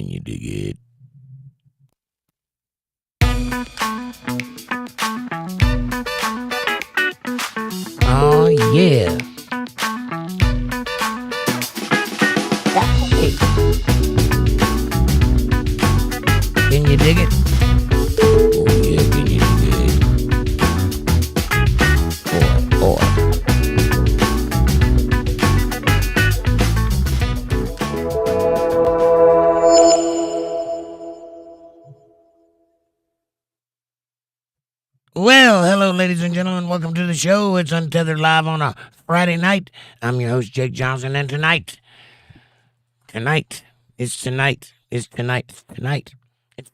Can you dig it? Oh, yeah. Hey. Can you dig it? Oh, yeah, can you dig it? Boy. Well, hello, ladies and gentlemen. Welcome to the show. It's Untethered Live on a Friday night. I'm your host, Jake Johnson, and tonight, it's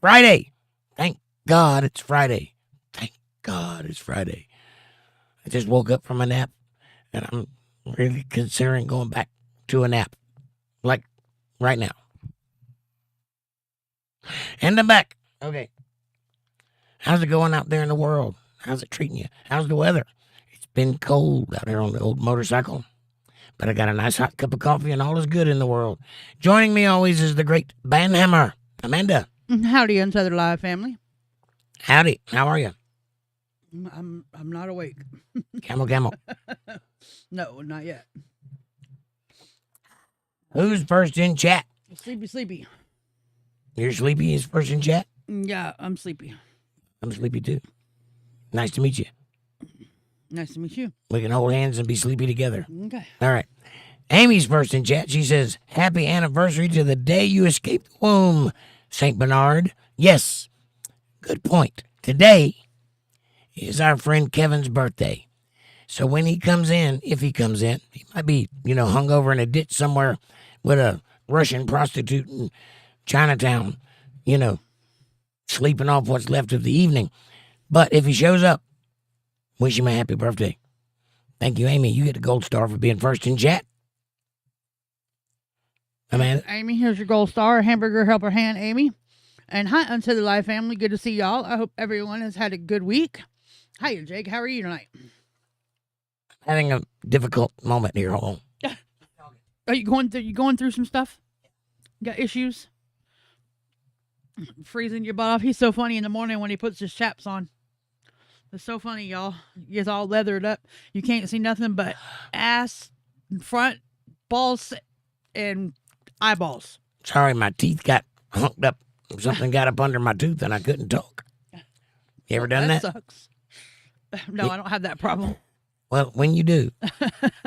Friday. Thank God it's Friday. Thank God it's Friday. I just woke up from a nap, and I'm really considering going back to a nap, like right now. And I'm back. Okay. How's it going out there in the world? How's it treating you? How's the weather? It's been cold out here on the old motorcycle, but I got a nice hot cup of coffee and all is good in the world. Joining me always is the great bandhammer, Amanda. Howdy, Untethered Live family. Howdy. How are you? I'm not awake. Camel. No, not yet. Who's first in chat? Sleepy. You're sleepy is first in chat? Yeah, I'm sleepy. I'm sleepy too. Nice to meet you. Nice to meet you. We can hold hands and be sleepy together. Okay. All right. Amy's first in chat. She says, happy anniversary to the day you escaped the womb, St. Bernard. Yes. Good point. Today is our friend Kevin's birthday. So when he comes in, if he comes in, he might be, hung over in a ditch somewhere with a Russian prostitute in Chinatown, sleeping off what's left of the evening. But if he shows up, wish him a happy birthday. Thank you, Amy. You get a gold star for being first in chat. Amanda? Amy, here's your gold star. Hamburger helper hand, Amy. And hi, Untethered Live family. Good to see y'all. I hope everyone has had a good week. Hiya, Jake. How are you tonight? Having a difficult moment here. Hold on. Are you going through some stuff? Got issues? Freezing your butt off. He's so funny in the morning when he puts his chaps on. It's so funny, y'all. He's all leathered up. You can't see nothing but ass, front, balls, and eyeballs. Sorry, my teeth got hunked up. Something got up under my tooth and I couldn't talk. You ever done that? That sucks. No, I don't have that problem. Well, when you do,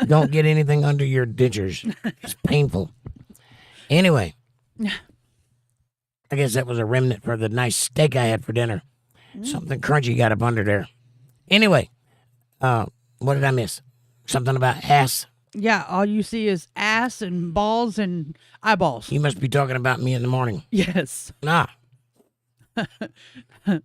don't get anything under your dentures. It's painful. Anyway, I guess that was a remnant for the nice steak I had for dinner. Something crunchy got up under there. Anyway, what did I miss? Something about ass? Yeah, all you see is ass and balls and eyeballs. You must be talking about me in the morning. Yes. Nah. Yep.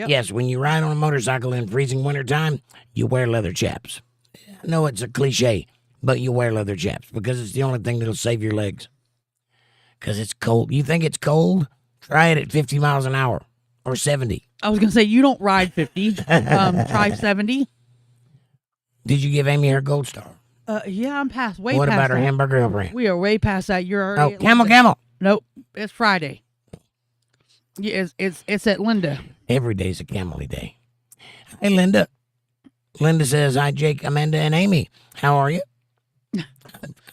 Yes, when you ride on a motorcycle in freezing wintertime, you wear leather chaps. I know it's a cliche, but you wear leather chaps because it's the only thing that'll save your legs. Because it's cold. You think it's cold? Try it at 50 miles an hour or 70. I was going to say, you don't ride 50. Try 70. Did you give Amy her gold star? Yeah, I'm past. What past about her that. hamburger helper? We are way past that. You're already. Oh, camel. Nope, it's Friday. Yeah, it's at Linda. Every day's a camely day. Hey, Linda. Linda says, hi, Jake, Amanda, and Amy. How are you?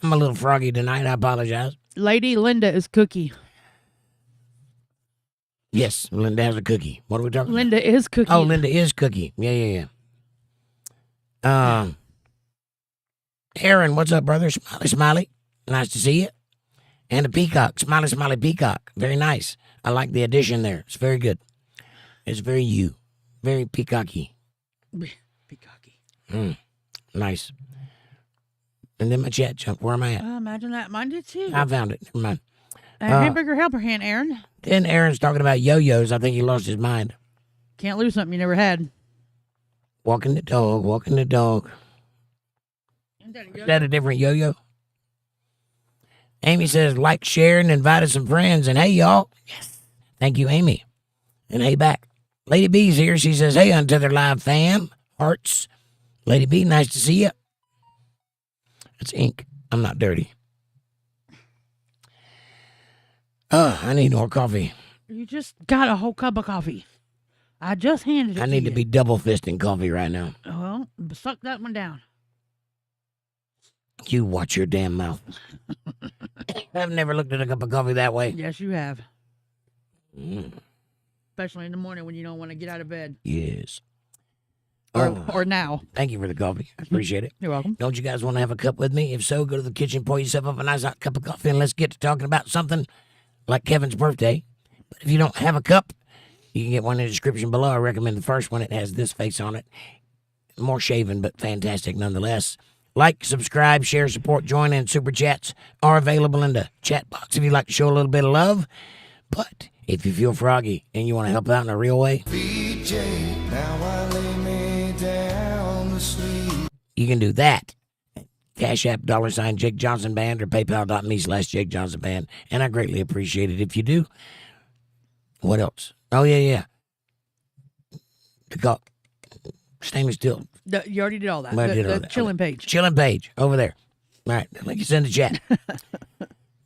I'm a little froggy tonight. I apologize. Lady Linda is Cookie. Yes, Linda has a cookie. What are we talking Linda is Cookie. about? Oh, Linda is Cookie. Yeah. Aaron, what's up, brother? Smiley. Nice to see you. And a peacock. Smiley, peacock. Very nice. I like the addition there. It's very good. It's very you. Very peacocky. Peacocky. Nice. And then my chat jumped. Where am I at? Imagine that. Mine did too. I found it. Never mind. Hamburger helper hand, Aaron. Then Aaron's talking about yo-yos. I think he lost his mind. Can't lose something you never had. Walking the dog. Is that a different yo-yo? Amy says, like, share, and invited some friends. And hey, y'all. Yes. Thank you, Amy. And hey, back. Lady B's here. She says, hey, Untethered Live fam. Hearts. Lady B, nice to see you. It's ink. I'm not dirty. I need more coffee. You just got a whole cup of coffee. I just handed it I to need you. to be double fisting coffee right now. Well, suck that one down. You watch your damn mouth. I've never looked at a cup of coffee that way. Yes, you have. Especially in the morning when you don't want to get out of bed. Yes. Or now. Thank you for the coffee. I appreciate it. You're welcome. Don't you guys want to have a cup with me? If so, go to the kitchen, pour yourself up a nice hot cup of coffee, and let's get to talking about something like Kevin's birthday. But if you don't have a cup, you can get one in the description below. I recommend the first one. It has this face on it. More shaven, but fantastic nonetheless. Like, subscribe, share, support, join in. Super chats are available in the chat box if you'd like to show a little bit of love. But if you feel froggy and you want to help out in a real way, BJ, now I lay me down to sleep. You can do that. CashApp, $ Jake Johnson Band, or PayPal.me/JakeJohnsonBand. And I greatly appreciate it if you do. What else? Oh, yeah. The stainless steel. You already did all that. Well, The chilling page. Chilling page over there. All right, link is in the chat.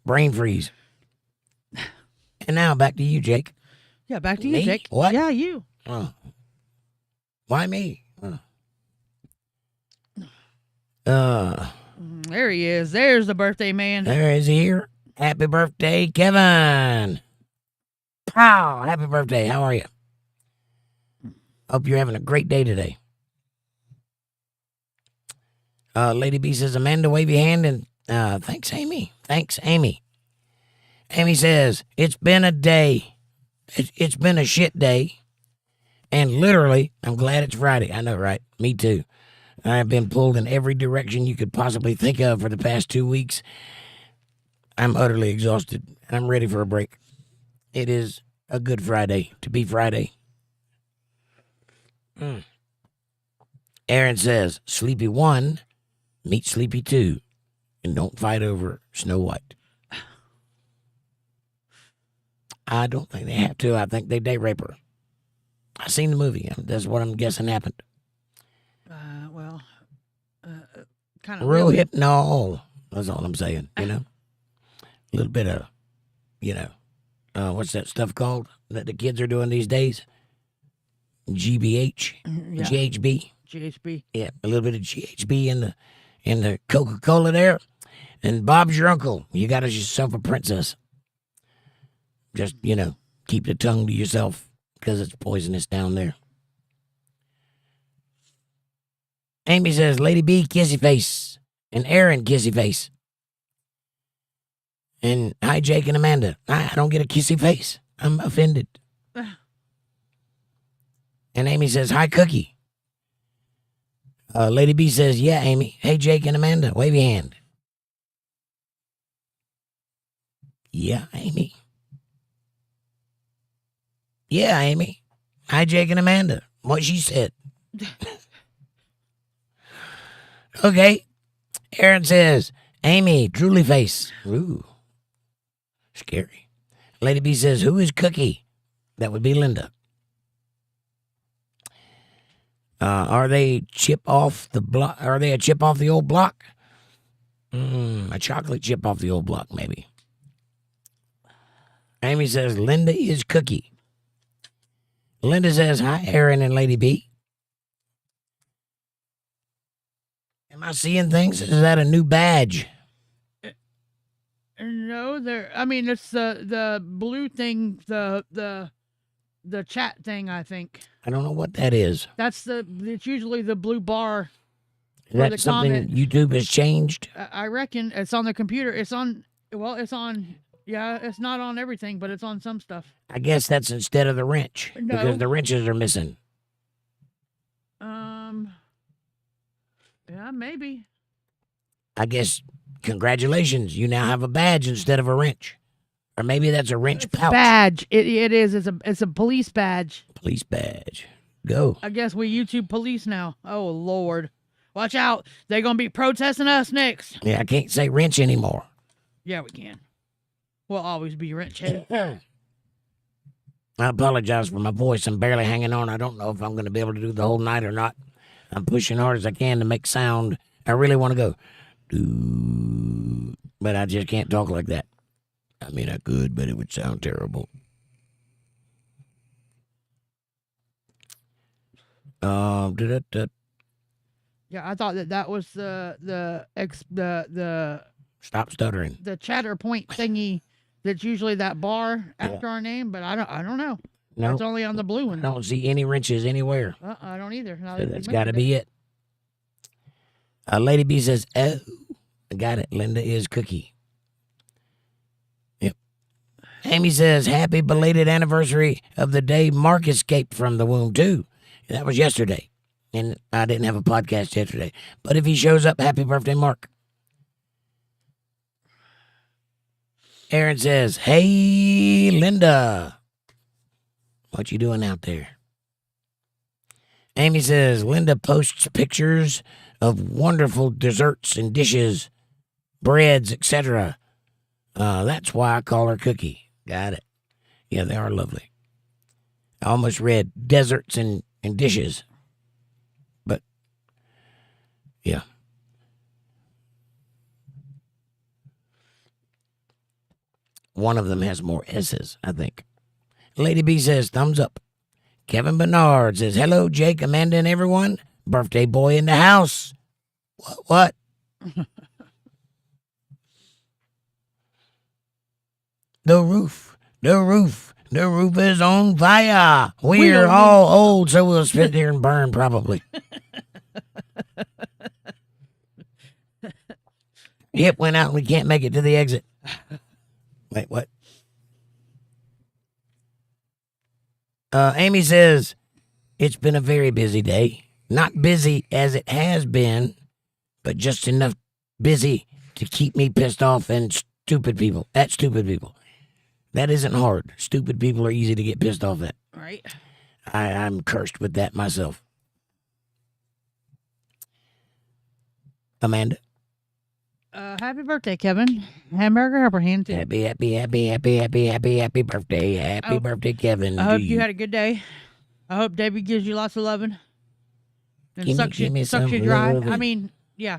Brain freeze. And now back to you, Jake. Yeah, back to Me? you, Jake. What? Yeah, you. Oh. Why me? There he is. There's the birthday man. There is here. Happy birthday, Kevin. Pow! Happy birthday. How are you? Hope you're having a great day today. Lady B says, Amanda, wave your hand, and thanks, Amy. Thanks, Amy. Amy says, it's been a day. It's been a shit day. And literally, I'm glad it's Friday. I know, right? Me too. I have been pulled in every direction you could possibly think of for the past 2 weeks. I'm utterly exhausted, and I'm ready for a break. It is a good Friday to be Friday. Aaron says, Sleepy 1, meet Sleepy 2, and don't fight over Snow White. I don't think they have to. I think they date rape her. I seen the movie. That's what I'm guessing happened. Kind of Real hip, no. That's all I'm saying, you know? A little bit of, what's that stuff called that the kids are doing these days? GBH? Yeah. GHB? GHB. Yeah, a little bit of GHB in the Coca-Cola there. And Bob's your uncle. You got yourself a princess. Just, keep the tongue to yourself because it's poisonous down there. Amy says, Lady B, kissy face. And Aaron, kissy face. And hi, Jake and Amanda. I don't get a kissy face. I'm offended. And Amy says, hi, Cookie. Lady B says, yeah, Amy. Hey, Jake and Amanda. Wave your hand. Yeah, Amy. Yeah, Amy. Hi, Jake and Amanda. What she said. Okay. Aaron says, Amy, drooly face. Ooh. Scary. Lady B says, who is Cookie? That would be Linda. Are they a chip off the old block? A chocolate chip off the old block, maybe. Amy says, Linda is Cookie. Linda says, hi, Aaron and Lady B. Am I seeing things? Is that a new badge? No, it's the blue thing, the chat thing, I think. I don't know what that is. It's usually the blue bar. Is that something comment. YouTube has changed? I reckon it's on the computer. It's on, yeah, it's not on everything, but it's on some stuff. I guess that's instead of the wrench. No. Because the wrenches are missing. Yeah, maybe. I guess, congratulations, you now have a badge instead of a wrench. Or maybe that's a wrench pouch. Badge. It is. It's a police badge. Police badge. Go. I guess we YouTube police now. Oh, Lord. Watch out. They're going to be protesting us next. Yeah, I can't say wrench anymore. Yeah, we can. We'll always be wrench head. I apologize for my voice. I'm barely hanging on. I don't know if I'm going to be able to do the whole night or not. I'm pushing hard as I can to make sound. I really want to go, but I just can't talk like that. I mean, I could, but it would sound terrible. Yeah, I thought that was the Stop stuttering. the chatter point thingy that's usually that bar after our name, but I don't know. No, It's only on the blue I one. don't see any wrenches anywhere. I don't either. So that's got to be it. Lady B says, "Oh, I got it. Linda is Cookie." Yep. Amy says, "Happy belated anniversary of the day Mark escaped from the womb too." That was yesterday, and I didn't have a podcast yesterday. But if he shows up, happy birthday, Mark. Aaron says, "Hey, Linda, what you doing out there?" Amy says, "Linda posts pictures of wonderful desserts and dishes, breads, etc. That's why I call her Cookie." Got it. Yeah, they are lovely. I almost read deserts and dishes. But, yeah. One of them has more S's, I think. Lady B says, "Thumbs up." Kevin Bernard says, "Hello, Jake, Amanda, and everyone. Birthday boy in the house." What? The roof is on fire. We're all old, so we'll sit here and burn probably. Hip went out and we can't make it to the exit. Wait, what? Amy says, "It's been a very busy day. Not busy as it has been, but just enough busy to keep me pissed off and stupid people. That isn't hard. Stupid people are easy to get pissed off at. Right. I'm cursed with that myself." Amanda? Happy birthday, Kevin. Hamburger upper hand too. Happy birthday. Happy birthday, Kevin. I hope you had a good day. I hope Debbie gives you lots of loving. And sucks you dry. loving. I mean, yeah.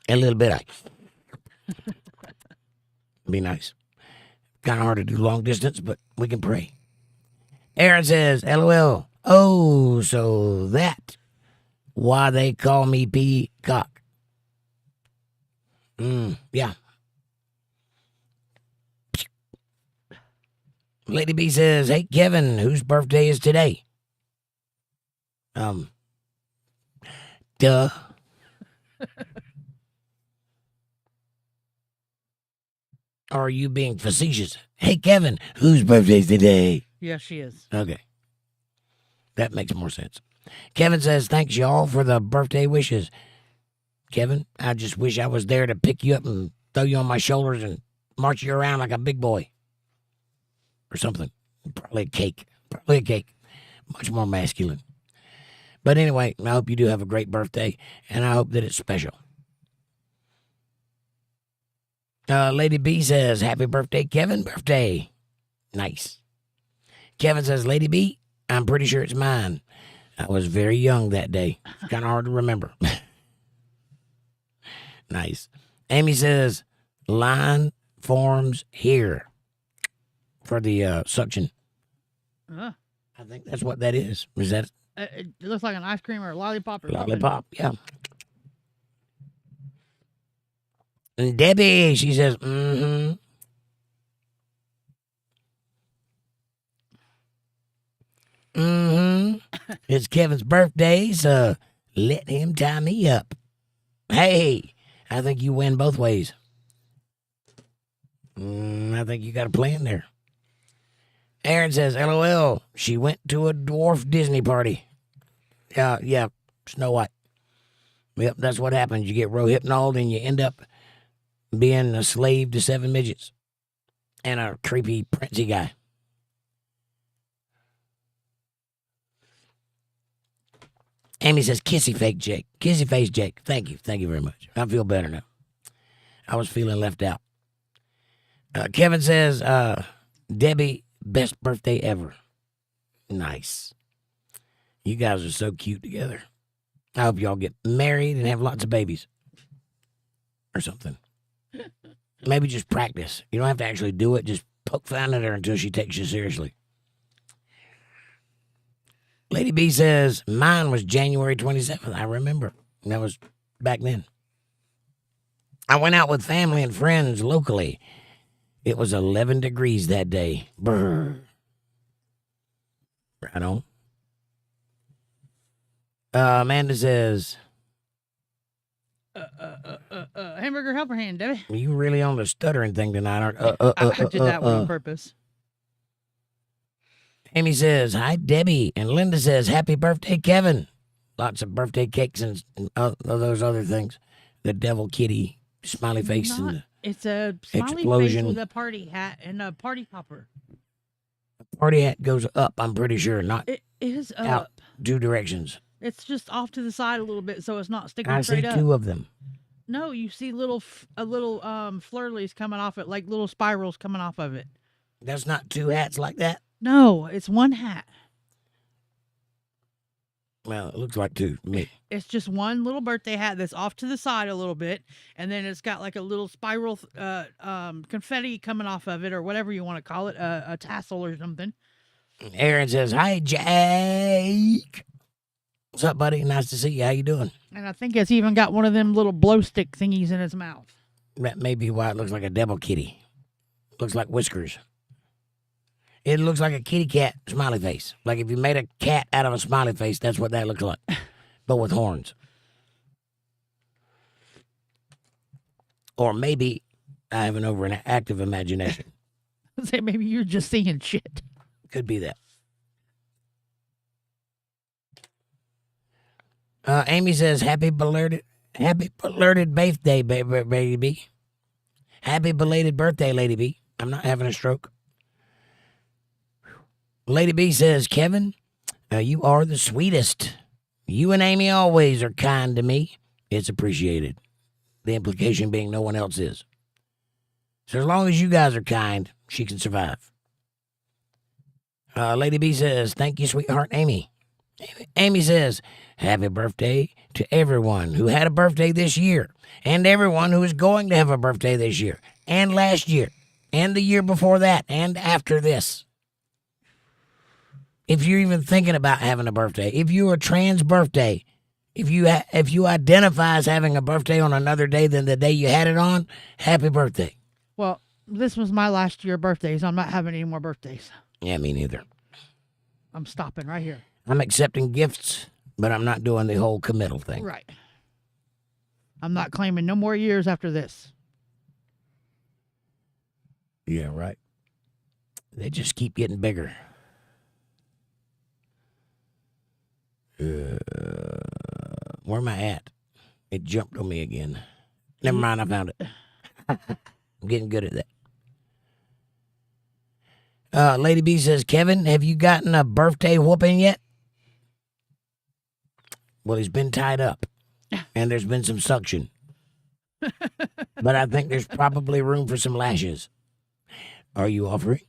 A little bit. Be nice. Kind of hard to do long distance, but we can pray. Aaron says, "LOL. Oh, so that why they call me Peacock." Yeah. Lady B says, "Hey, Kevin, whose birthday is today?" Duh. Or are you being facetious? "Hey, Kevin, whose birthday's today?" Yes, she is. Okay. That makes more sense. Kevin says, "Thanks, y'all, for the birthday wishes." Kevin, I just wish I was there to pick you up and throw you on my shoulders and march you around like a big boy. Or something. Probably a cake. Much more masculine. But anyway, I hope you do have a great birthday, and I hope that it's special. Lady B says, "Happy birthday, Kevin. Birthday." Nice. Kevin says, "Lady B, I'm pretty sure it's mine. I was very young that day. It's kind of hard to remember." Nice. Amy says, "Line forms here for the suction." I think that's what that is. Is that it looks like an ice cream or a lollipop or lollipop? Yeah. And Debbie, she says, It's Kevin's birthday, so let him tie me up. Hey, I think you win both ways. I think you got a plan there. Aaron says, "LOL, she went to a dwarf Disney party." Yeah, Snow White. Yep, that's what happens. You get rohypnol and you end up being a slave to 7 midgets and a creepy princey guy. Amy says, "Kissy face Jake. Thank you very much. I feel better now. I was feeling left out." Kevin says, "Debbie, best birthday ever." Nice. You guys are so cute together. I hope y'all get married and have lots of babies. Or something. Maybe just practice. You don't have to actually do it. Just poke fun at her until she takes you seriously. Lady B says, mine was January 27th. I remember. That was back then. I went out with family and friends locally. It was 11 degrees that day. Brr. Right on. Amanda says, hamburger helper hand, Debbie. you really on the stuttering thing tonight, aren't I did that one on purpose. Amy says, hi, Debbie. And Linda says, happy birthday, Kevin. Lots of birthday cakes and those other things. The devil kitty, smiley face, and the it's a smiley explosion. face with a party hat and a party popper. The party hat goes up, I'm pretty sure, not It is up. out 2 directions. It's just off to the side a little bit, so it's not sticking I see straight up. 2 of them. No, you see little flurlies coming off it, like little spirals coming off of it. That's not 2 hats like that? No, it's one hat. Well, it looks like 2 to me. It's just one little birthday hat that's off to the side a little bit, and then it's got like a little spiral confetti coming off of it, or whatever you want to call it, a tassel or something. Aaron says, hi, Jake. What's up, buddy? Nice to see you. How you doing? And I think it's even got one of them little blow stick thingies in its mouth. That may be why it looks like a devil kitty. Looks like whiskers. It looks like a kitty cat smiley face. Like if you made a cat out of a smiley face, that's what that looks like. But with horns. Or maybe I have an overactive imagination. Say maybe you're just seeing shit. Could be that. Amy says, happy belated birthday, Lady B. Happy belated birthday, Lady B. I'm not having a stroke. Lady B says, Kevin, you are the sweetest. You and Amy always are kind to me. It's appreciated. The implication being no one else is. So as long as you guys are kind, she can survive. Lady B says, thank you, sweetheart, Amy. Amy says, happy birthday to everyone who had a birthday this year, and everyone who is going to have a birthday this year, and last year, and the year before that, and after this. If you're even thinking about having a birthday, if you're a trans birthday, if you identify as having a birthday on another day than the day you had it on, happy birthday. Well, this was my last year birthday, so I'm not having any more birthdays. Yeah, me neither. I'm stopping right here. I'm accepting gifts, but I'm not doing the whole committal thing. Right. I'm not claiming no more years after this. Yeah, right. They just keep getting bigger. Where am I at? It jumped on me again. Never mind, I found it. I'm getting good at that. Lady B says, Kevin, have you gotten a birthday whooping yet? Well, he's been tied up, and there's been some suction. But I think there's probably room for some lashes. Are you offering?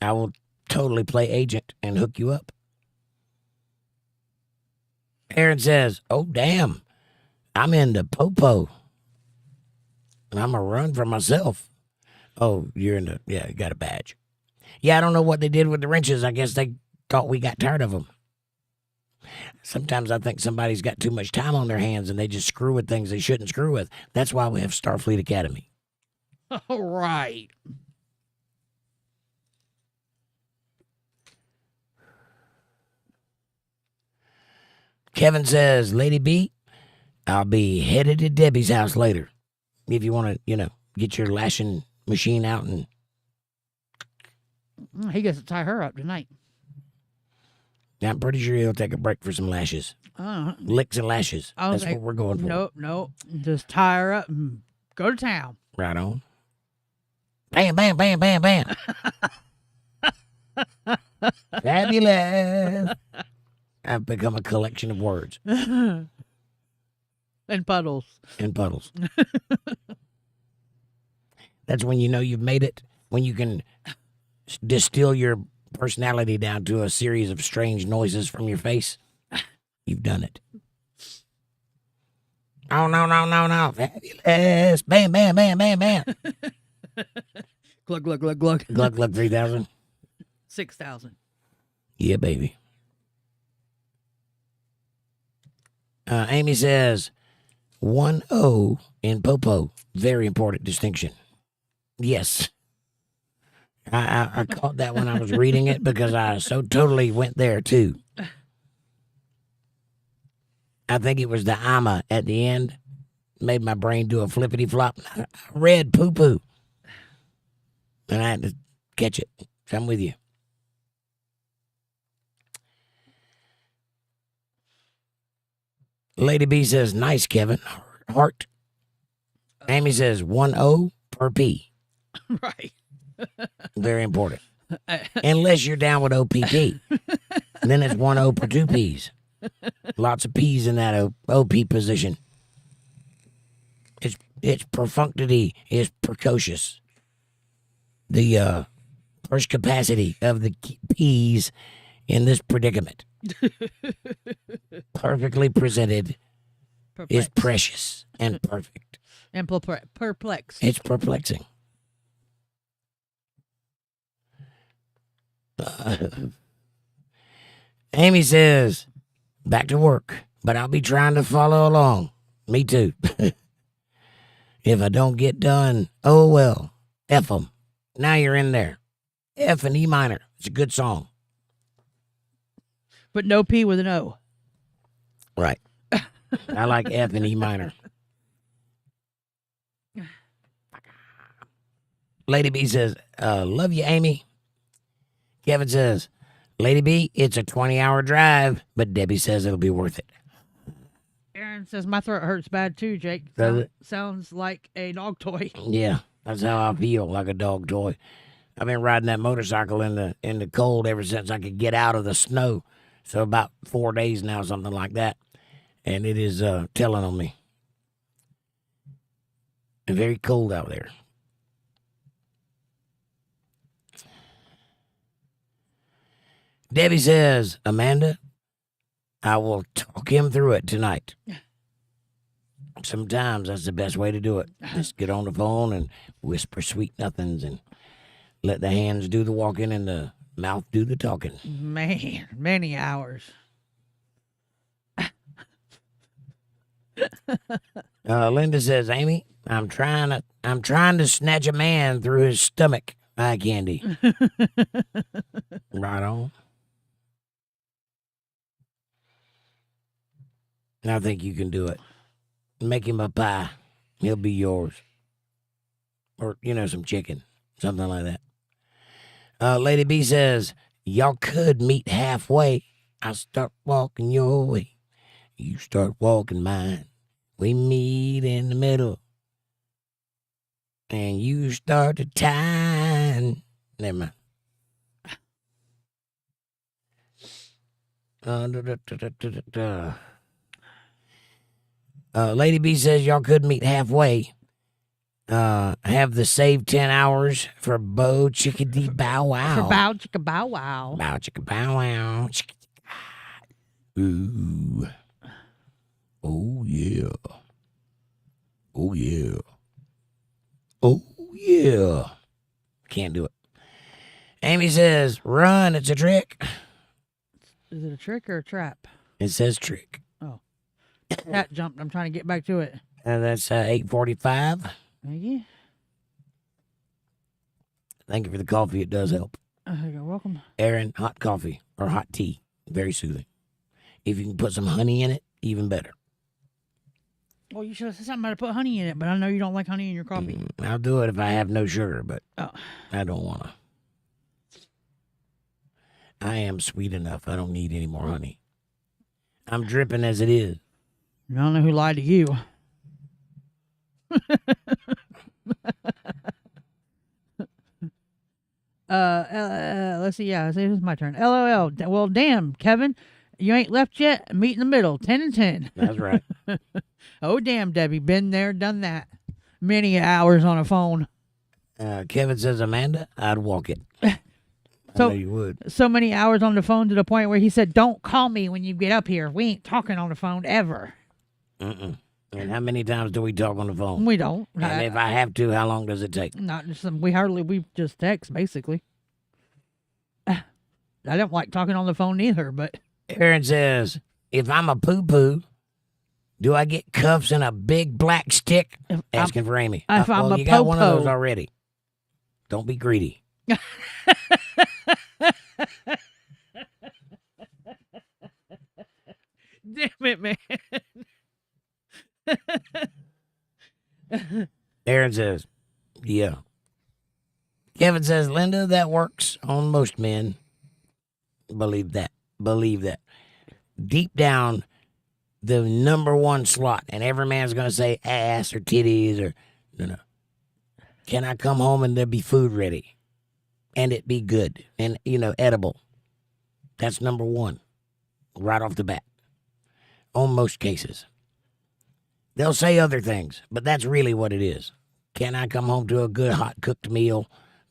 I will totally play agent and hook you up. Aaron says, oh, damn, I'm into popo. And I'm going to run for myself. Oh, you're in the, yeah, you got a badge. Yeah, I don't know what they did with the wrenches. I guess they thought we got tired of them. Sometimes I think somebody's got too much time on their hands and they just screw with things they shouldn't screw with. That's why we have Starfleet Academy. All right. Kevin says, Lady B, I'll be headed to Debbie's house later. If you want to, get your lashing machine out and... He gets to tie her up tonight. I'm pretty sure he'll take a break for some lashes. Licks and lashes. That's what we're going for. Nope. Just tie her up and go to town. Right on. Bam, bam, bam, bam, bam. Fabulous. I've become a collection of words. And puddles. And puddles. That's when you know you've made it. When you can distill your personality down to a series of strange noises from your face. You've done it. Oh, no. Fabulous. Bam, bam, bam, bam, bam. Glug, glug, glug, glug. Glug 3000. 6,000. Yeah, baby. Amy says 1-0 in Popo. Very important distinction. Yes. I caught that when I was reading it because I so totally went there too. I think it was the ama at the end. Made my brain do a flippity flop. I read poo poo. And I had to catch it. So I'm with you. Lady B says, nice, Kevin. Heart. Amy says, 1-0 per P. Right. Very important. Unless you're down with OPP. Then it's 1-0 per 2 Ps. Lots of P's in that OP position. Its perfunctory is precocious. The first capacity of the P's in this predicament. Perfectly presented is precious and perfect. And perplexed. It's perplexing. Amy says, back to work, but I'll be trying to follow along. Me too. If I don't get done, oh well. F them. Now you're in there. F and E minor. It's a good song. But no P with an O. Right. I like F and E minor. Lady B says, love you, Amy. Kevin says, Lady B, it's a 20-hour drive, but Debbie says it'll be worth it. Aaron says, my throat hurts bad too, Jake. Does it? Sounds like a dog toy. Yeah, that's how I feel, like a dog toy. I've been riding that motorcycle in the cold ever since I could get out of the snow. So about 4 days now, something like that. And it is telling on me. It's very cold out there. Debbie says, Amanda, I will talk him through it tonight. Sometimes that's the best way to do it. Just get on the phone and whisper sweet nothings and let the hands do the walking and the mouth do the talking. Man, many hours. Linda says, Amy, I'm trying to snatch a man through his stomach. Eye candy. Right on. I think you can do it. Make him a pie. He'll be yours. Or, some chicken. Something like that. Lady B says, y'all could meet halfway. I'll start walking your way. You start walking mine. We meet in the middle. And you start to time. Never mind. Lady B says y'all could meet halfway. Have the save 10 hours for Bo Chickadee Bow Wow. For Bow Chicka Bow Wow. Bow Chicka Bow Wow. Ooh. Oh yeah. Oh yeah. Oh yeah. Can't do it. Amy says, run, it's a trick. Is it a trick or a trap? It says trick. Oh. Cat jumped. I'm trying to get back to it. And that's 8:45. Thank you. Thank you for the coffee. It does help. You're welcome. Aaron, hot coffee or hot tea. Very soothing. If you can put some honey in it, even better. Well, you should have said something about to put honey in it, but I know you don't like honey in your coffee. I'll do it if I have no sugar, but I don't want to. I am sweet enough. I don't need any more honey. I'm dripping as it is. I don't know who lied to you. Let's see. Yeah, it's my turn. LOL. Well, damn, Kevin, you ain't left yet. Meet in the middle. 10 and 10. That's right. Oh, damn, Debbie. Been there, done that. Many hours on a phone. Kevin says, Amanda, I'd walk it. I know you would. So many hours on the phone to the point where he said, don't call me when you get up here. We ain't talking on the phone ever. I And how many times do we talk on the phone? We don't. And if I have to, how long does it take? Not just we just text basically. I don't like talking on the phone either, but Aaron says, if I'm a poo-poo, do I get cuffs and a big black stick? Asking for Amy. If I'm a you got one of po-po. those already. Don't be greedy. Damn it, man. Aaron says, yeah. Kevin says, Linda, that works on most men. Believe that. Deep down, the number one slot, and every man's going to say ass or titties or, no. Can I come home and there be food ready? And it be good and, edible. That's number one, right off the bat. On most cases. They'll say other things, but that's really what it is. Can I come home to a good hot cooked meal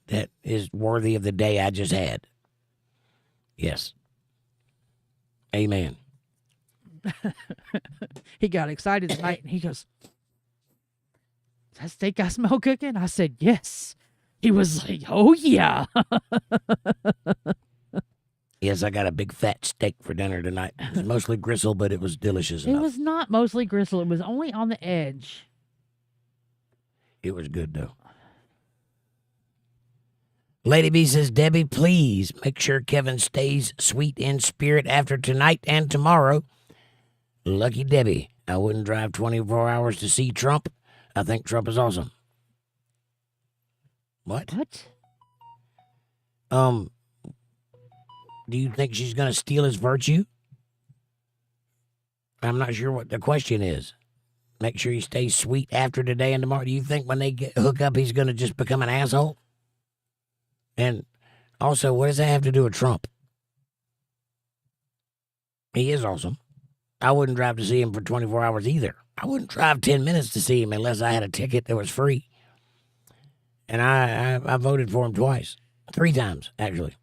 that is worthy of the day I just had? Yes. Amen. He got excited tonight and he goes, "Is that steak I smell cooking?" I said, "Yes." He was like, "Oh, yeah." Yes, I got a big fat steak for dinner tonight. It was mostly gristle, but it was delicious It enough. was not mostly gristle. It was only on the edge. It was good, though. Lady B says, Debbie, please make sure Kevin stays sweet in spirit after tonight and tomorrow. Lucky Debbie. I wouldn't drive 24 hours to see Trump. I think Trump is awesome. What? Do you think she's going to steal his virtue? I'm not sure what the question is. Make sure he stays sweet after today and tomorrow. Do you think when they hook up, he's going to just become an asshole? And also, what does that have to do with Trump? He is awesome. I wouldn't drive to see him for 24 hours either. I wouldn't drive 10 minutes to see him unless I had a ticket that was free. And I voted for him twice. 3 times, actually.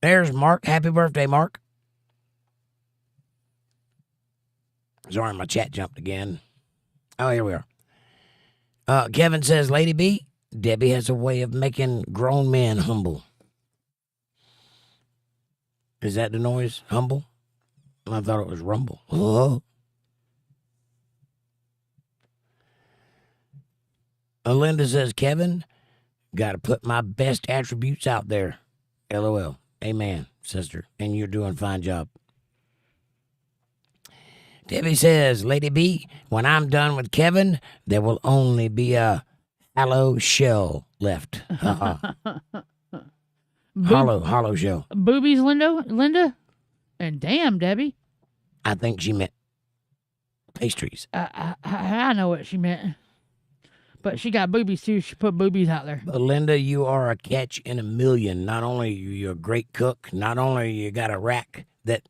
There's Mark. Happy birthday, Mark. Sorry, my chat jumped again. Oh, here we are. Kevin says, Lady B, Debbie has a way of making grown men humble. Is that the noise? Humble? I thought it was rumble. Oh. Linda says, Kevin, got to put my best attributes out there. LOL. Amen, sister. And you're doing a fine job. Debbie says, Lady B, when I'm done with Kevin, there will only be a hollow shell left. Hollow shell. Boobies, Linda? And damn, Debbie. I think she meant pastries. I know what she meant. But she got boobies, too. She put boobies out there. But Linda, you are a catch in a million. Not only are you a great cook, not only you got a rack that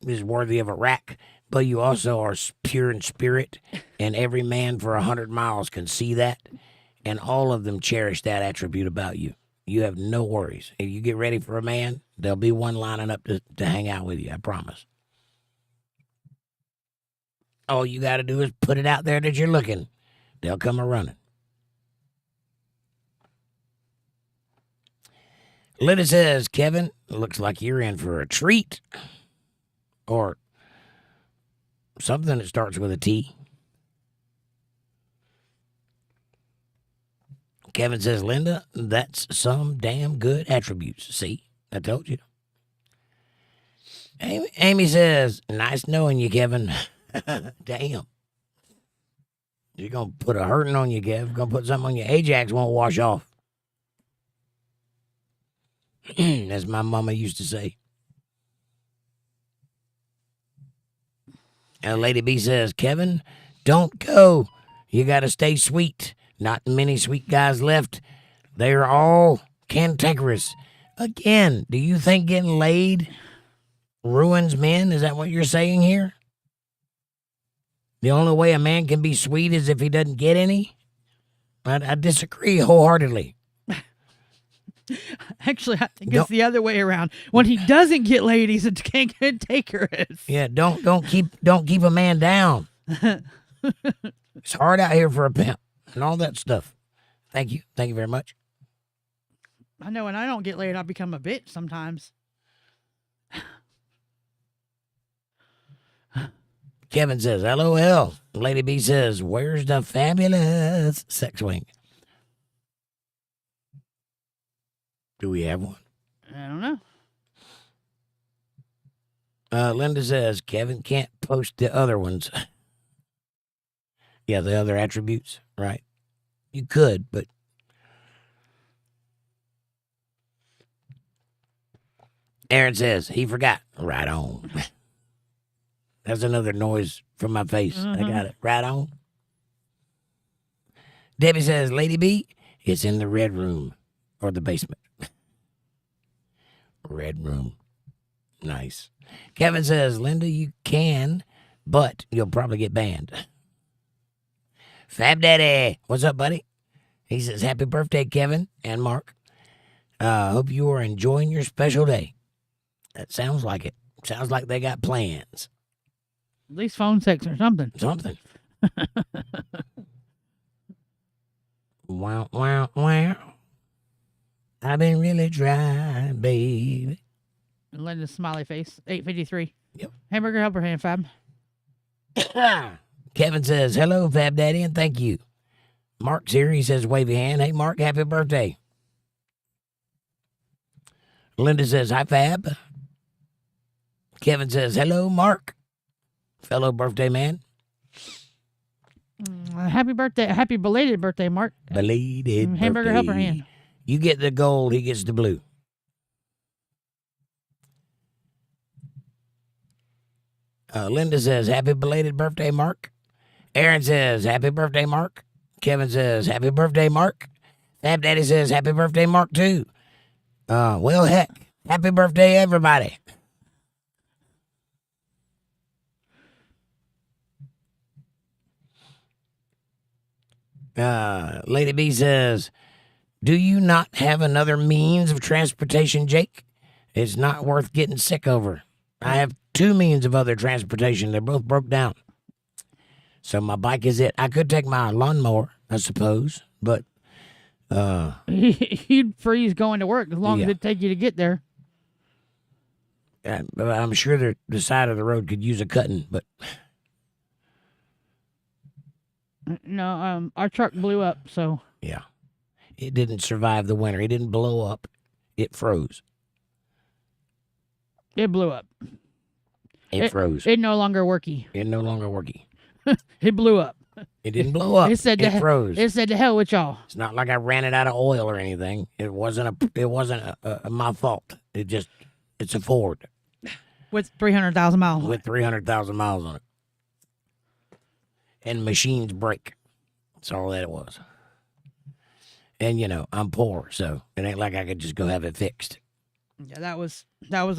is worthy of a rack, but you also are pure in spirit, and every man for 100 miles can see that, and all of them cherish that attribute about you. You have no worries. If you get ready for a man, there'll be one lining up to hang out with you, I promise. All you got to do is put it out there that you're looking. They'll come a-running. Linda says, Kevin, looks like you're in for a treat. Or something that starts with a T. Kevin says, Linda, that's some damn good attributes. See, I told you. Amy says, nice knowing you, Kevin. Damn. You're going to put a hurting on you, Kev. Going to put something on you. Ajax won't wash off. As my mama used to say. And Lady B says, Kevin, don't go. You got to stay sweet. Not many sweet guys left. They are all cantankerous. Again, do you think getting laid ruins men? Is that what you're saying here? The only way a man can be sweet is if he doesn't get any? I disagree wholeheartedly. Actually, I think Don't- it's the other way around. When he doesn't get laid, he's a takers. Yeah, don't keep a man down. It's hard out here for a pimp and all that stuff. Thank you very much. I know when I don't get laid, I become a bitch sometimes. Kevin says, LOL. Lady B says, where's the fabulous sex wing? Do we have one? I don't know. Linda says, Kevin can't post the other ones. Yeah, the other attributes, right? You could, but Aaron says, he forgot. Right on. That's another noise from my face. I got it. Right on. Debbie says, Lady B, it's in the red room or the basement. Red room. Nice. Kevin says, Linda, you can, but you'll probably get banned. Fab Daddy, what's up, buddy? He says, happy birthday, Kevin and Mark. Hope you are enjoying your special day. That sounds like it. Sounds like they got plans. At least phone sex or something. Something. Wow, wow, wow. I've been really dry, baby. And Linda's smiley face. 853. Yep. Hamburger helper hand, Fab. Kevin says, hello, Fab Daddy, and thank you. Mark's here. He says, wavy hand. Hey, Mark, happy birthday. Linda says, hi, Fab. Kevin says, hello, Mark. Fellow birthday man. Happy birthday. Happy belated birthday, Mark. Belated Hamburger birthday. helper hand. You get the gold, he gets the blue. Linda says, happy belated birthday, Mark. Aaron says, happy birthday, Mark. Kevin says, happy birthday, Mark. Fab Daddy says, happy birthday, Mark, too. Well, heck, happy birthday, everybody. Lady B says, do you not have another means of transportation, Jake? It's not worth getting sick over. I have 2 means of other transportation. They're both broke down. So my bike is it. I could take my lawnmower, I suppose, but You'd freeze going to work as long as Yeah. it'd take you to get there. but I'm sure the side of the road could use a cutting, but No, our truck blew up, so yeah. It didn't survive the winter. It didn't blow up. It froze. it blew up. It froze. It no longer worky. It no longer working. It blew up. It didn't blow up. It said it froze. It said to hell with y'all. It's not like I ran it out of oil or anything. It wasn't my fault. It's a Ford With 300,000 miles. with 300,000 miles on it. And machines break. That's all that it was. And I'm poor, so it ain't like I could just go have it fixed. Yeah, that was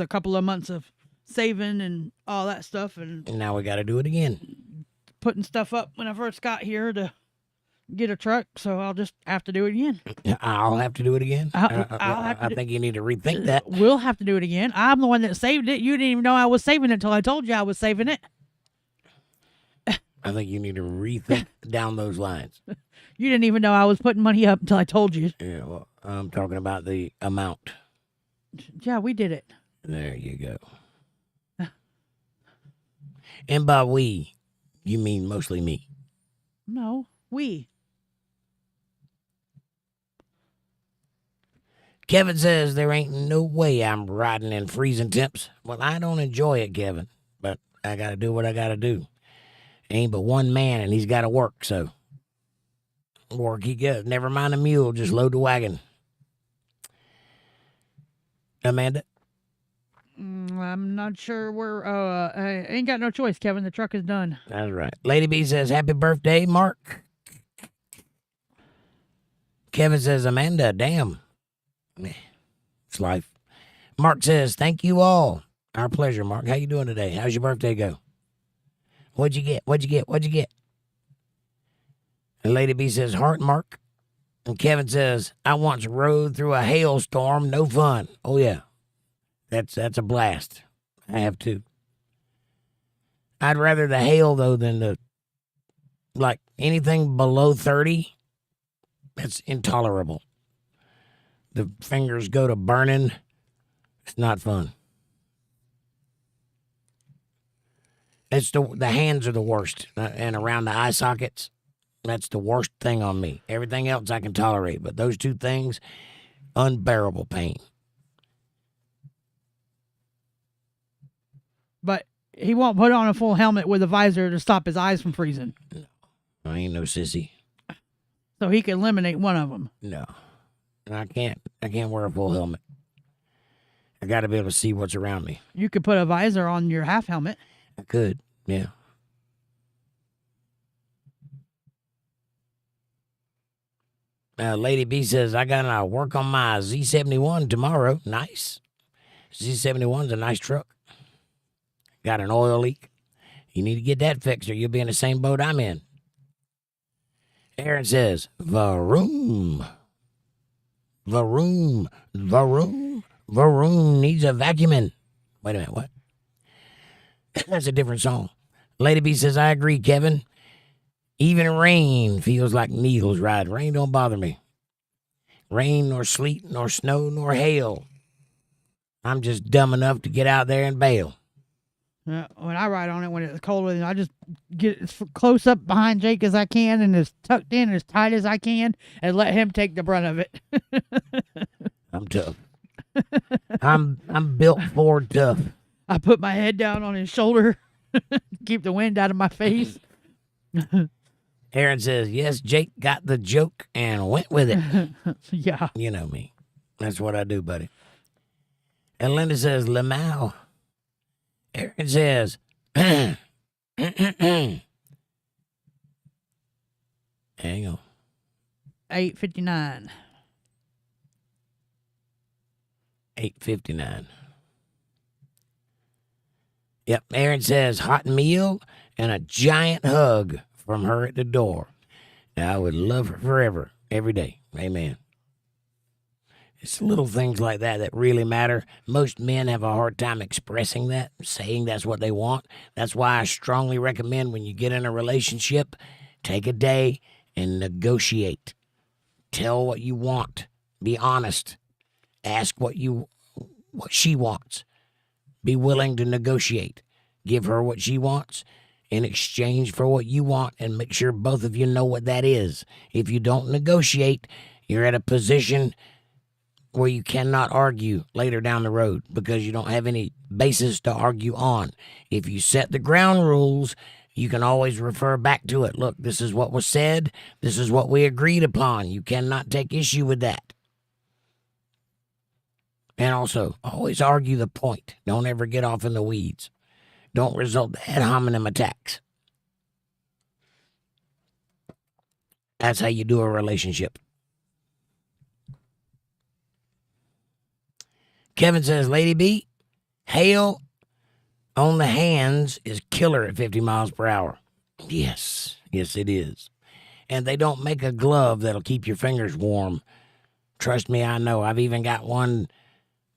a couple of months of saving and all that stuff and And now we got to do it again. putting stuff up when I first got here to get a truck, so I'll just have to do it again. I'll have to do it again. I'll have to I do- think you need to rethink that. We'll have to do it again. I'm the one that saved it. You didn't even know I was saving it until I told you I was saving it. I think you need to rethink down those lines. You didn't even know I was putting money up until I told you. Yeah, well, I'm talking about the amount. Yeah, we did it. There you go. And by we, you mean mostly me. No, we. Kevin says there ain't no way I'm riding in freezing temps. Well, I don't enjoy it, Kevin, but I got to do what I got to do. Ain't but one man, and he's got to work, so work he goes. Never mind the mule, just load the wagon. Amanda? I'm not sure where. I ain't got no choice, Kevin. The truck is done. That's right. Lady B says, happy birthday, Mark. Kevin says, Amanda, damn. It's life. Mark says, thank you all. Our pleasure, Mark. How you doing today? How's your birthday go? What'd you get? What'd you get? What'd you get? And Lady B says, heart, Mark. And Kevin says, I once rode through a hailstorm. No fun. Oh, yeah. That's a blast. I have too. I'd rather the hail, though, than like anything below 30. That's intolerable. The fingers go to burning. It's not fun. It's the hands are the worst. And around the eye sockets, that's the worst thing on me. Everything else I can tolerate, but those two things, unbearable pain. But he won't put on a full helmet with a visor to stop his eyes from freezing. No, I ain't no sissy. So he can eliminate one of them. No, I can't wear a full helmet. I got to be able to see what's around me. You could put a visor on your half helmet. I could, yeah. Lady B says, I got to work on my Z71 tomorrow. Nice. Z71's a nice truck. Got an oil leak. You need to get that fixed or you'll be in the same boat I'm in. Aaron says, Varoom needs a vacuuming. Wait a minute, what? That's a different song. Lady B says, I agree, Kevin. Even rain feels like needles ride. Rain don't bother me. Rain nor sleet nor snow nor hail. I'm just dumb enough to get out there and bail. When I ride on it, when it's cold, I just get as close up behind Jake as I can and as tucked in as tight as I can and let him take the brunt of it. I'm tough. I'm built for tough. I put my head down on his shoulder, keep the wind out of my face. Aaron says, yes, Jake got the joke and went with it. Yeah. You know me. That's what I do, buddy. And Linda says, Lamau. Aaron says, hang on. 8:59. 8:59. Yep, Aaron says, hot meal and a giant hug from her at the door. Now, I would love her forever, every day. Amen. It's little things like that that really matter. Most men have a hard time expressing that, saying that's what they want. That's why I strongly recommend when you get in a relationship, take a day and negotiate. Tell what you want. Be honest. Ask what she wants. Be willing to negotiate. Give her what she wants in exchange for what you want, and make sure both of you know what that is. If you don't negotiate, you're at a position where you cannot argue later down the road because you don't have any basis to argue on. If you set the ground rules, you can always refer back to it. Look, this is what was said. This is what we agreed upon. You cannot take issue with that. And also, always argue the point. Don't ever get off in the weeds. Don't result in ad hominem attacks. That's how you do a relationship. Kevin says, Lady B, hail on the hands is killer at 50 miles per hour. Yes, it is. And they don't make a glove that'll keep your fingers warm. Trust me, I know. I've even got one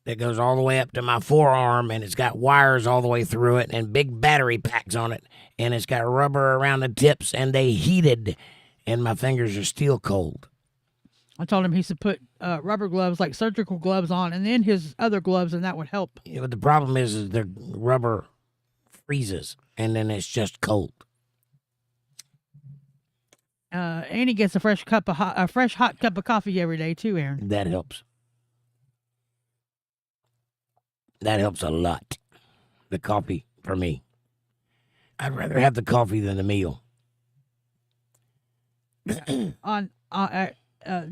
that goes all the way up to my forearm, and it's got wires all the way through it and big battery packs on it, and it's got rubber around the tips, and they heated, and my fingers are still cold. I told him he should put rubber gloves, like surgical gloves on, and then his other gloves, and that would help. Yeah, but the problem is the rubber freezes, and then it's just cold. And he gets a fresh hot cup of coffee every day too, Aaron. That helps. That helps a lot. The coffee for me. I'd rather have the coffee than the meal.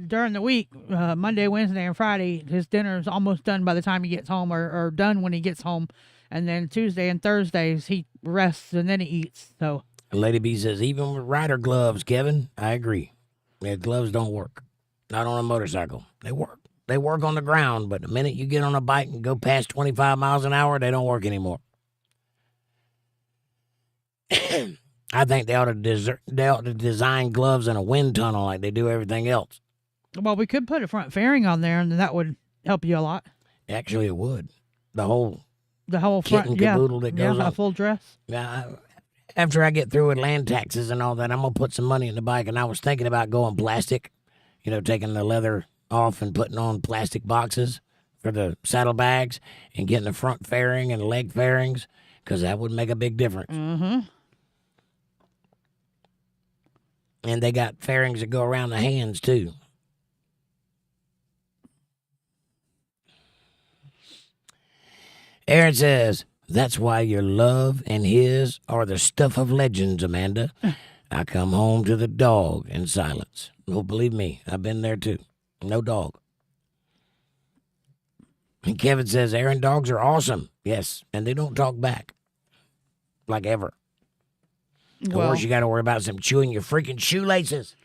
During the week, Monday, Wednesday, and Friday, his dinner is almost done by the time he gets home, or done when he gets home. And then Tuesday and Thursdays, he rests and then he eats. So Lady B says, even with rider gloves, Kevin, I agree. Yeah, gloves don't work. Not on a motorcycle. They work. They work on the ground, but the minute you get on a bike and go past 25 miles an hour, they don't work anymore. I think they ought to design gloves in a wind tunnel like they do everything else. Well, we could put a front fairing on there, and then that would help you a lot. Actually, it would. The whole front, kit and caboodle that goes a on. full dress. Now, after I get through with land taxes and all that, I'm going to put some money in the bike. And I was thinking about going plastic, taking the leather off and putting on plastic boxes for the saddlebags and getting the front fairing and leg fairings, because that would make a big difference. Mm-hmm. And they got fairings that go around the hands, too. Aaron says, that's why your love and his are the stuff of legends, Amanda. I come home to the dog in silence. Oh, believe me, I've been there, too. No dog. And Kevin says, Aaron, dogs are awesome. Yes, and they don't talk back. Like ever. Of course, you got to worry about some chewing your freaking shoelaces.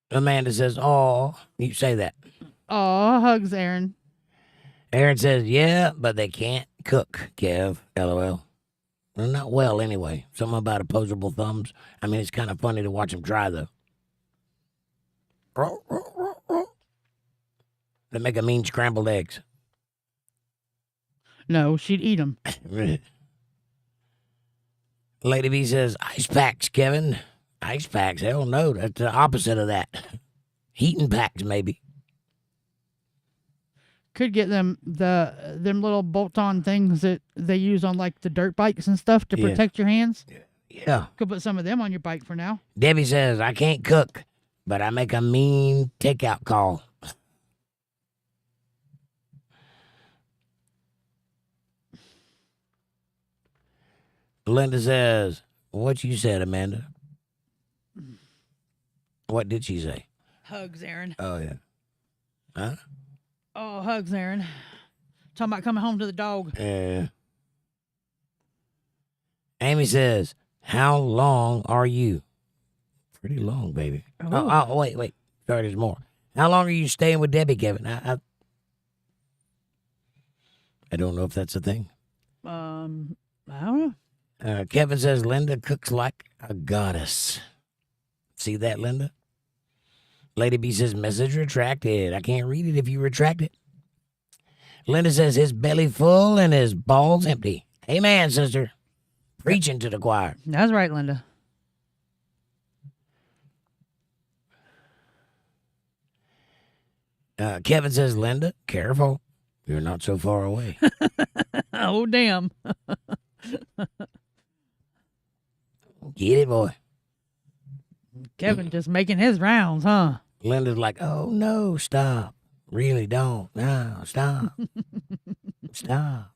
Amanda says, "Oh, you say that." Oh, hugs, Aaron. Aaron says, "Yeah, but they can't cook, Kev. LOL. Well, not well, anyway. Something about opposable thumbs. I mean, it's kind of funny to watch them try, though. They make a mean scrambled eggs. No, she'd eat them. Lady B says, ice packs, Kevin. Ice packs? Hell no. That's the opposite of that. Heating packs, maybe. Could get them little bolt-on things that they use on like the dirt bikes and stuff to protect your hands. Yeah. Could put some of them on your bike for now. Debbie says, I can't cook, but I make a mean takeout call. Linda says, what you said, Amanda? What did she say? Hugs, Aaron. Oh, yeah. Huh? Oh, hugs, Aaron. Talking about coming home to the dog. Yeah. Amy says, how long are you? Pretty long, baby. Oh, wait. Sorry, there's more. How long are you staying with Debbie, Kevin? I don't know if that's a thing. I don't know. Kevin says, Linda cooks like a goddess. See that, Linda? Lady B says, message retracted. I can't read it if you retract it. Linda says, his belly full and his balls empty. Amen, sister. Preaching to the choir. That's right, Linda. Kevin says, Linda, careful. You're not so far away. Oh, damn. Get it, boy. Kevin just making his rounds, huh? Linda's like, oh, no, stop. Really don't. No, stop. Stop.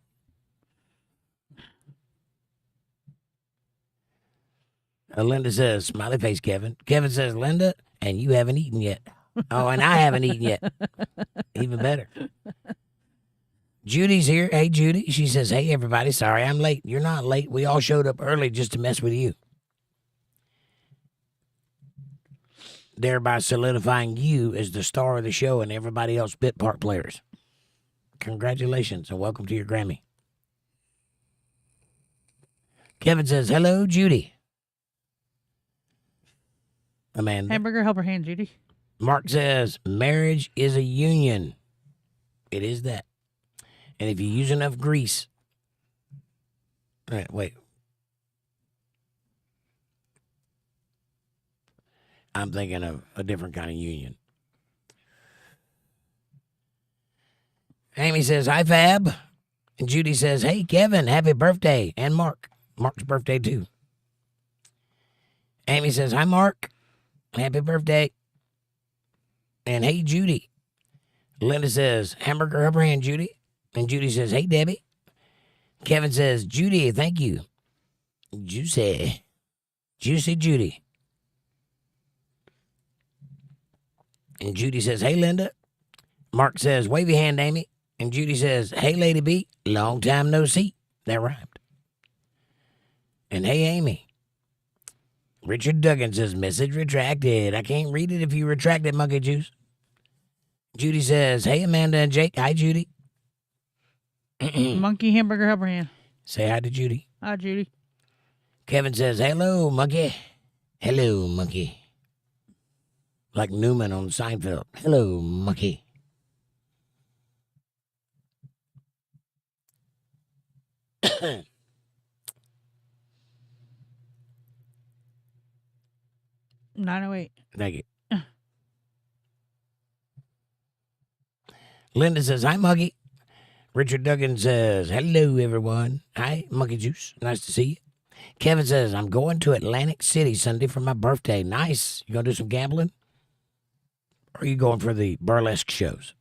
Linda says, smiley face, Kevin. Kevin says, Linda, and you haven't eaten yet. Oh, and I haven't eaten yet. Even better. Judy's here. Hey, Judy. She says, hey, everybody. Sorry I'm late. You're not late. We all showed up early just to mess with you. Thereby solidifying you as the star of the show and everybody else bit part players. Congratulations and welcome to your Grammy. Kevin says, hello, Judy. Amanda. Hamburger, help her hand, Judy. Mark says, marriage is a union. It is that. And if you use enough grease. Wait. I'm thinking of a different kind of union. Amy says, hi, Fab. And Judy says, hey, Kevin, happy birthday. And Mark. Mark's birthday, too. Amy says, hi, Mark. Happy birthday. And hey, Judy. Linda says, hamburger upper hand, Judy. And Judy says, hey, Debbie. Kevin says, Judy, thank you. Juicy Judy. And Judy says, hey, Linda. Mark says, wavy hand, Amy. And Judy says, hey, Lady B, long time no see. That rhymed. And hey, Amy. Richard Duggan says, message retracted. I can't read it if you retract it, Monkey Juice. Judy says, hey, Amanda and Jake. Hi, Judy. Monkey hamburger help her hand. Say hi to Judy. Hi, Judy. Kevin says, hello, monkey. Hello, monkey. Like Newman on Seinfeld. Hello, monkey. $9.08. Thank you. Linda says, hi, Muggy. Richard Duggan says, hello, everyone. Hi, Monkey Juice. Nice to see you. Kevin says, I'm going to Atlantic City Sunday for my birthday. Nice. You going to do some gambling? Or are you going for the burlesque shows?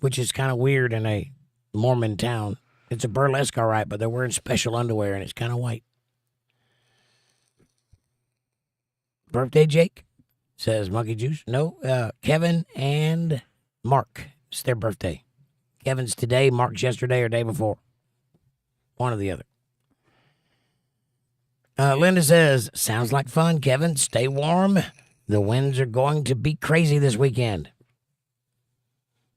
Which is kind of weird in a Mormon town. It's a burlesque, all right, but they're wearing special underwear, and it's kind of white. Birthday, Jake? Says Monkey Juice. No, Kevin and Mark. It's their birthday. Kevin's today, Mark's yesterday or day before. One or the other. Linda says, sounds like fun, Kevin. Stay warm. The winds are going to be crazy this weekend.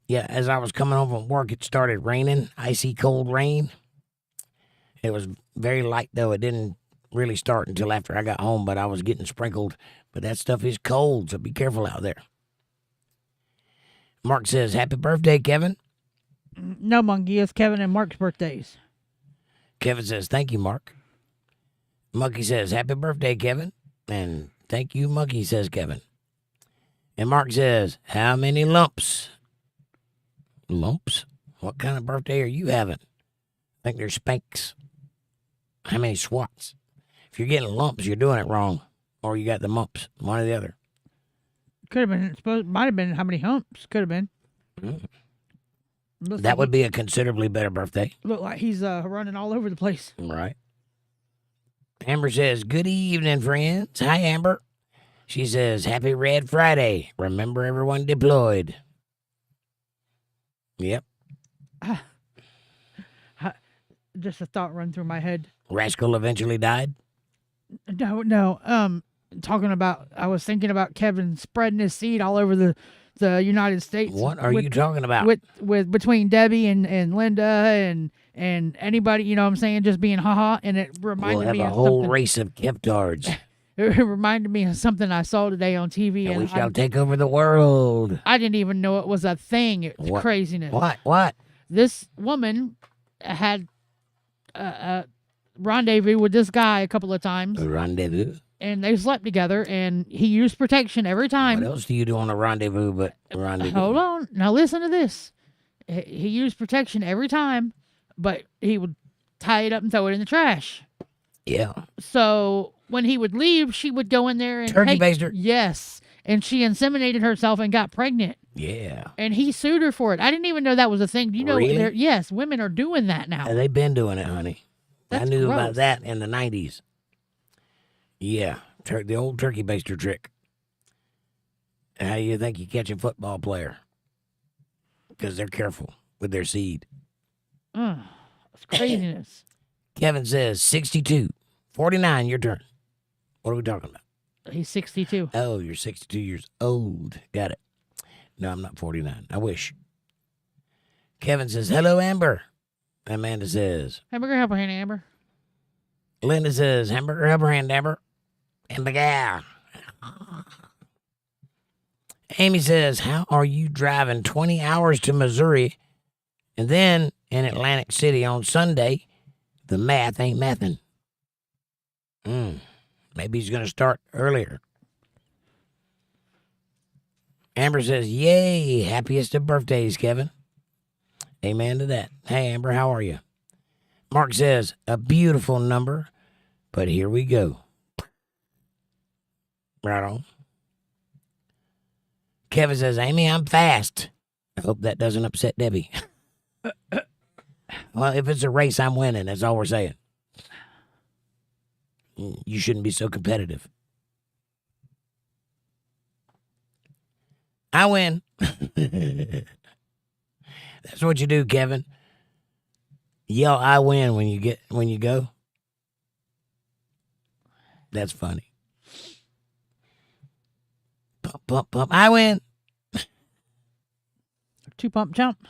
Yeah, as I was coming home from work, it started raining, icy cold rain. It was very light, though. It didn't really start until after I got home, but I was getting sprinkled. But that stuff is cold, so be careful out there. Mark says, happy birthday, Kevin. No, Monkey. It's Kevin and Mark's birthdays. Kevin says, thank you, Mark. Monkey says, happy birthday, Kevin. And thank you, Monkey, says Kevin. And Mark says, how many lumps? Lumps? What kind of birthday are you having? I think they're spanks. How many swats? If you're getting lumps, you're doing it wrong. Or you got the mumps. One or the other. Could have been. Might have been how many humps. Could have been. That would be a considerably better birthday. Look like he's running all over the place. Right. Amber says, good evening, friends. Hi, Amber. She says, happy Red Friday. Remember everyone deployed. Yep. Just a thought run through my head. Rascal eventually died? No. I was thinking about Kevin spreading his seed all over the United States. What are you talking about? With between Debbie and Linda and anybody, you know what I'm saying, just being haha, and it reminded me of a whole something. race of Keftards. It reminded me of something I saw today on TV. And we shall take over the world. I didn't even know it was a thing. It's What? craziness. What? This woman had a rendezvous with this guy a couple of times. A rendezvous? And they slept together, and he used protection every time. What else do you do on a rendezvous but a rendezvous? Hold on. Now listen to this. He used protection every time, but he would tie it up and throw it in the trash. Yeah. So when he would leave, she would go in there and Turkey baster? Yes. And she inseminated herself and got pregnant. Yeah. And he sued her for it. I didn't even know that was a thing. Do you know? Really? Yes, women are doing that now. They've been doing it, honey. That's I knew about gross. that in the 90s. Yeah. The old turkey baster trick. How do you think you catch a football player? Because they're careful with their seed. It's craziness. Kevin says 62. 49, your turn. What are we talking about? He's 62. Oh, you're 62 years old. Got it. No, I'm not 49. I wish. Kevin says, hello, Amber. Amanda says, Hamburger help her hand, Amber. Linda says, hamburger help her hand, Amber. And the gal. Amy says, how are you driving 20 hours to Missouri and then in Atlantic City on Sunday? The math ain't mathin'. Maybe he's going to start earlier. Amber says, yay, happiest of birthdays, Kevin. Amen to that. Hey, Amber, how are you? Mark says, a beautiful number, but here we go. Right on. Kevin says, Amy, I'm fast. I hope that doesn't upset Debbie. Well, if it's a race, I'm winning. That's all we're saying. You shouldn't be so competitive. I win. That's what you do, Kevin. Yell, I win when you go. That's funny. Pump, pump, pump. I win. 2 pump jump.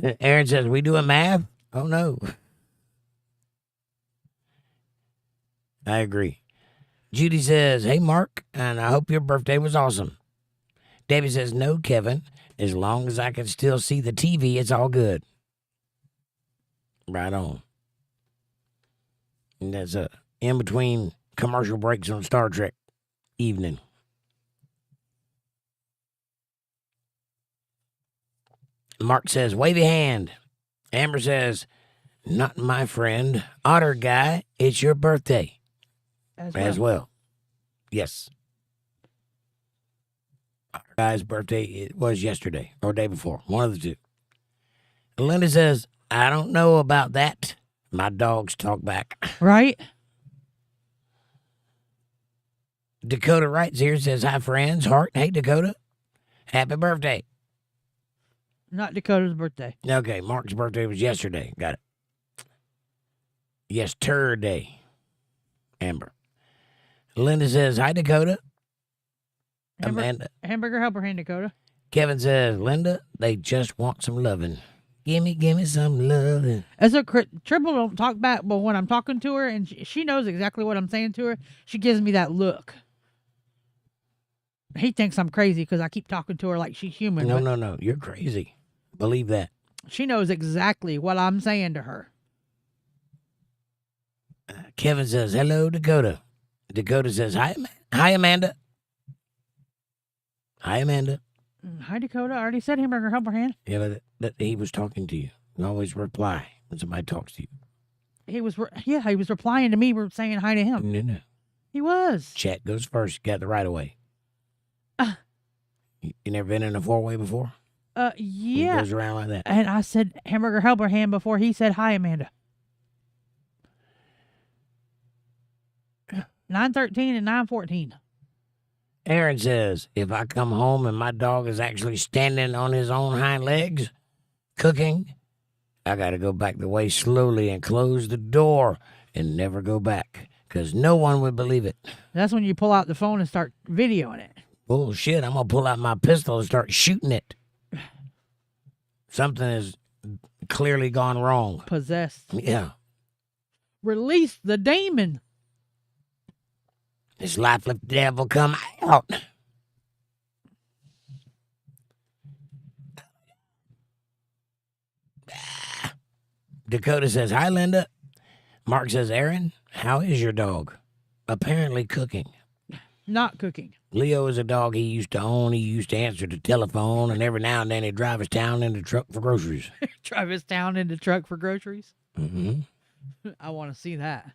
Aaron says, we doing math? Oh, no. I agree. Judy says, hey, Mark, and I hope your birthday was awesome. Debbie says, no, Kevin. As long as I can still see the TV, it's all good. Right on. And that's in between commercial breaks on Star Trek evening. Mark says, wavy hand. Amber says, not my friend. Otter guy, it's your birthday. As well. Yes. Otter guy's birthday it was yesterday or day before. One of the two. Linda says, I don't know about that. My dogs talk back. Right? Dakota writes here, says, hi, friends. Heart. Hey, Dakota. Happy birthday. Not Dakota's birthday. Okay, Mark's birthday was yesterday. Got it. Yesterday. Amber. Linda says, hi, Dakota. Amanda. Hamburger helper hand, Dakota. Kevin says, Linda, they just want some loving. Gimme some loving. As a Triple don't talk back, but when I'm talking to her and she knows exactly what I'm saying to her, she gives me that look. He thinks I'm crazy because I keep talking to her like she's human. No. You're crazy. Believe that. She knows exactly what I'm saying to her. Kevin says, hello, Dakota. Dakota says, hi, Amanda. Hi, Amanda. Hi, Dakota. I already said hamburger helper hand. Yeah, but he was talking to you. You always reply when somebody talks to you. He was replying to me. We're saying hi to him. No. He was. Chat goes first. You got the right of way. You never been in a four-way before? Yeah. It goes around like that. And I said hamburger helper hand before he said hi, Amanda. 9:13 and 9:14. Aaron says, if I come home and my dog is actually standing on his own hind legs, cooking, I got to go back the way slowly and close the door and never go back because no one would believe it. That's when you pull out the phone and start videoing it. Bullshit, I'm going to pull out my pistol and start shooting it. Something has clearly gone wrong. Possessed. Yeah. Release the demon. This lifeless devil come out. Dakota says, hi, Linda. Mark says, Aaron, how is your dog? Apparently cooking. Not cooking. Leo is a dog he used to own. He used to answer the telephone, and every now and then he'd drive his town in the truck for groceries. Drive his town in the truck for groceries? Mm-hmm. I want to see that.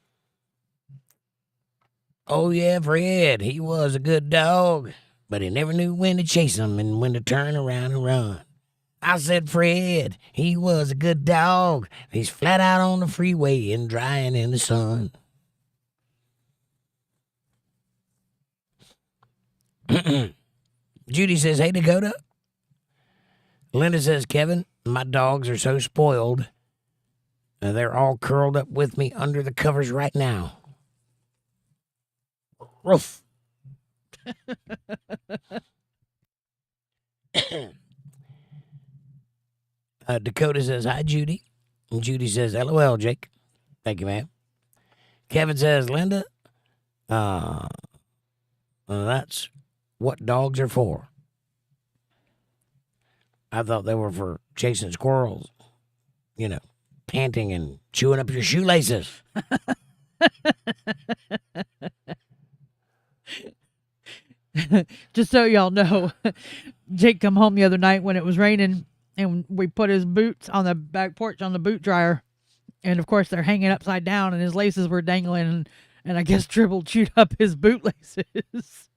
Oh, yeah, Fred. He was a good dog, but he never knew when to chase him and when to turn around and run. I said, Fred, he was a good dog. He's flat out on the freeway and drying in the sun. Judy says, hey, Dakota. Linda says, Kevin, my dogs are so spoiled. They're all curled up with me under the covers right now. Roof. Dakota says, hi, Judy. And Judy says, LOL, Jake. Thank you, ma'am. Kevin says, Linda, that's what dogs are for. I thought they were for chasing squirrels, you know, panting and chewing up your shoelaces. Just so y'all know, Jake come home the other night when it was raining, and we put his boots on the back porch on the boot dryer, and of course they're hanging upside down, and his laces were dangling, and I guess Dribble chewed up his boot laces.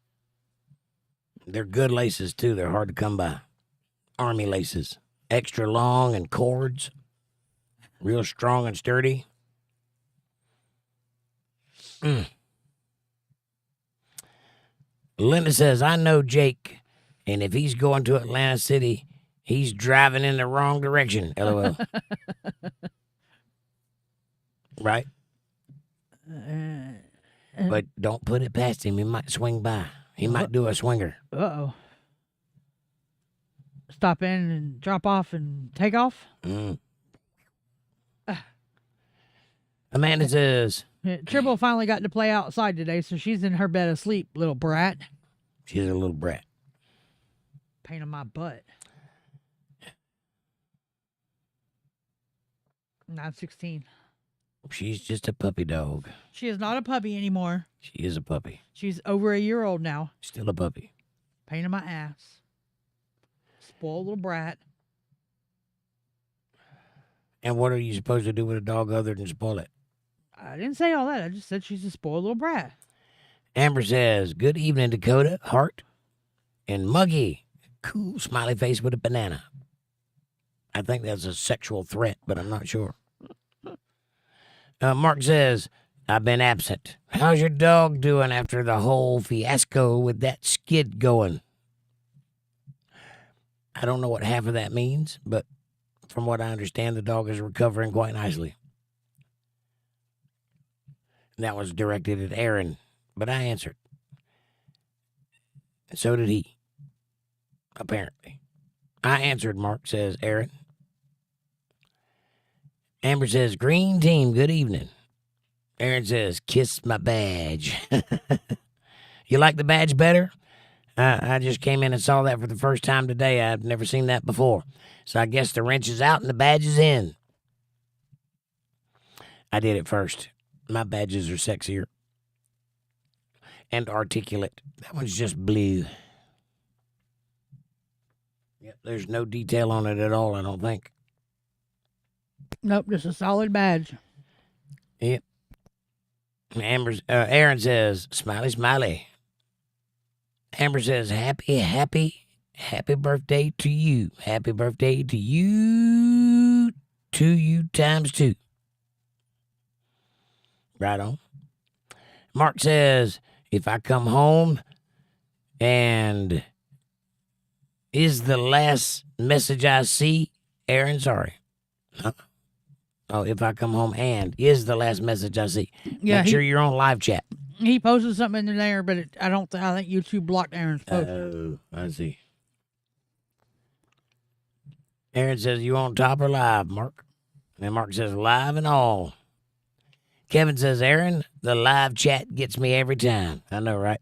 They're good laces too. They're hard to come by. Army laces, extra long and cords, real strong and sturdy. Linda says, I know Jake, and if he's going to Atlanta City, he's driving in the wrong direction. LOL. Right? But don't put it past him. He might swing by. He might do a swinger. Uh-oh. stop in and drop off and take off. Amanda says, Tribble finally got to play outside today, so she's in her bed asleep, little brat. she's a little brat. Pain in my butt. 9:16. She's just a puppy dog. She is not a puppy anymore. She is a puppy. She's over a year old now. Still a puppy. Pain in my ass. Spoiled little brat. And what are you supposed to do with a dog other than spoil it? I didn't say all that. I just said she's a spoiled little brat. Amber says, good evening, Dakota, heart, and Muggy, cool smiley face with a banana. I think that's a sexual threat, but I'm not sure. Mark says, I've been absent. How's your dog doing after the whole fiasco with that skid going? I don't know what half of that means, but from what I understand, the dog is recovering quite nicely. That was directed at Aaron, but I answered. So did he, apparently. I answered, Mark says, Aaron. Amber says, green team, good evening. Aaron says, kiss my badge. You like the badge better? I just came in and saw that for the first time today. I've never seen that before. So I guess the wrench is out and the badge is in. I did it first. My badges are sexier and articulate. That one's just blue. Yep, there's no detail on it at all, I don't think. Nope, just a solid badge. Yep. Aaron says, smiley, smiley. Amber says, happy birthday to you. Happy birthday to you times 2. Right on. Mark says, if I come home and is the last message I see, Aaron, sorry. Huh? Oh, if I come home and is the last message I see. Yeah, Make sure you're on live chat. He posted something in there, but I think YouTube blocked Aaron's post. Oh, I see. Aaron says, you on top or live, Mark? And Mark says, live and all. Kevin says, Aaron, the live chat gets me every time. I know, right?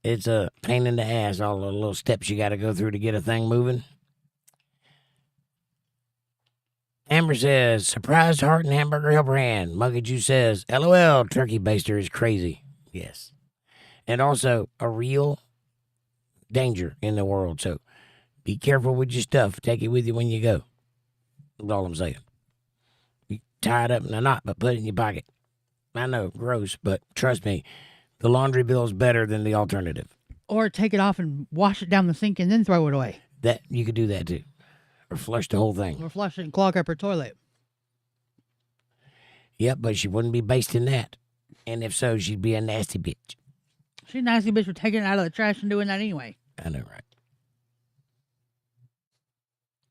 It's a pain in the ass, all the little steps you got to go through to get a thing moving. Amber says, surprised heart and hamburger helper hand. Muggy Juice says, LOL, turkey baster is crazy. Yes. And also a real danger in the world. So be careful with your stuff. Take it with you when you go. That's all I'm saying. You tie it up in a knot, but put it in your pocket. I know, gross, but trust me, the laundry bill is better than the alternative. Or take it off and wash it down the sink and then throw it away. That you could do that too. Or flush the whole thing. Or flush it and clog up her toilet. Yep, but she wouldn't be basting that. And if so, she'd be a nasty bitch. She's a nasty bitch for taking it out of the trash and doing that anyway. I know, right?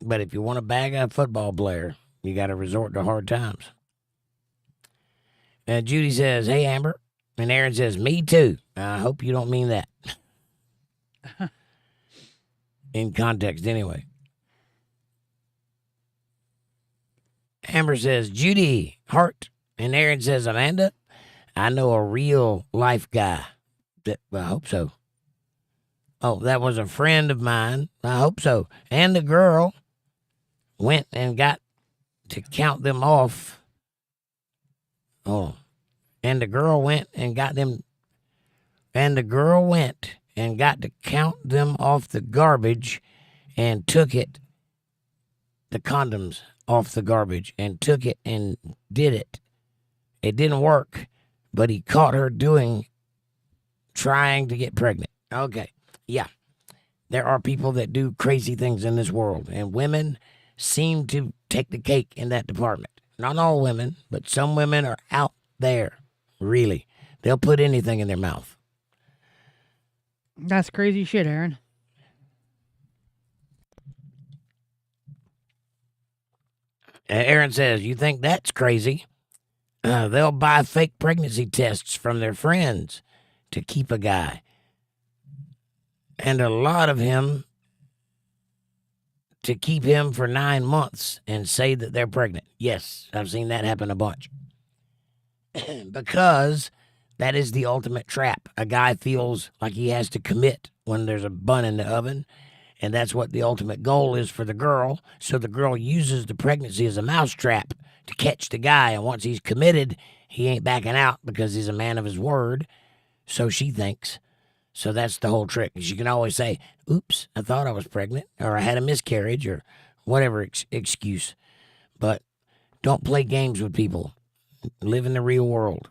But if you want to bag a football player, you got to resort to hard times. Judy says, hey, Amber. And Aaron says, me too. I hope you don't mean that. In context, anyway. Amber says, Judy, heart. And Aaron says, Amanda, I know a real life guy. I hope so. Oh, that was a friend of mine. I hope so. And the girl went and got to count them off. Oh. And the girl went and got them. And the girl went and got to count them off the garbage and took it, the condoms off the garbage, and took it and did it. It didn't work, but he caught her trying to get pregnant. Okay, yeah. There are people that do crazy things in this world, and women seem to take the cake in that department. Not all women, but some women are out there, really. They'll put anything in their mouth. That's crazy shit, Aaron. Aaron says, you think that's crazy? They'll buy fake pregnancy tests from their friends to keep a guy. And a lot of him to keep him for 9 months and say that they're pregnant. Yes, I've seen that happen a bunch. Because that is the ultimate trap. A guy feels like he has to commit when there's a bun in the oven, and that's what the ultimate goal is for the girl. So the girl uses the pregnancy as a mousetrap to catch the guy, and once he's committed, he ain't backing out because he's a man of his word, so she thinks. So that's the whole trick. You can always say, oops, I thought I was pregnant, or I had a miscarriage, or whatever excuse. But don't play games with people. Live in the real world.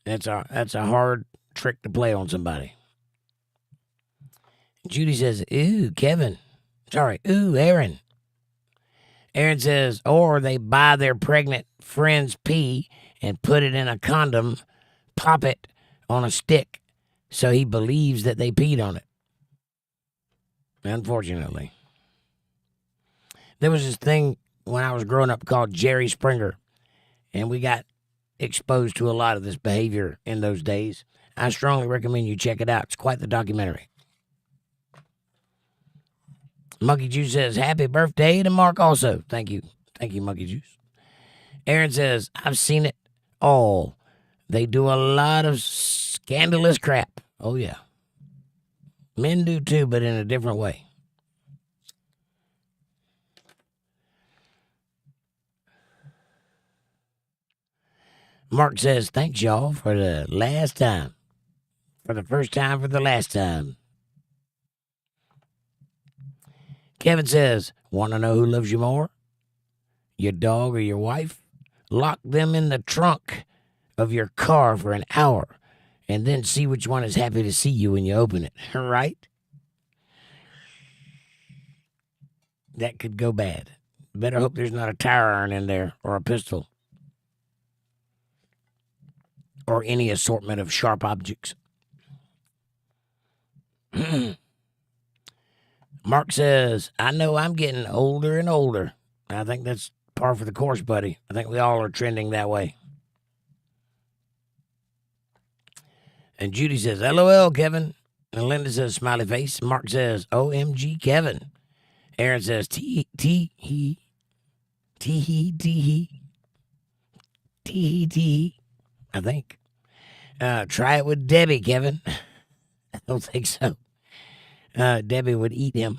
That's a hard trick to play on somebody. Judy says, ooh, Kevin. Sorry, ooh, Aaron. Aaron says, or they buy their pregnant friend's pee and put it in a condom, pop it on a stick, so he believes that they peed on it. Unfortunately. There was this thing when I was growing up called Jerry Springer, and we got exposed to a lot of this behavior in those days. I strongly recommend you check it out. It's quite the documentary. Monkey Juice says, happy birthday to Mark also. Thank you. Thank you, Monkey Juice. Aaron says, I've seen it all. They do a lot of scandalous crap. Oh, yeah. Men do too, but in a different way. Mark says, thanks, y'all, for the last time. For the first time, for the last time. Kevin says, want to know who loves you more? Your dog or your wife? Lock them in the trunk of your car for an hour and then see which one is happy to see you when you open it, right? That could go bad. Better hope there's not a tire iron in there or a pistol or any assortment of sharp objects. Mark says, I know I'm getting older and older. I think that's par for the course, buddy. I think we all are trending that way. And Judy says, LOL, Kevin. And Linda says, smiley face. Mark says, OMG, Kevin. Aaron says, tee-hee. I think. Try it with Debbie, Kevin. I don't think so. Debbie would eat him.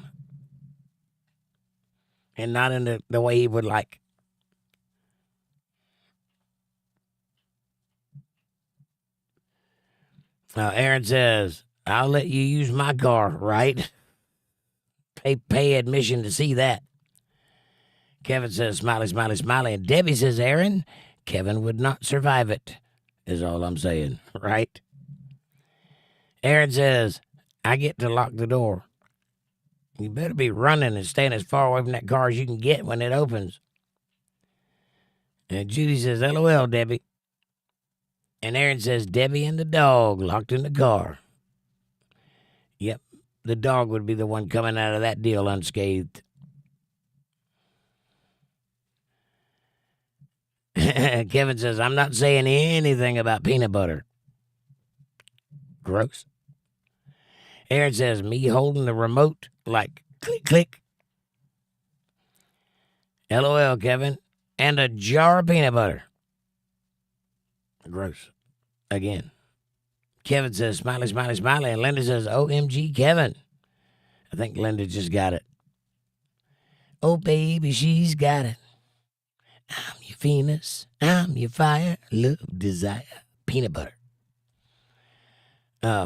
And not in the way he would like. Aaron says, I'll let you use my car, right? Pay admission to see that. Kevin says, smiley, smiley, smiley. And Debbie says, Aaron, Kevin would not survive it, is all I'm saying, right? Aaron says, I get to lock the door. You better be running and staying as far away from that car as you can get when it opens. And Judy says, LOL, Debbie. And Aaron says, Debbie and the dog locked in the car. Yep, the dog would be the one coming out of that deal unscathed. Kevin says, I'm not saying anything about peanut butter. Gross. Aaron says, me holding the remote like click, click. LOL, Kevin. And a jar of peanut butter. Gross. Again. Kevin says, smiley, smiley, smiley. And Linda says, OMG, Kevin. I think Linda just got it. Oh, baby, she's got it. I'm your Venus. I'm your fire. Love, desire. Peanut butter.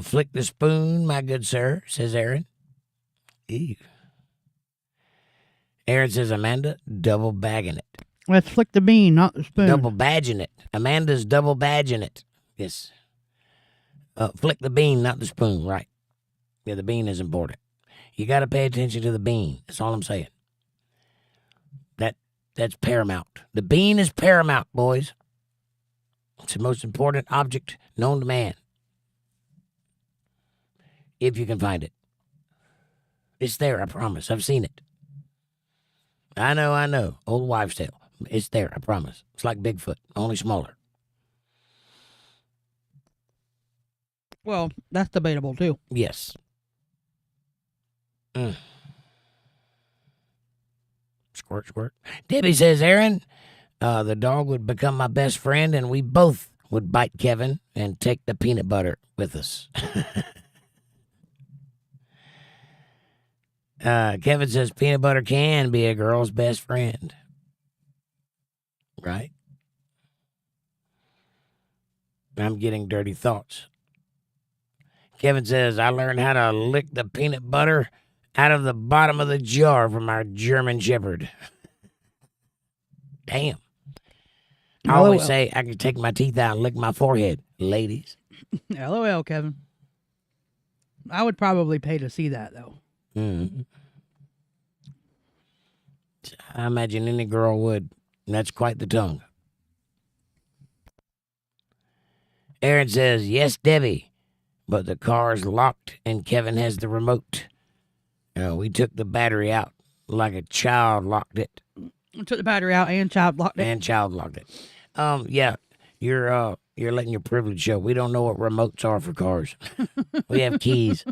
Flick the spoon, my good sir, says Aaron. Ew. Aaron says, Amanda, double bagging it. Let's flick the bean, not the spoon. Double badging it. Amanda's double badging it. Yes. Flick the bean, not the spoon, right. Yeah, the bean is important. You got to pay attention to the bean. That's all I'm saying. That's paramount. The bean is paramount, boys. It's the most important object known to man. If you can find it. It's there, I promise. I've seen it. I know. Old wives' tale. It's there, I promise. It's like Bigfoot, only smaller. Well, that's debatable, too. Yes. Squirt, squirt. Debbie says, Aaron, the dog would become my best friend, and we both would bite Kevin and take the peanut butter with us. Kevin says peanut butter can be a girl's best friend. Right? I'm getting dirty thoughts. Kevin says, I learned how to lick the peanut butter out of the bottom of the jar from our German Shepherd. Damn. I always say I can take my teeth out and lick my forehead, ladies. LOL, Kevin. I would probably pay to see that, though. Mm-hmm. I imagine any girl would. And that's quite the tongue. Aaron says, yes, Debbie, but the car's locked and Kevin has the remote. We took the battery out like a child locked it. Took the battery out and child locked it. And child locked it. Yeah, you're letting your privilege show. We don't know what remotes are for cars. We have keys.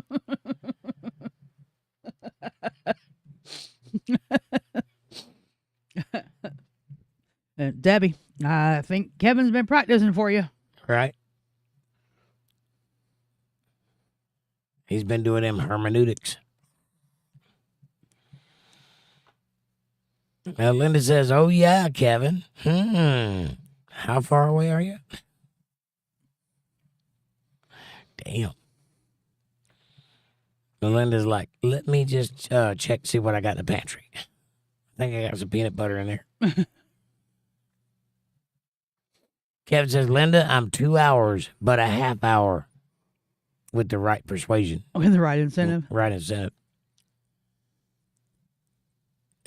Debbie, I think Kevin's been practicing for you. Right. He's been doing them hermeneutics. Now, Linda says, oh, yeah, Kevin. How far away are you? Damn. Melinda's like, let me just check, see what I got in the pantry. I think I got some peanut butter in there. Kevin says, Linda, I'm 2 hours, but a half hour with the right persuasion. With the right incentive. Right incentive.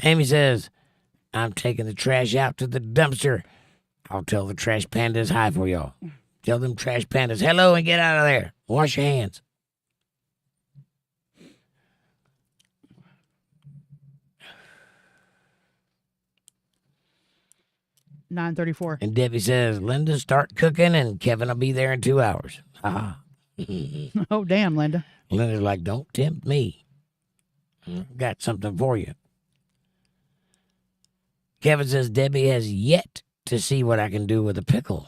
Amy says, I'm taking the trash out to the dumpster. I'll tell the trash pandas hi for y'all. Tell them trash pandas hello and get out of there. Wash your hands. $9:34. And Debbie says, Linda, start cooking and Kevin will be there in 2 hours. Ah. Oh, damn, Linda. Linda's like, don't tempt me. I've got something for you. Kevin says, Debbie has yet to see what I can do with a pickle.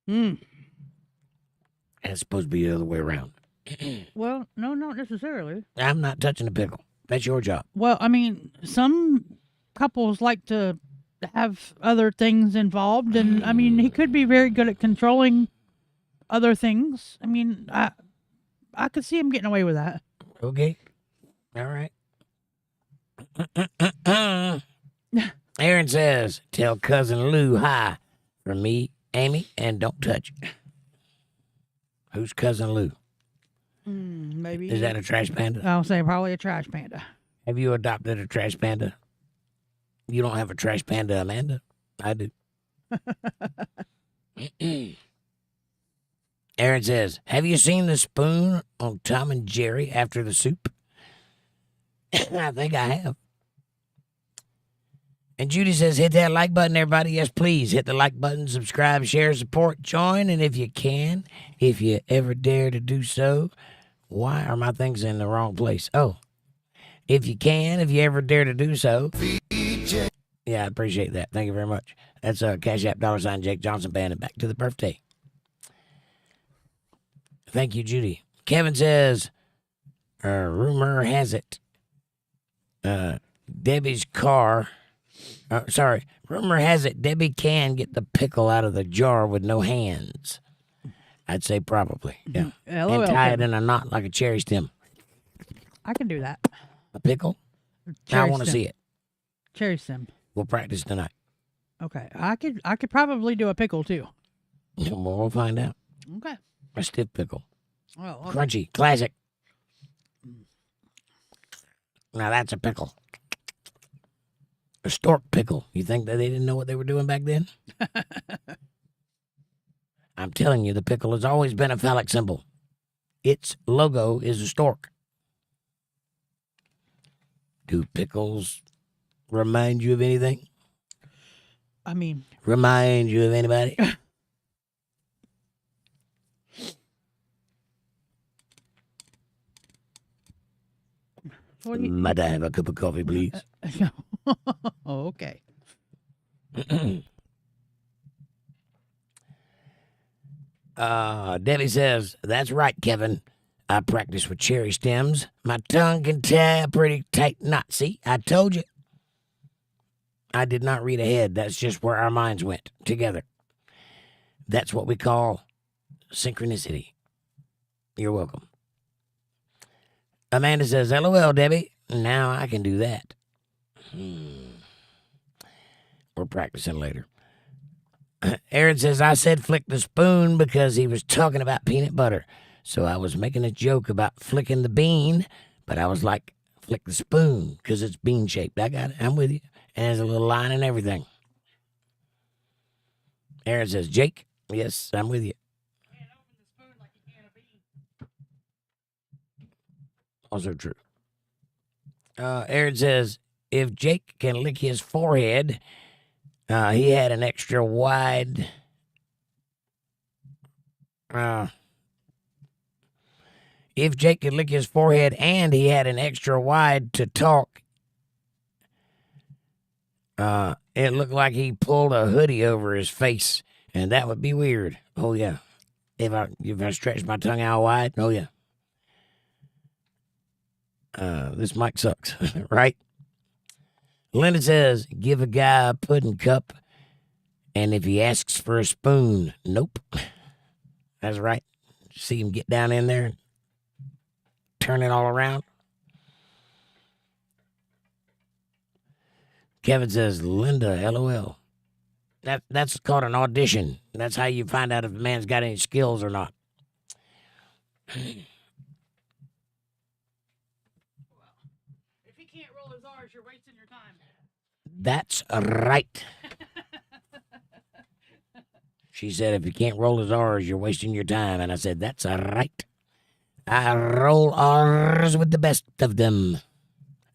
It's supposed to be the other way around. Well, no, not necessarily. I'm not touching the pickle. That's your job. Well, I mean, some couples like to have other things involved, and I mean, he could be very good at controlling other things. I mean, I could see him getting away with that. Okay. All right. Aaron says, tell Cousin Lou hi from me, Amy, and don't touch it. Who's Cousin Lou? Maybe. Is that a trash panda? I'll say probably a trash panda. Have you adopted a trash panda? You don't have a trash panda, Amanda? I do. Aaron says, have you seen the spoon on Tom and Jerry after the soup? I think I have. And Judy says, hit that like button, everybody. Yes, please. Hit the like button, subscribe, share, support, join. And if you can, if you ever dare to do so, why are my things in the wrong place? Oh, if you can, if you ever dare to do so. Yeah, I appreciate that. Thank you very much. That's CashApp $ Jake Johnson Band and back to the birthday. Thank you, Judy. Kevin says, rumor has it, Debbie's car... rumor has it Debbie can get the pickle out of the jar with no hands. I'd say probably, yeah. LOL, and tie it in a knot like a cherry stem. I can do that. A pickle? Cherry I want to stem. see it. Cherry stem. We'll practice tonight. Okay, I could probably do a pickle too. Well, we'll find out. Okay. A stiff pickle. Well, okay. Crunchy. Classic. Now that's a pickle. A stork pickle. You think that they didn't know what they were doing back then? I'm telling you, the pickle has always been a phallic symbol. Its logo is a stork. Do pickles remind you of anything? I mean... Remind you of anybody? What do you? Might I have a cup of coffee, please? Oh, okay. Debbie says, that's right, Kevin. I practice with cherry stems. My tongue can tie a pretty tight knot. See, I told you. I did not read ahead. That's just where our minds went together. That's what we call synchronicity. You're welcome. Amanda says, LOL, Debbie. Now I can do that. We're practicing later. Aaron says, I said flick the spoon because he was talking about peanut butter. So I was making a joke about flicking the bean, but I was like, flick the spoon because it's bean shaped. I got it. I'm with you. And there's a little line and everything. Aaron says, Jake, yes, I'm with you. Also true. Aaron says, if Jake can lick his forehead, he had an extra wide. If Jake could lick his forehead and he had an extra wide to talk, it looked like he pulled a hoodie over his face, and that would be weird. Oh yeah, if I stretch my tongue out wide, oh yeah. This mic sucks, right? Linda says, give a guy a pudding cup, and if he asks for a spoon, nope. That's right. See him get down in there and turn it all around. Kevin says, Linda, LOL. That's called an audition. That's how you find out if a man's got any skills or not. If he can't roll his R's, you're wasting your time. That's right. She said, if you can't roll his R's, you're wasting your time. And I said, that's right. I roll R's with the best of them.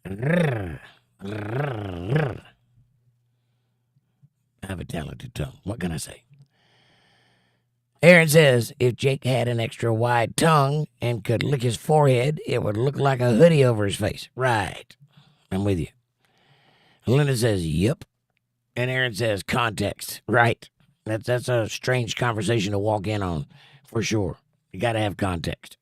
I have a talented tongue. What can I say? Aaron says, if Jake had an extra wide tongue and could lick his forehead, it would look like a hoodie over his face. Right. I'm with you. Linda says, yep. And Aaron says, context. Right. That's a strange conversation to walk in on, for sure. You got to have context.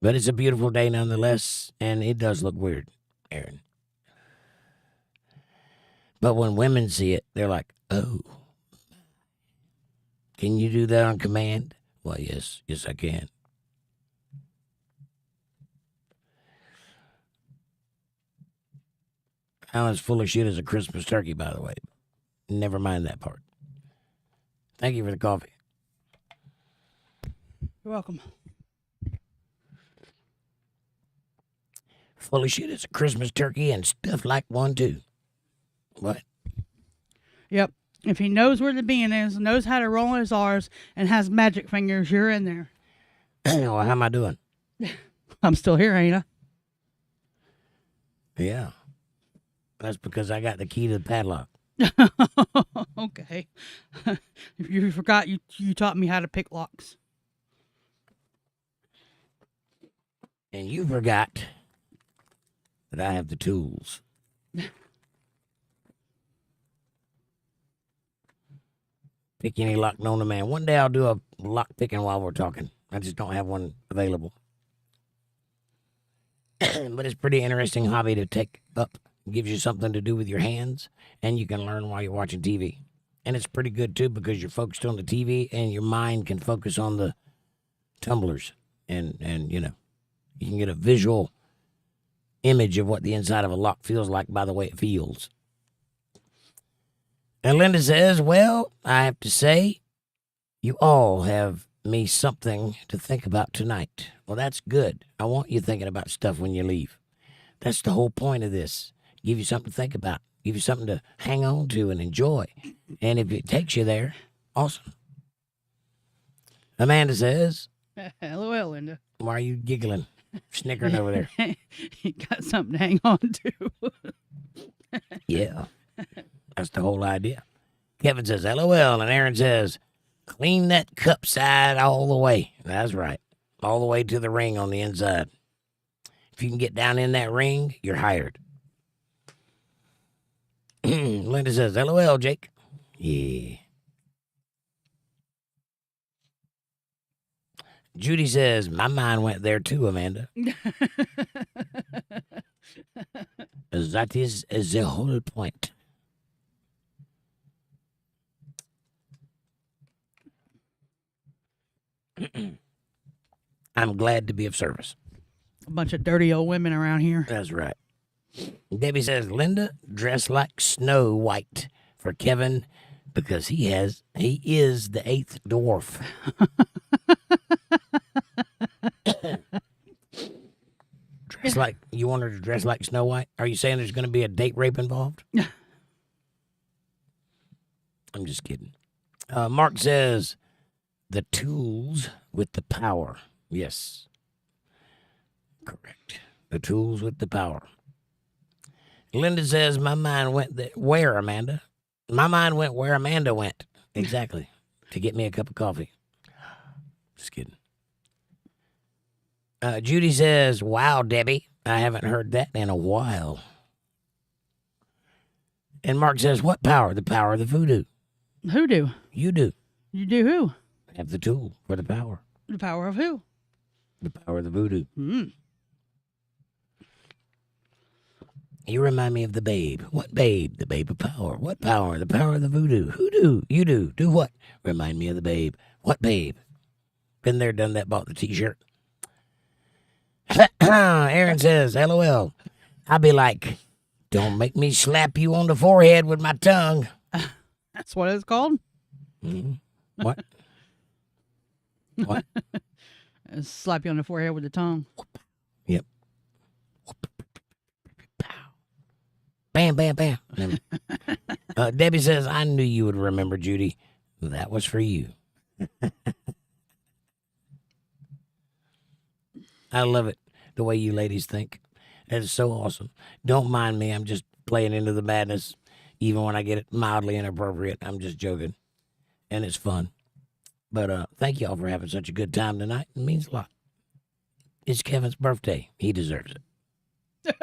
But it's a beautiful day nonetheless, and it does look weird, Aaron. But when women see it, they're like, oh, can you do that on command? Well, yes, I can. I'm as full of shit as a Christmas turkey, by the way. Never mind that part. Thank you for the coffee. You're welcome. Full of shit as a Christmas turkey and stuff like one, too. What? Yep. If he knows where the bean is, knows how to roll his R's, and has magic fingers, you're in there. Well, how am I doing? I'm still here, ain't I? Yeah. That's because I got the key to the padlock. Okay. If you forgot, you taught me how to pick locks. And you forgot that I have the tools. Pick any lock known to man. One day I'll do a lock picking while we're talking. I just don't have one available. But it's a pretty interesting hobby to take up. It gives you something to do with your hands, and you can learn while you're watching TV. And it's pretty good, too, because you're focused on the TV, and your mind can focus on the tumblers. And you know, you can get a visual image of what the inside of a lock feels like by the way it feels. And Linda says, well, I have to say, you all have me something to think about tonight. Well, that's good. I want you thinking about stuff when you leave. That's the whole point of this. Give you something to think about. Give you something to hang on to and enjoy. And if it takes you there, awesome. Amanda says, LOL, Linda. why are you giggling? Snickering over there. You got something to hang on to. Yeah. That's the whole idea. Kevin says, LOL. And Aaron says, clean that cup side all the way. That's right. all the way to the ring on the inside. If you can get down in that ring, you're hired. Linda says, LOL, Jake. Yeah. Judy says, my mind went there too, Amanda. That is the whole point. I'm glad to be of service. A bunch of dirty old women around here. That's right. Debbie says, Linda, dress like Snow White for Kevin because he is the 8th dwarf. Dress like, you want her to dress like Snow White? Are you saying there's going to be a date rape involved? I'm just kidding. Mark says, the tools with the power. Yes. Correct. The tools with the power. Linda says, my mind went where, Amanda? My mind went where Amanda went. Exactly. To get me a cup of coffee. Just kidding. Judy says, wow, Debbie. I haven't heard that in a while. And Mark says, what power? The power of the voodoo. Who do? You do. You do who? Have the tool for the power. The power of who? The power of the voodoo. Mm. You remind me of the babe. What babe? The babe of power. What power? The power of the voodoo. Who do? You do. Do what? Remind me of the babe. What babe? Been there, done that, bought the t-shirt. Aaron says, LOL. I'll be like, don't make me slap you on the forehead with my tongue. That's what it's called? Mm-hmm. What? What? Slap you on the forehead with the tongue. Yep. Bam, bam, bam. Debbie says, I knew you would remember, Judy. That was for you. I love it, the way you ladies think. That is so awesome. Don't mind me. I'm just playing into the madness. Even when I get it mildly inappropriate, I'm just joking. And it's fun. But thank y'all for having such a good time tonight. It means a lot. It's Kevin's birthday. He deserves it.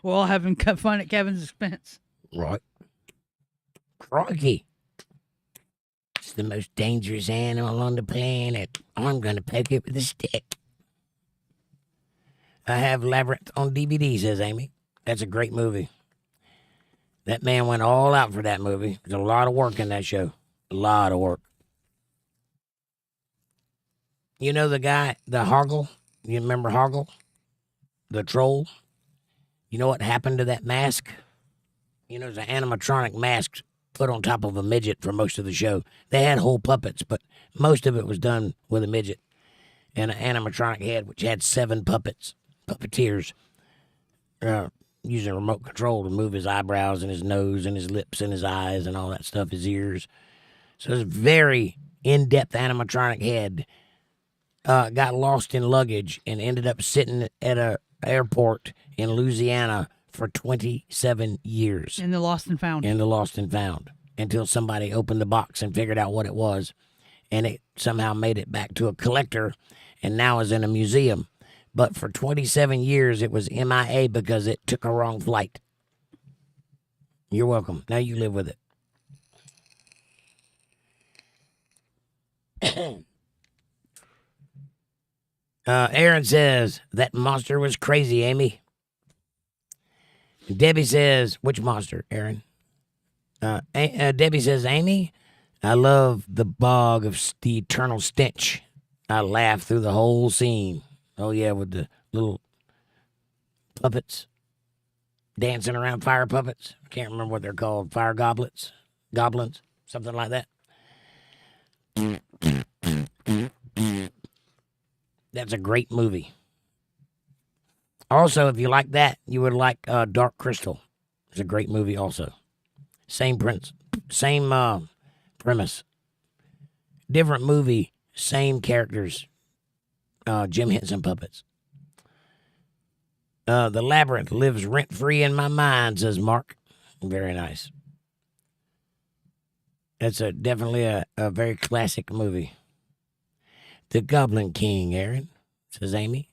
We're all having fun at Kevin's expense. Right. Crikey. It's the most dangerous animal on the planet. I'm going to poke it with a stick. I have Labyrinth on DVD, says Amy. That's a great movie. That man went all out for that movie. There's a lot of work in that show. A lot of work. You know the guy, the Hargle? You remember Hargle? The troll? You know what happened to that mask? You know, there's an animatronic mask put on top of a midget for most of the show. They had whole puppets, but most of it was done with a midget and an animatronic head, which had 7 puppeteers, using a remote control to move his eyebrows and his nose and his lips and his eyes and all that stuff, his ears. So it's a very in-depth animatronic head. Got lost in luggage and ended up sitting at a airport in Louisiana for 27 years. In the Lost and Found. In the Lost and Found. Until somebody opened the box and figured out what it was. And it somehow made it back to a collector and now is in a museum. But for 27 years, it was MIA because it took a wrong flight. You're welcome. Now you live with it. Aaron says, that monster was crazy, Amy. Debbie says, which monster, Aaron? Debbie says, Amy, I love the bog of the eternal stench. I laughed through the whole scene. Oh, yeah, with the little puppets dancing around, fire puppets. I can't remember what they're called. Fire goblins, something like that. That's a great movie. Also, if you like that, you would like Dark Crystal. It's a great movie also. Same premise. Different movie, same characters. Jim Henson puppets. The Labyrinth lives rent-free in my mind, says Mark. Very nice. It's definitely a very classic movie. The Goblin King, Aaron, says Amy.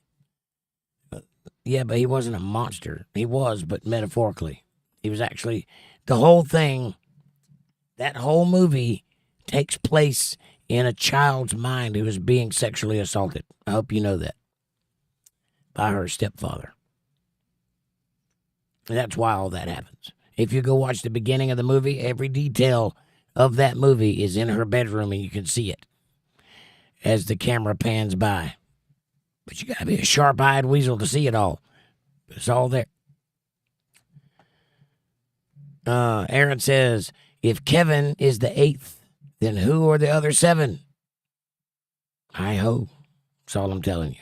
Yeah, but he wasn't a monster. He was, but metaphorically. He was actually, the whole thing, that whole movie takes place in a child's mind who is being sexually assaulted. I hope you know that. By her stepfather. And that's why all that happens. If you go watch the beginning of the movie, every detail of that movie is in her bedroom and you can see it as the camera pans by. But you gotta be a sharp-eyed weasel to see it all. It's all there. Aaron says, if Kevin is the 8th, then who are the other 7? Hi-ho. That's all I'm telling you.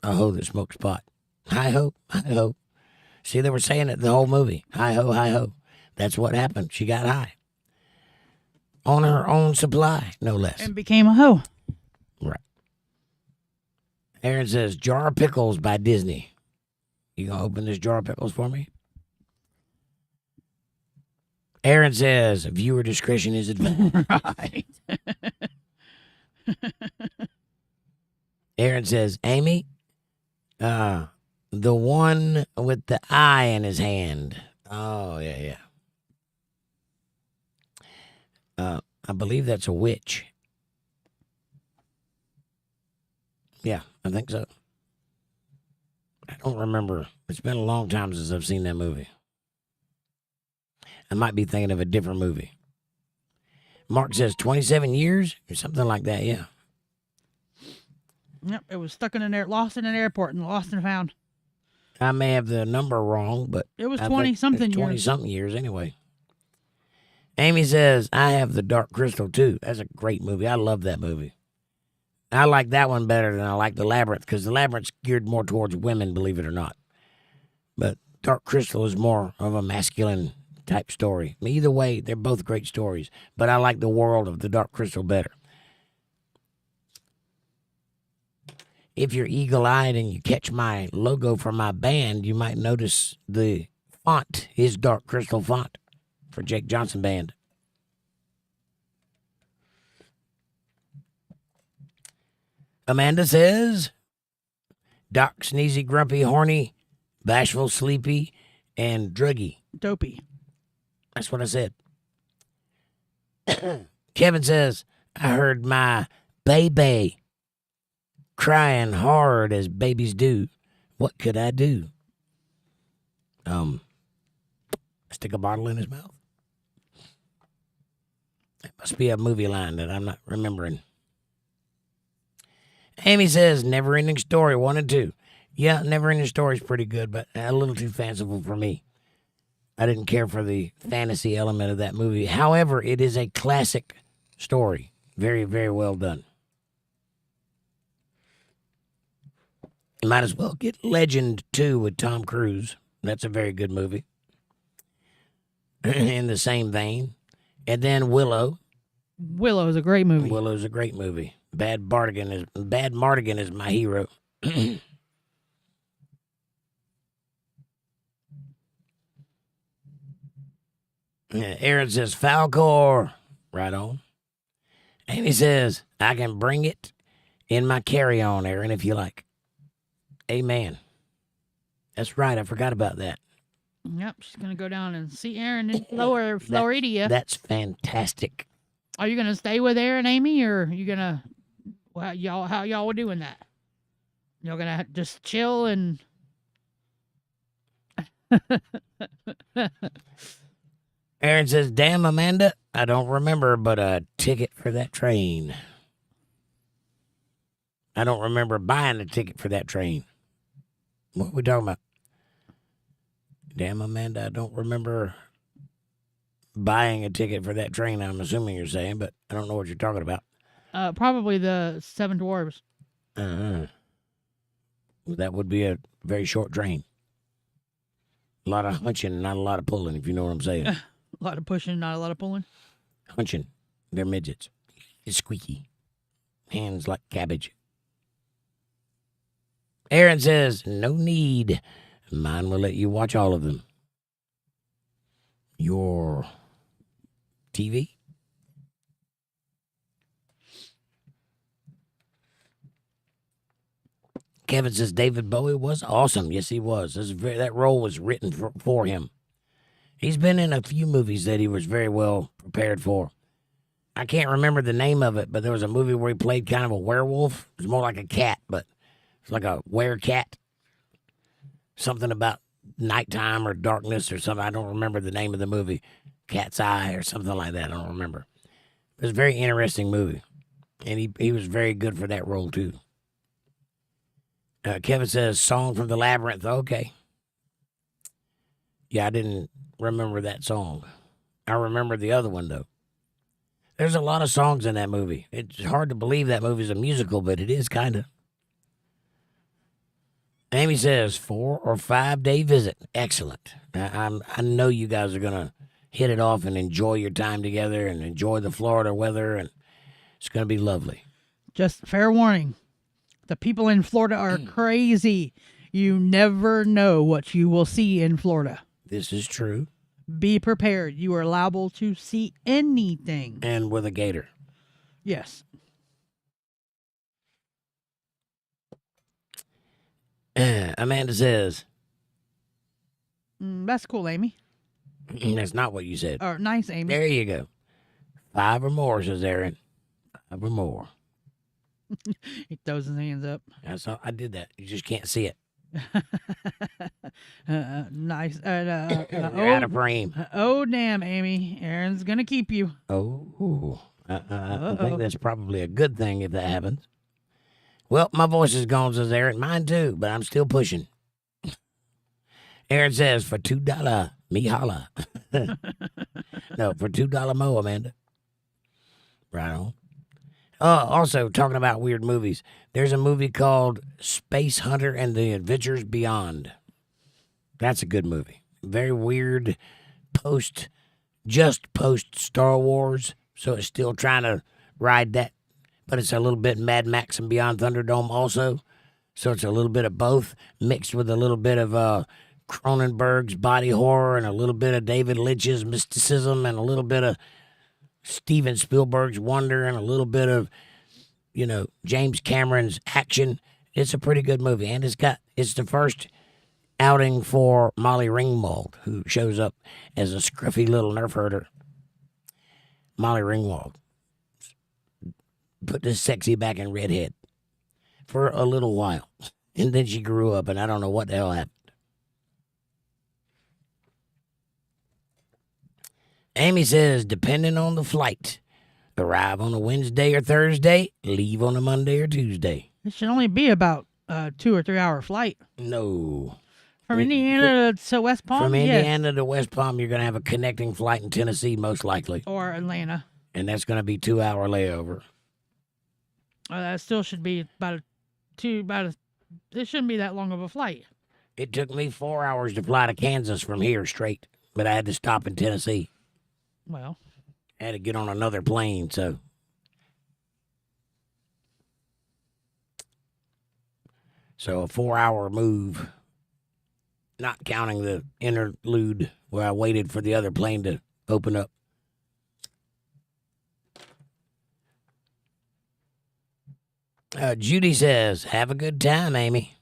A hoe that smokes pot. Hi-ho, hi-ho. See, they were saying it the whole movie. Hi-ho, hi-ho. That's what happened. She got high. On her own supply, no less. And became a hoe. Right. Aaron says, Jar of Pickles by Disney. You gonna open this jar of pickles for me? Aaron says, viewer discretion is advised. Right. Aaron says, Amy, the one with the eye in his hand. Oh, yeah. I believe that's a witch. Yeah, I think so. I don't remember. It's been a long time since I've seen that movie. I might be thinking of a different movie. Mark says 27 years or something like that, yeah. Yep, it was stuck in lost in an airport and lost and found. I may have the number wrong, but it was 20-something years. 20-something years anyway. Amy says, I have The Dark Crystal too. That's a great movie. I love that movie. I like that one better than I like The Labyrinth because The Labyrinth's geared more towards women, believe it or not. But Dark Crystal is more of a masculine type story. Either way, they're both great stories, but I like the world of The Dark Crystal better. If you're eagle-eyed and you catch my logo for my band, you might notice the font is Dark Crystal font for Jake Johnson Band. Amanda says, Doc, sneezy, grumpy, horny, bashful, sleepy, and druggy. Dopey. That's what I said. Kevin says, I heard my baby crying hard as babies do. What could I do? Stick a bottle in his mouth? It must be a movie line that I'm not remembering. Amy says, Never Ending Story 1 and 2. Yeah, Never Ending Story is pretty good, but a little too fanciful for me. I didn't care for the fantasy element of that movie. However, it is a classic story. Very, very well done. You might as well get Legend 2 with Tom Cruise. That's a very good movie. In the same vein. And then Willow. Willow is a great movie. Willow's a great movie. Bad Mardigan is my hero. Aaron says Falcor. Right on. Amy says, I can bring it in my carry-on, Aaron, if you like. Amen. That's right. I forgot about that. Yep, she's going to go down and see Aaron in Florida. That's fantastic. Are you going to stay with Aaron, Amy, or are you going to, how y'all were doing that? Y'all going to just chill and... Aaron says, damn, Amanda, I don't remember but a ticket for that train. I don't remember buying a ticket for that train. What are we talking about? Damn, Amanda, I don't remember buying a ticket for that train, I'm assuming you're saying, but I don't know what you're talking about. Probably the Seven Dwarves. That would be a very short train. A lot of hunching, not a lot of pulling, if you know what I'm saying. A lot of pushing, not a lot of pulling. Hunching. They're midgets. It's squeaky. Hands like cabbage. Aaron says, no need. Mine will let you watch all of them. Your TV? Kevin says David Bowie was awesome. Yes, he was. That role was written for him. He's been in a few movies that he was very well prepared for. I can't remember the name of it, but there was a movie where he played kind of a werewolf. It was more like a cat, but it's like a werecat. Something about nighttime or darkness or something. I don't remember the name of the movie. Cat's Eye or something like that. I don't remember. It was a very interesting movie, and he was very good for that role, too. Kevin says, song from the Labyrinth. Okay. Yeah, I didn't remember that song. I remember the other one, though. There's a lot of songs in that movie. It's hard to believe that movie's a musical, but it is kind of. Amy says, 4 or 5 day visit. Excellent. I know you guys are going to hit it off and enjoy your time together and enjoy the Florida weather, and it's going to be lovely. Just fair warning. The people in Florida are crazy. You never know what you will see in Florida. This is true. Be prepared. You are liable to see anything. And with a gator. Yes. Amanda says. That's cool, Amy. That's not what you said. Or nice, Amy. There you go. 5 or more, says Aaron. 5 or more. He throws his hands up. I did that. You just can't see it. Nice. You're out of frame. Oh, damn, Amy. Aaron's going to keep you. Oh. I think that's probably a good thing if that happens. Well, my voice is gone, says Aaron. Mine too, but I'm still pushing. Aaron says, for $2, me holla. No, for $2 mo, Amanda. Right on. Also, talking about weird movies, there's a movie called Space Hunter and the Adventures Beyond. That's a good movie. Very weird, post Star Wars, so it's still trying to ride that, but it's a little bit Mad Max and Beyond Thunderdome also, so it's a little bit of both, mixed with a little bit of Cronenberg's body horror and a little bit of David Lynch's mysticism and a little bit of Steven Spielberg's wonder and a little bit of, James Cameron's action. It's a pretty good movie, and it's the first outing for Molly Ringwald, who shows up as a scruffy little nerf herder. Molly Ringwald put this sexy back in redhead for a little while, and then she grew up, and I don't know what the hell happened. Amy says, depending on the flight, arrive on a Wednesday or Thursday, leave on a Monday or Tuesday. It should only be about a 2 or 3 hour flight. No. From Indiana to West Palm? From Indiana to West Palm, you're going to have a connecting flight in Tennessee, most likely. Or Atlanta. And that's going to be 2-hour layover. That still should be it shouldn't be that long of a flight. It took me 4 hours to fly to Kansas from here straight, but I had to stop in Tennessee. Well, I had to get on another plane, so. So a 4-hour move, not counting the interlude where I waited for the other plane to open up. Judy says, have a good time, Amy.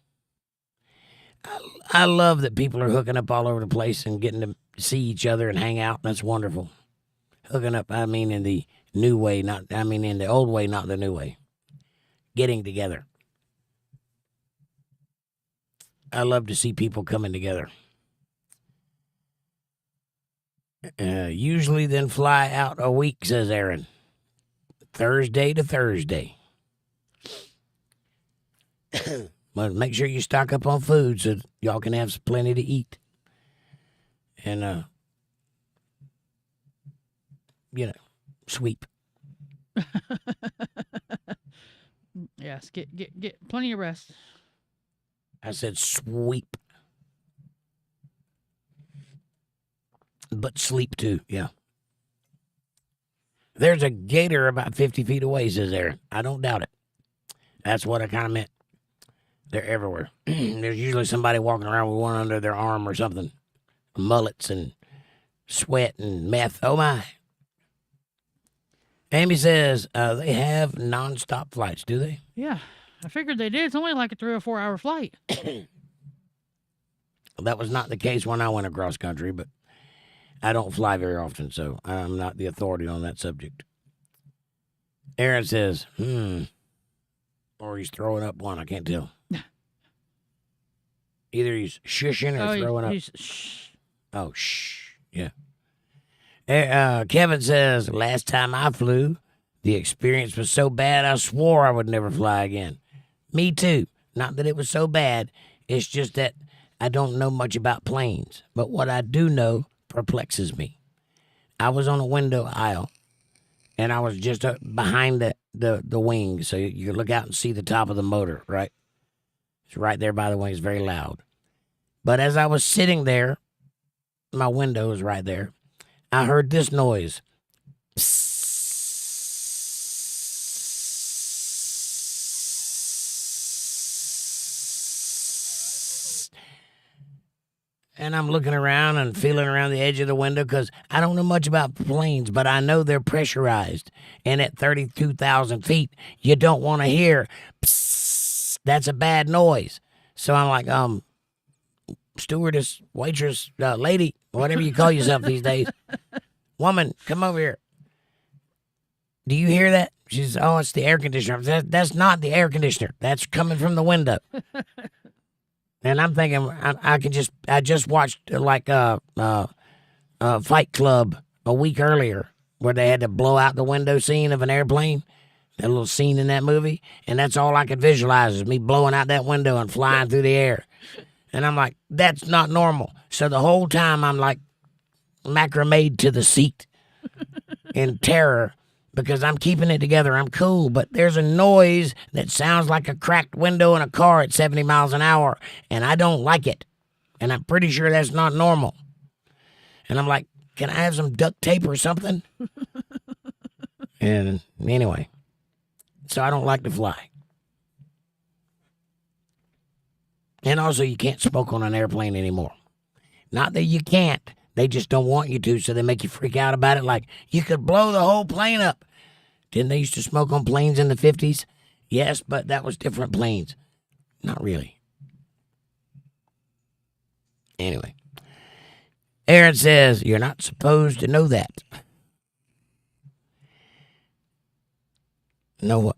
I love that people are hooking up all over the place and getting to see each other and hang out. That's wonderful. Hooking up, I mean in the new way, in the old way, not the new way. Getting together. I love to see people coming together. Usually then fly out a week, says Aaron. Thursday to Thursday. But make sure you stock up on food so y'all can have plenty to eat. And, sweep. Yes, get plenty of rest. I said sweep. But sleep too, yeah. There's a gator about 50 feet away, says Aaron. I don't doubt it. That's what I kind of meant. They're everywhere. There's usually somebody walking around with one under their arm or something. Mullets and sweat and meth. Oh, my. Amy says they have nonstop flights, do they? Yeah. I figured they did. It's only like a 3 or 4 hour flight. That was not the case when I went across country, but I don't fly very often, so I'm not the authority on that subject. Aaron says, or he's throwing up one. I can't tell. Either he's shushing or throwing up. Shh. Oh, shh. Yeah. Kevin says, last time I flew, the experience was so bad I swore I would never fly again. Me too. Not that it was so bad. It's just that I don't know much about planes. But what I do know perplexes me. I was on a window aisle, and I was just behind the wing, so you can look out and see the top of the motor, right? It's right there by the wing. It's very loud. But as I was sitting there, my window was right there, I heard this noise. And I'm looking around and feeling around the edge of the window because I don't know much about planes, but I know they're pressurized. And at 32,000 feet, you don't want to hear, psst, that's a bad noise. So I'm like, stewardess, waitress, lady, whatever you call yourself these days. Woman, come over here. Do you hear that? She says, oh, it's the air conditioner. That's not the air conditioner. That's coming from the window. And I'm thinking, I just watched like Fight Club a week earlier where they had to blow out the window scene of an airplane, that little scene in that movie. And that's all I could visualize is me blowing out that window and flying through the air. And I'm like, that's not normal. So the whole time I'm like macrameed to the seat in terror because I'm keeping it together. I'm cool, but there's a noise that sounds like a cracked window in a car at 70 miles an hour, and I don't like it. And I'm pretty sure that's not normal. And I'm like, can I have some duct tape or something? And anyway, so I don't like to fly. And also, you can't smoke on an airplane anymore. Not that you can't. They just don't want you to, so they make you freak out about it like, you could blow the whole plane up. Didn't they used to smoke on planes in the 50s? Yes, but that was different planes. Not really. Anyway. Aaron says, you're not supposed to know that. Know what?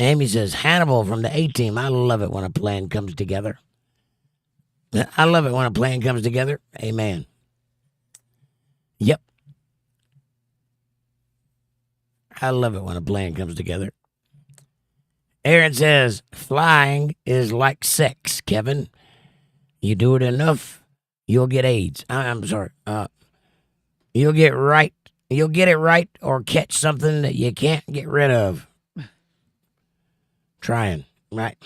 Amy says, Hannibal from the A-Team. I love it when a plan comes together. I love it when a plan comes together. Amen. Yep. I love it when a plan comes together. Aaron says, flying is like sex, Kevin. You do it enough, you'll get AIDS. I'm sorry. You'll get it right or catch something that you can't get rid of. Trying, right?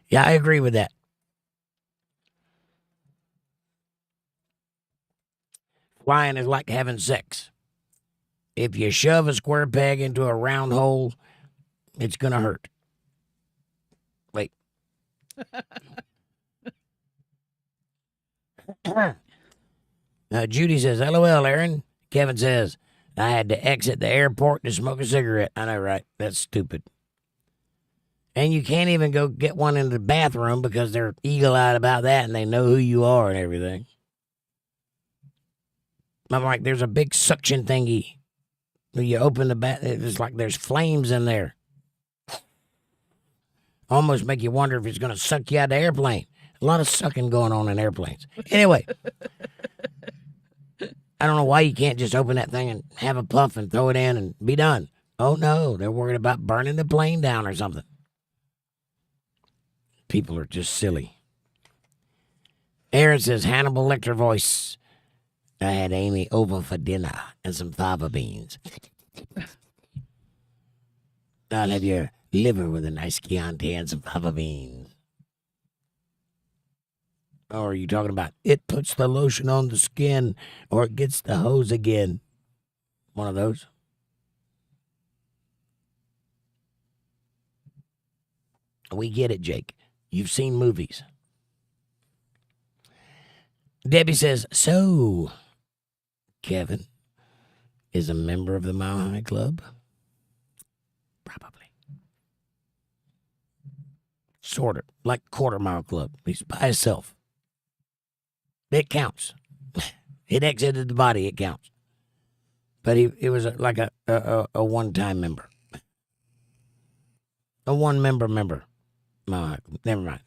Yeah, I agree with that. Flying is like having sex. If you shove a square peg into a round hole, it's going to hurt. Wait. Judy says, LOL, Aaron. Kevin says, I had to exit the airport to smoke a cigarette. I know, right? That's stupid. And you can't even go get one in the bathroom because they're eagle-eyed about that and they know who you are and everything. I'm like, there's a big suction thingy. When you open the bath, it's like there's flames in there. Almost make you wonder if it's going to suck you out of the airplane. A lot of sucking going on in airplanes. Anyway, I don't know why you can't just open that thing and have a puff and throw it in and be done. Oh, no, they're worried about burning the plane down or something. People are just silly. Aaron says, Hannibal Lecter voice. I had Amy over for dinner and some fava beans. I'll have your liver with a nice Chianti and some fava beans. Or are you talking about it puts the lotion on the skin or it gets the hose again? One of those. We get it, Jake. You've seen movies. Debbie says, so Kevin is a member of the Mile High Club? Probably. Sort of. Like Quarter Mile Club. He's by himself. It counts. It exited the body. It counts. But it was like a one-time member. A one-member. No, never mind.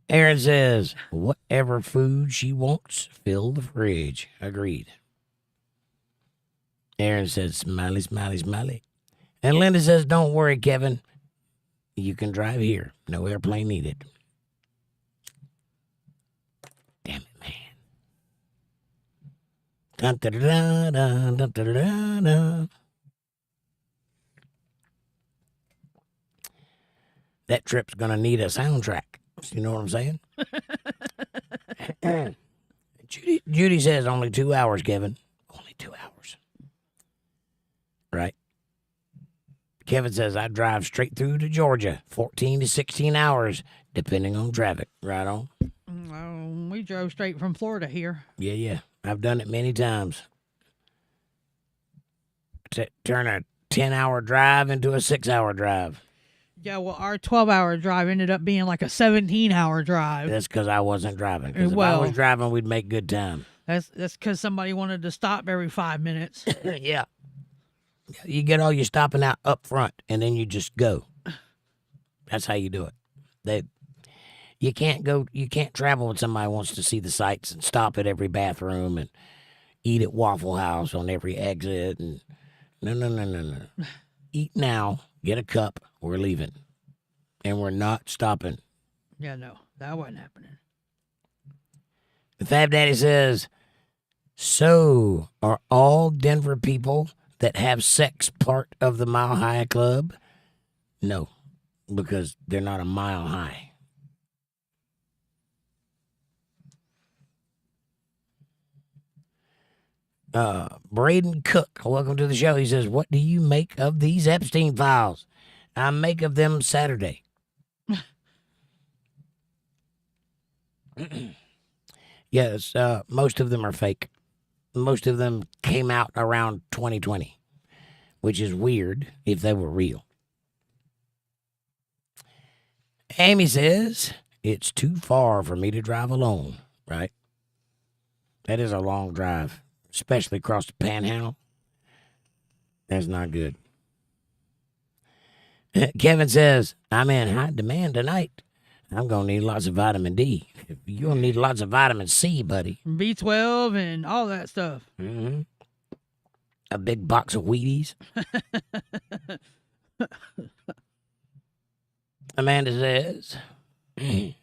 Aaron says, whatever food she wants, fill the fridge. Agreed. Aaron says, smiley, smiley, smiley. And Linda says, don't worry, Kevin. You can drive here. No airplane needed. Damn it, man. Dun, da, da, da, dun, dun, da, da, da. That trip's going to need a soundtrack. You know what I'm saying? Judy says only 2 hours, Kevin. Only 2 hours. Right? Kevin says, I drive straight through to Georgia, 14 to 16 hours, depending on traffic. Right on? We drove straight from Florida here. Yeah. I've done it many times. Turn a 10-hour drive into a 6-hour drive. Yeah, well, our 12-hour drive ended up being like a 17-hour drive. That's because I wasn't driving. Because if I was driving, we'd make good time. That's because somebody wanted to stop every 5 minutes. Yeah. You get all your stopping out up front, and then you just go. That's how you do it. You can't travel when somebody wants to see the sights and stop at every bathroom and eat at Waffle House on every exit. And no. Eat now, get a cup, we're leaving. And we're not stopping. Yeah, no, that wasn't happening. The Fab Daddy says, so are all Denver people that have sex part of the Mile High Club? No, because they're not a mile high. Braden Cook, welcome to the show. He says, what do you make of these Epstein files? I make of them Saturday. Yes, most of them are fake. Most of them came out around 2020, which is weird if they were real. Amy says, it's too far for me to drive alone, right? That is a long drive, especially across the Panhandle. That's not good. Kevin says, I'm in high demand tonight. I'm going to need lots of vitamin D. You're going to need lots of vitamin C, buddy. B12 and all that stuff. Mm-hmm. A big box of Wheaties. Amanda says, hi,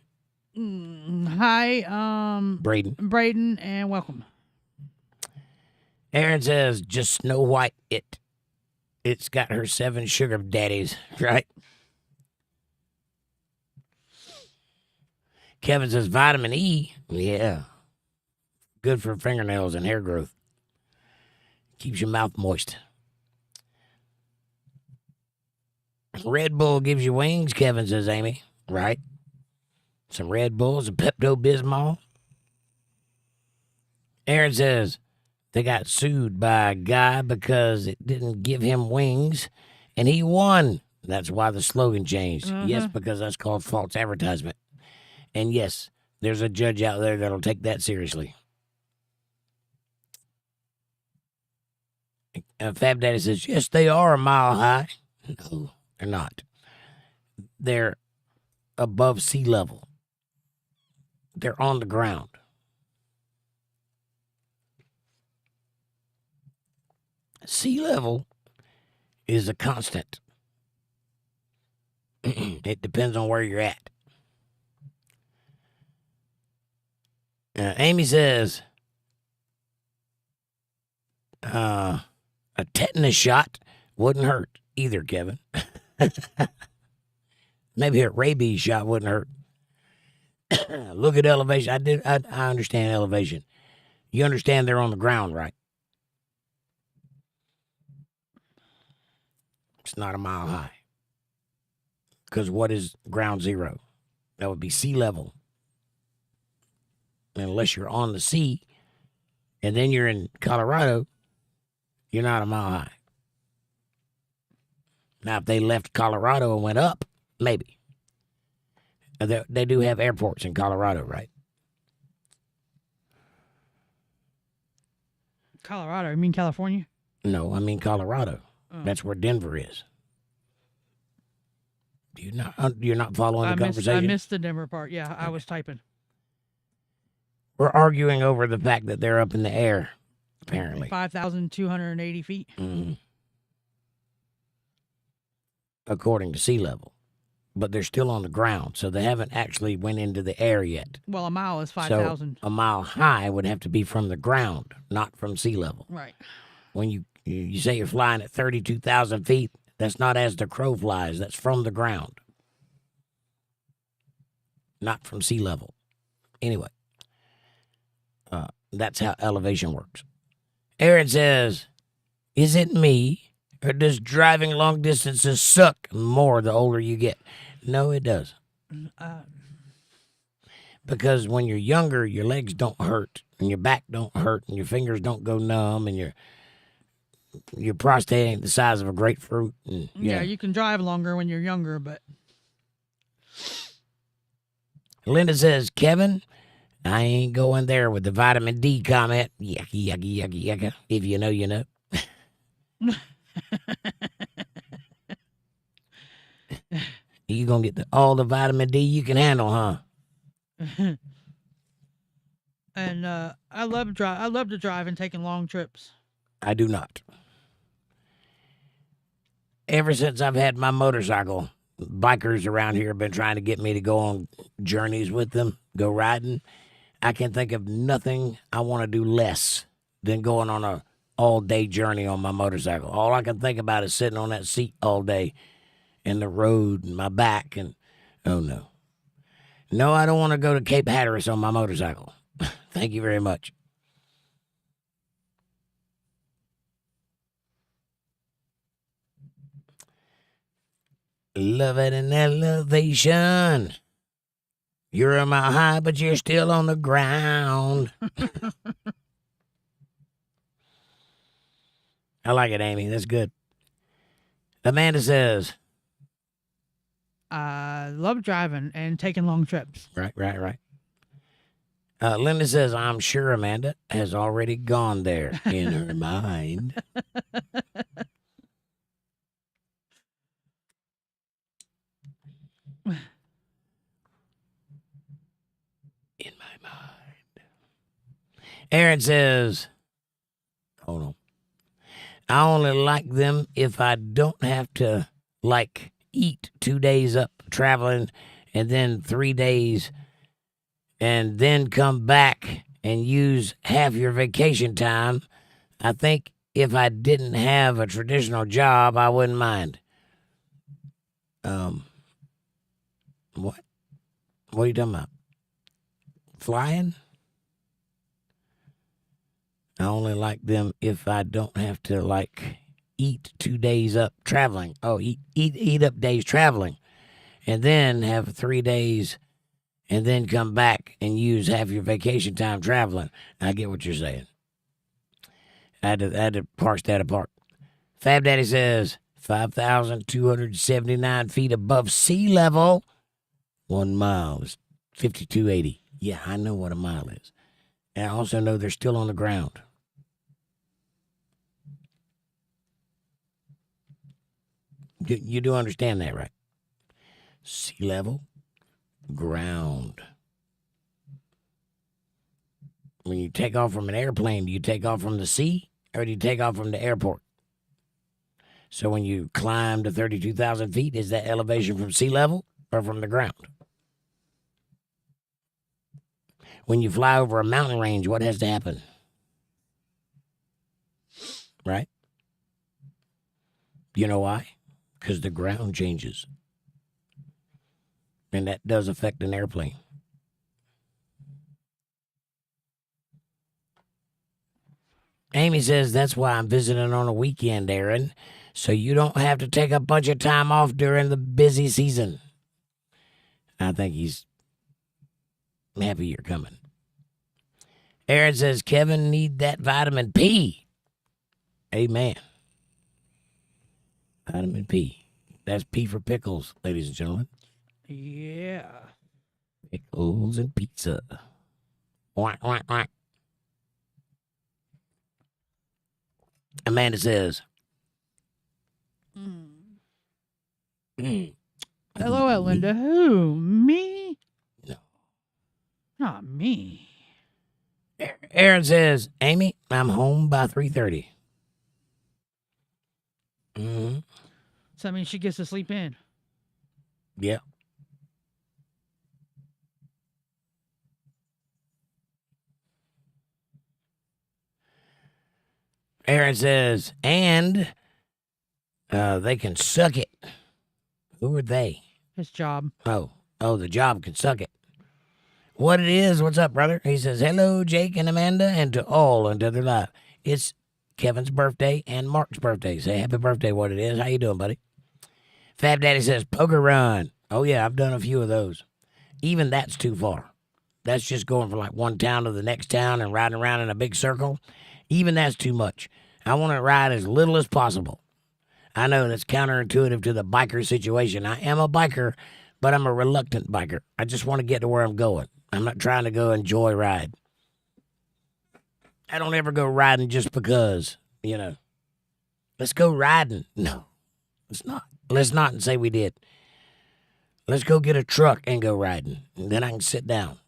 Braden, and welcome. Aaron says, just Snow White it. It's got her 7 sugar daddies, right? Kevin says, vitamin E. Yeah. Good for fingernails and hair growth. Keeps your mouth moist. Red Bull gives you wings, Kevin says, Amy. Right? Some Red Bulls, a Pepto-Bismol. Aaron says, they got sued by a guy because it didn't give him wings, and he won. That's why the slogan changed. Uh-huh. Yes, because that's called false advertisement. And yes, there's a judge out there that'll take that seriously. Fab Daddy says, yes, they are a mile high. No, they're not. They're above sea level. They're on the ground. Sea level is a constant. It depends on where you're at. Amy says, a tetanus shot wouldn't hurt either, Kevin. Maybe a rabies shot wouldn't hurt. Look at elevation. I understand elevation. You understand they're on the ground, right? It's not a mile high. Because what is ground zero? That would be sea level. Unless you're on the sea, and then you're in Colorado, You're not a mile high. Now, if they left Colorado and went up, maybe. They do have airports in Colorado, right? Colorado? You mean California? No, I mean Colorado. Oh. That's where Denver is. You're not following the conversation? I missed the Denver part. Yeah, I was typing. We're arguing over the fact that they're up in the air, apparently. 5,280 feet. Mm-hmm. According to sea level. But they're still on the ground, so they haven't actually went into the air yet. Well, a mile is 5,000. So a mile high would have to be from the ground, not from sea level. Right. When you say you're flying at 32,000 feet, that's not as the crow flies. That's from the ground, not from sea level. Anyway, that's how elevation works. Aaron says, is it me, or does driving long distances suck more the older you get? No, it does. Because when you're younger, your legs don't hurt, and your back don't hurt, and your fingers don't go numb, and your prostate ain't the size of a grapefruit. And, yeah, you can drive longer when you're younger, but... Linda says, Kevin, I ain't going there with the vitamin D comment. Yucky, yucky, yucky, yucky. If you know, you know. You gonna get all the vitamin D you can handle, huh? And I love to drive and taking long trips. I do not. Ever since I've had my motorcycle, bikers around here have been trying to get me to go on journeys with them, go riding. I can think of nothing I want to do less than going on a all-day journey on my motorcycle. All I can think about is sitting on that seat all day and the road and my back, and oh no. No, I don't want to go to Cape Hatteras on my motorcycle. Thank you very much. Love it in elevation. You're a mile high, but you're still on the ground. I like it, Amy. That's good. Amanda says, I love driving and taking long trips. Right. Linda says, I'm sure Amanda has already gone there in her mind. In my mind. Aaron says, hold on. I only like them if I don't have to, eat 2 days up traveling and then 3 days and then come back and use half your vacation time. I think if I didn't have a traditional job, I wouldn't mind. What? What are you talking about? Flying? I only like them if I don't have to, eat 2 days up traveling. Oh, eat up days traveling. And then have 3 days and then come back and use half your vacation time traveling. I get what you're saying. I had to parse that apart. Fab Daddy says 5,279 feet above sea level. 1 mile is 5,280. Yeah, I know what a mile is. And I also know they're still on the ground. You do understand that, right? Sea level, ground. When you take off from an airplane, do you take off from the sea or do you take off from the airport? So when you climb to 32,000 feet, is that elevation from sea level or from the ground? When you fly over a mountain range, what has to happen? Right? You know why? Because the ground changes. And that does affect an airplane. Amy says, that's why I'm visiting on a weekend, Aaron, so you don't have to take a bunch of time off during the busy season. I think he's happy you're coming. Aaron says, Kevin need that vitamin P. Amen. Vitamin P. That's P for pickles, ladies and gentlemen. Yeah. Pickles and pizza. Whack, whack, whack. Amanda says, LOL, Linda. Who? Me? No. Not me. Aaron says, Amy, I'm home by 3:30. Mm-hmm. So that means she gets to sleep in. Yeah. Aaron says, and they can suck it. Who are they? His job. Oh, the job can suck it. What it is, what's up, brother? He says, hello, Jake and Amanda, and to all _Untethered_Live. It's Kevin's birthday and Mark's birthday. Say happy birthday, what it is. How you doing, buddy? Fab Daddy says, poker run. Oh, yeah, I've done a few of those. Even that's too far. That's just going from like one town to the next town and riding around in a big circle. Even that's too much. I want to ride as little as possible. I know that's counterintuitive to the biker situation. I am a biker, but I'm a reluctant biker. I just want to get to where I'm going. I'm not trying to go enjoy ride. I don't ever go riding just because, Let's go riding. No, let's not. Let's not and say we did. Let's go get a truck and go riding. And then I can sit down.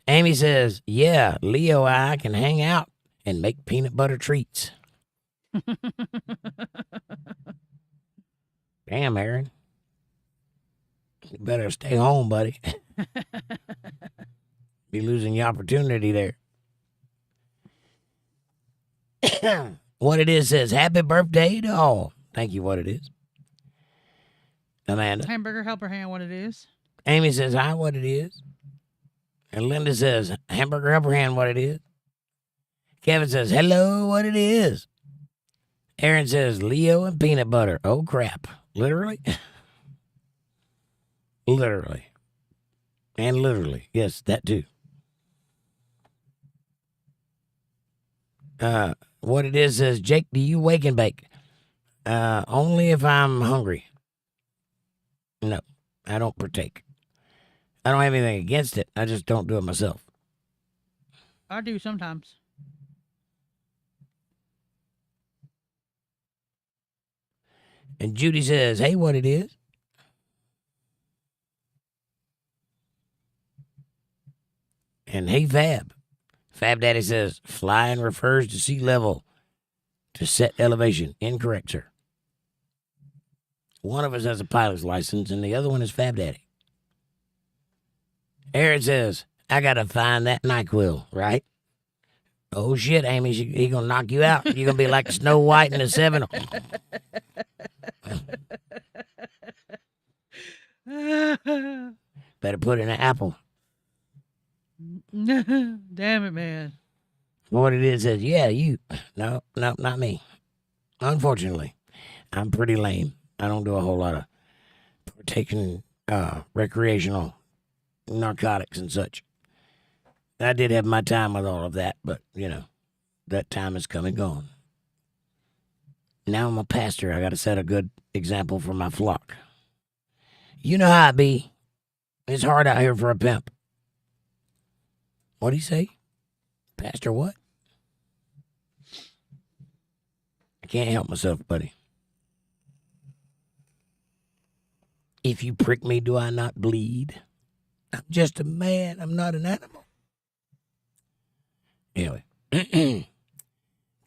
Amy says, yeah, Leo and I can hang out and make peanut butter treats. Damn, Aaron. You better stay home, buddy. Be losing your opportunity there. What it is says, happy birthday to all. Thank you, what it is. Amanda. Hamburger helper hand, what it is. Amy says, hi, what it is. And Linda says, hamburger helper hand, what it is. Kevin says, hello, what it is. Aaron says, Leo and peanut butter. Oh, crap. Literally? Literally. And literally. Yes, that too. What it is says, Jake, do you wake and bake? Only if I'm hungry. No, I don't partake. I don't have anything against it. I just don't do it myself. I do sometimes. And Judy says, hey, what it is? And hey, Fab. Fab Daddy says, flying refers to sea level to set elevation. Incorrect, sir. One of us has a pilot's license, and the other one is Fab Daddy. Aaron says, I got to find that NyQuil, right? Oh, shit, Amy, he going to knock you out. You're going to be like Snow White in the Seven. Better put in an apple. Damn it, man. What it is says, yeah, you. No, not me. Unfortunately, I'm pretty lame. I don't do a whole lot of partaking recreational narcotics and such. I did have my time with all of that, but, that time has come and gone. Now I'm a pastor. I got to set a good example for my flock. You know how it be. It's hard out here for a pimp. What'd he say? Pastor what? I can't help myself, buddy. If you prick me, do I not bleed? I'm just a man. I'm not an animal. Anyway.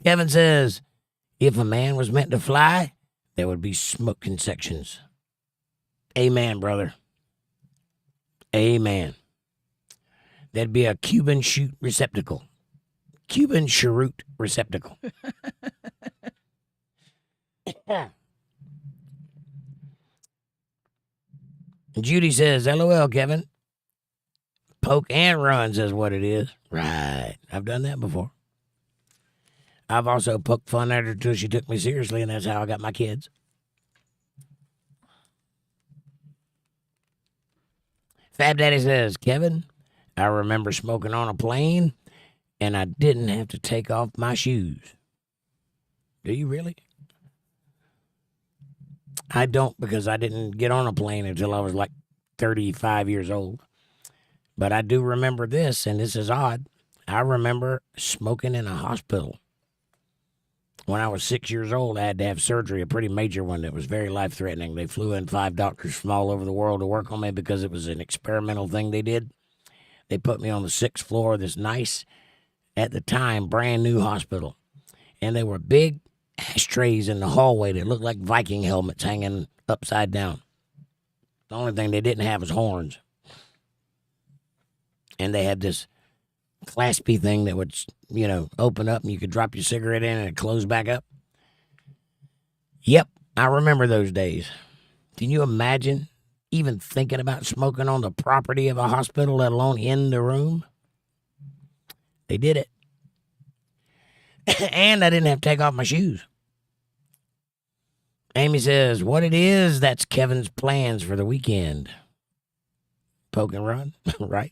Kevin says, if a man was meant to fly, there would be smoking sections. Amen, brother. Amen. There'd be a Cuban shoot receptacle. Cuban cheroot receptacle. Judy says, LOL, Kevin. Poke and run says what it is. Right. I've done that before. I've also poked fun at her till she took me seriously, and that's how I got my kids. Fab Daddy says, Kevin, I remember smoking on a plane, and I didn't have to take off my shoes. Do you really? I don't, because I didn't get on a plane until I was like 35 years old. But I do remember this, and this is odd. I remember smoking in a hospital. When I was 6 years old, I had to have surgery, a pretty major one that was very life-threatening. They flew in 5 doctors from all over the world to work on me because it was an experimental thing they did. They put me on the 6th floor of this nice, at the time, brand new hospital. And they were big ashtrays in the hallway that looked like Viking helmets hanging upside down. The only thing they didn't have was horns. And they had this claspy thing that would, open up and you could drop your cigarette in and it closed back up. Yep, I remember those days. Can you imagine even thinking about smoking on the property of a hospital, let alone in the room? They did it. And I didn't have to take off my shoes. Amy says, what it is, that's Kevin's plans for the weekend. Poke and run, right?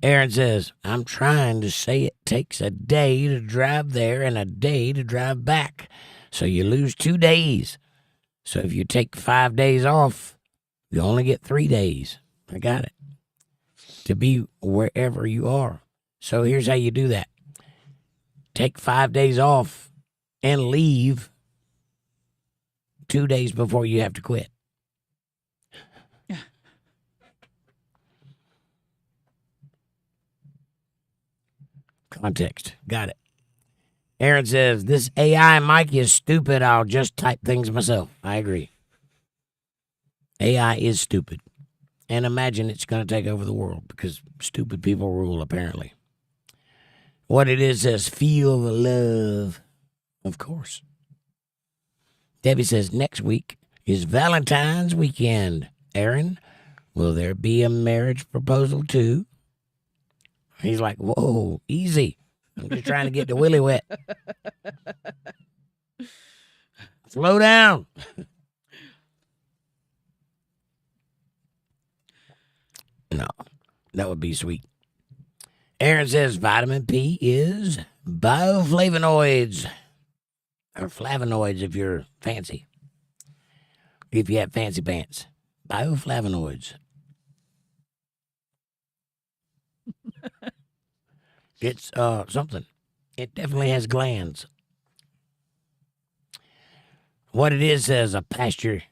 Aaron says, I'm trying to say it takes a day to drive there and a day to drive back. So you lose 2 days. So if you take 5 days off, you only get 3 days. I got it. To be wherever you are. So here's how you do that. Take 5 days off and leave 2 days before you have to quit. Context. Got it. Aaron says, this AI mic is stupid. I'll just type things myself. I agree. AI is stupid. And imagine it's going to take over the world because stupid people rule, apparently. What it is says, feel the love. Of course. Debbie says, next week is Valentine's weekend. Aaron, will there be a marriage proposal too? He's like, whoa, easy. I'm just trying to get the willy wet. Slow down. No, that would be sweet. Aaron says vitamin P is bioflavonoids. Or flavonoids if you're fancy. If you have fancy pants. Bioflavonoids. It's something. It definitely has glands. What it is says a pastor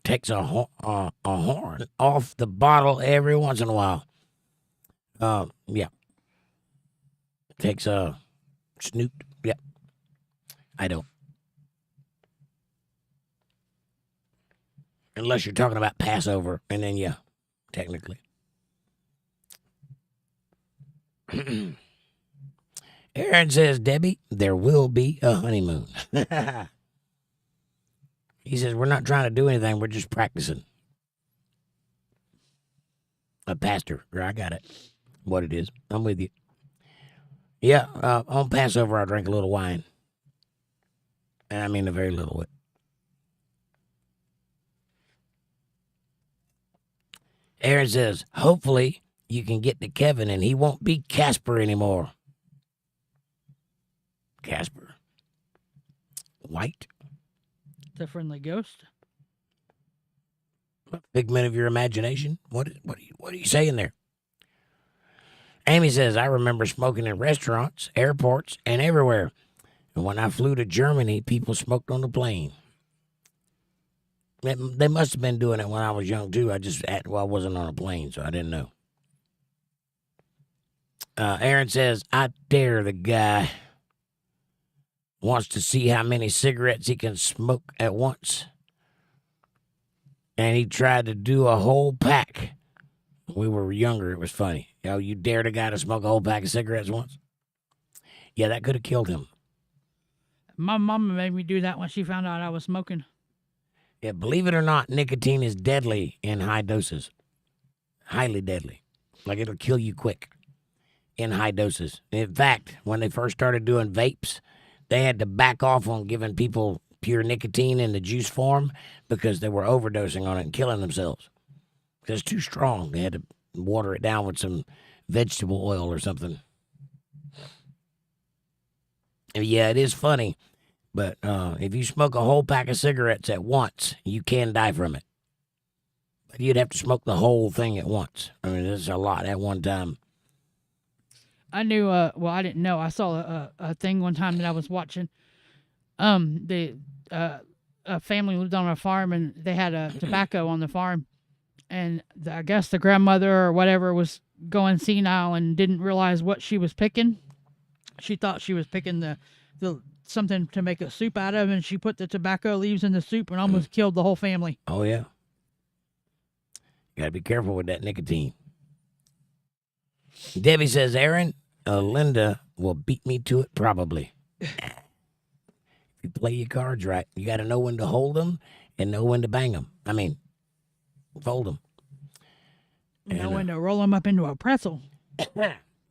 takes a horn off the bottle every once in a while. Yeah. Takes a snoot. Yeah. I don't. Unless you're talking about Passover, and then yeah, technically. Aaron says, Debbie, there will be a honeymoon. He says, we're not trying to do anything. We're just practicing. A pastor. I got it. What it is. I'm with you. Yeah, on Passover, I drink a little wine. And I mean a very little bit. Aaron says, hopefully you can get to Kevin and he won't be Casper anymore. Casper. White. The friendly ghost. Figment of your imagination. What are you saying there? Amy says, I remember smoking in restaurants, airports, and everywhere. And when I flew to Germany, people smoked on the plane. They must have been doing it when I was young, too. I wasn't on a plane, so I didn't know. Aaron says, I dare the guy wants to see how many cigarettes he can smoke at once. And he tried to do a whole pack. When we were younger, it was funny. You dared a guy to smoke a whole pack of cigarettes once? Yeah, that could have killed him. My mama made me do that when she found out I was smoking. Yeah, believe it or not, nicotine is deadly in high doses. Highly deadly. Like it'll kill you quick in high doses. In fact, when they first started doing vapes, they had to back off on giving people pure nicotine in the juice form because they were overdosing on it and killing themselves. Because it's too strong. They had to water it down with some vegetable oil or something. Yeah, it is funny, but if you smoke a whole pack of cigarettes at once, you can die from it. But you'd have to smoke the whole thing at once. I mean, this is a lot at one time. I knew. Well, I didn't know. I saw a thing one time that I was watching. A family lived on a farm and they had a tobacco on the farm, and I guess the grandmother or whatever was going senile and didn't realize what she was picking. She thought she was picking the something to make a soup out of, and she put the tobacco leaves in the soup and almost killed the whole family. Oh yeah, you gotta be careful with that nicotine. Debbie says, Aaron, Linda will beat me to it probably. If you play your cards right, you got to know when to hold them and know when to bang them. I mean, fold them. Know when to roll them up into a pretzel.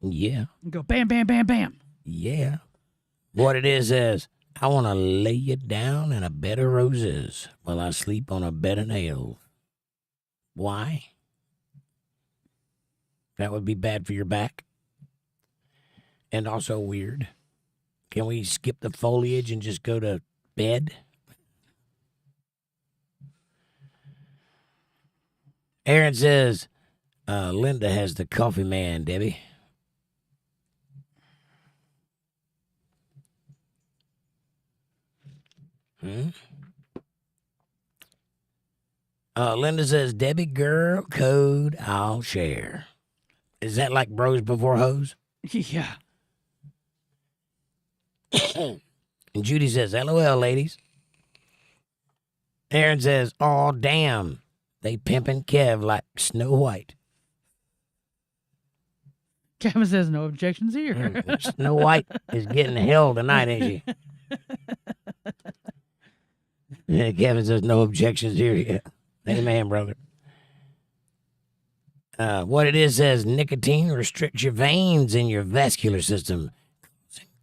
Yeah. And go bam, bam, bam, bam. Yeah. What it is, I want to lay you down in a bed of roses while I sleep on a bed of nails. Why? That would be bad for your back. And also weird. Can we skip the foliage and just go to bed? Aaron says, Linda has the coffee man, Debbie. Linda says, Debbie girl, code I'll share. Is that like bros before hoes? Yeah. And Judy says, LOL, ladies. Aaron says, oh, damn. They pimping Kev like Snow White. Kevin says no objections here. Snow White is getting hell tonight, ain't she? Yeah, Kevin says no objections here. Yeah. Amen, brother. What it is says nicotine restricts your veins in your vascular system,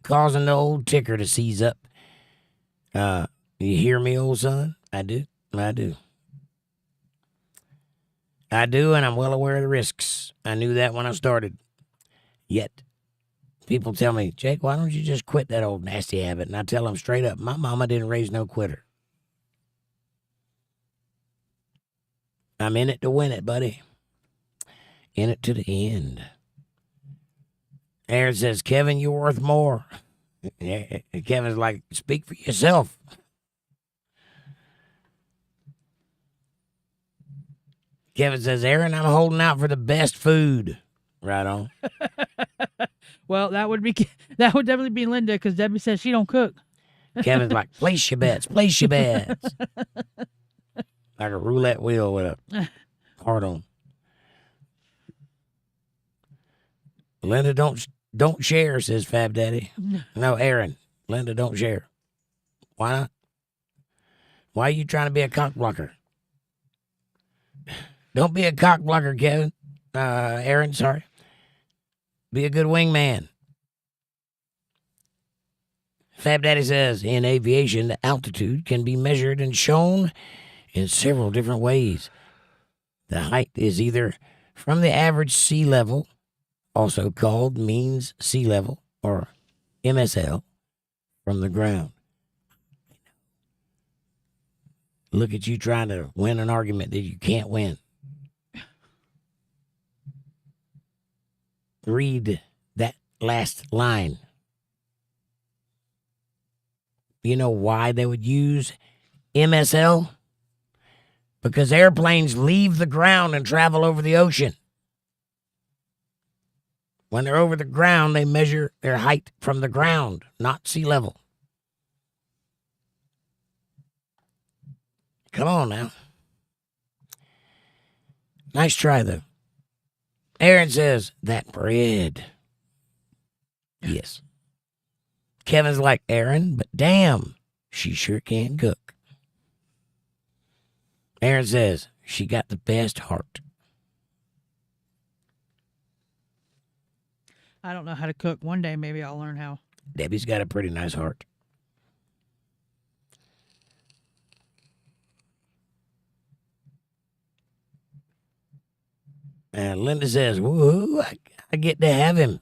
causing the old ticker to seize up. You hear me, old son? I do. I do, and I'm well aware of the risks. I knew that when I started. Yet, people tell me, Jake, why don't you just quit that old nasty habit? And I tell them straight up, my mama didn't raise no quitter. I'm in it to win it, buddy. In it to the end. Aaron says, Kevin, you're worth more. Kevin's like, speak for yourself. Kevin says, Aaron, I'm holding out for the best food. Right on. Well, that would definitely be Linda, because Debbie says she don't cook. Kevin's like, place your bets. Place your bets. Like a roulette wheel with a heart on. Linda, don't share, says Fab Daddy. No, Aaron. Linda, don't share. Why not? Why are you trying to be a cock blocker? Don't be a cock blocker, Kevin. Aaron, sorry. Be a good wingman. Fab Daddy says, in aviation, the altitude can be measured and shown in several different ways. The height is either from the average sea level, also called means sea level, or MSL, from the ground. Look at you trying to win an argument that you can't win. Read that last line. You know why they would use MSL? Because airplanes leave the ground and travel over the ocean. When they're over the ground, they measure their height from the ground, not sea level. Come on now. Nice try, though. Aaron says, that bread. Yes. Kevin's like, Aaron, but damn, she sure can cook. Aaron says, she got the best heart. I don't know how to cook. One day maybe I'll learn how. Debbie's got a pretty nice heart. And Linda says, woohoo, I get to have him.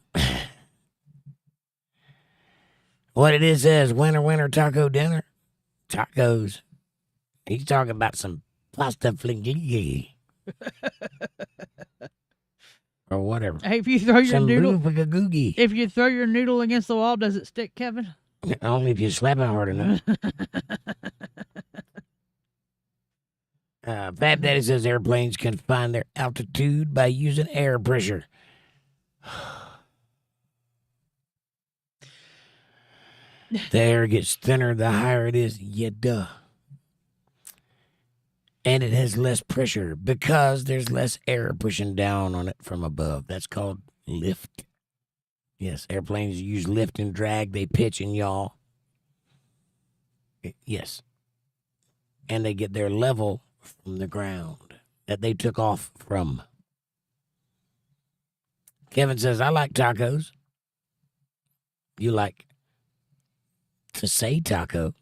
What it is says, winter taco dinner. Tacos. He's talking about some pasta flingy. Or whatever. Hey, if you throw your Some noodle, boofagagoogie. if you throw your noodle against the wall, does it stick, Kevin? Only if you slap it hard enough. Fab Daddy says airplanes can find their altitude by using air pressure. The air gets thinner the higher it is. Yeah, duh. And it has less pressure because there's less air pushing down on it from above. That's called lift. Yes, airplanes use lift and drag. They pitch and yaw. Yes. And they get their level from the ground that they took off from. Kevin says, I like tacos. You like to say taco,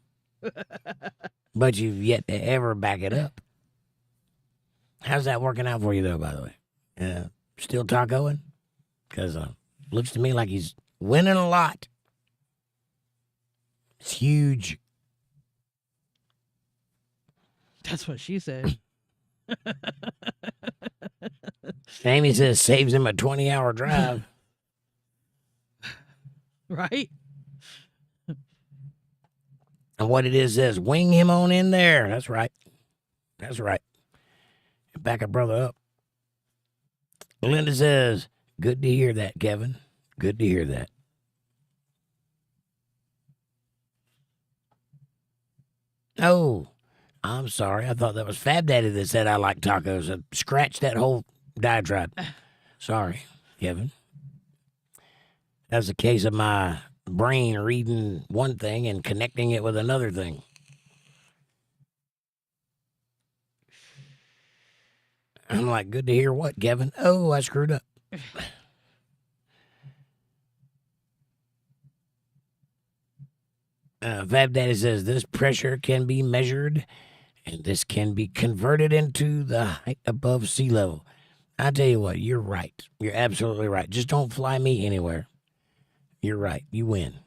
but you've yet to ever back it up. How's that working out for you, though, by the way? Still tacoing? Because looks to me like he's winning a lot. It's huge. That's what she said. Amy says saves him a 20-hour drive. Right? And what it is wing him on in there. That's right. That's right. Back a brother up. Linda says, good to hear that, Kevin. Good to hear that. Oh, I'm sorry. I thought that was Fab Daddy that said I like tacos. I scratched that whole diatribe. Sorry, Kevin. That's a case of my brain reading one thing and connecting it with another thing. I'm like, good to hear what, Kevin? Oh, I screwed up. Fab Daddy says this pressure can be measured and this can be converted into the height above sea level. I tell you what, you're right. You're absolutely right. Just don't fly me anywhere. You're right. You win.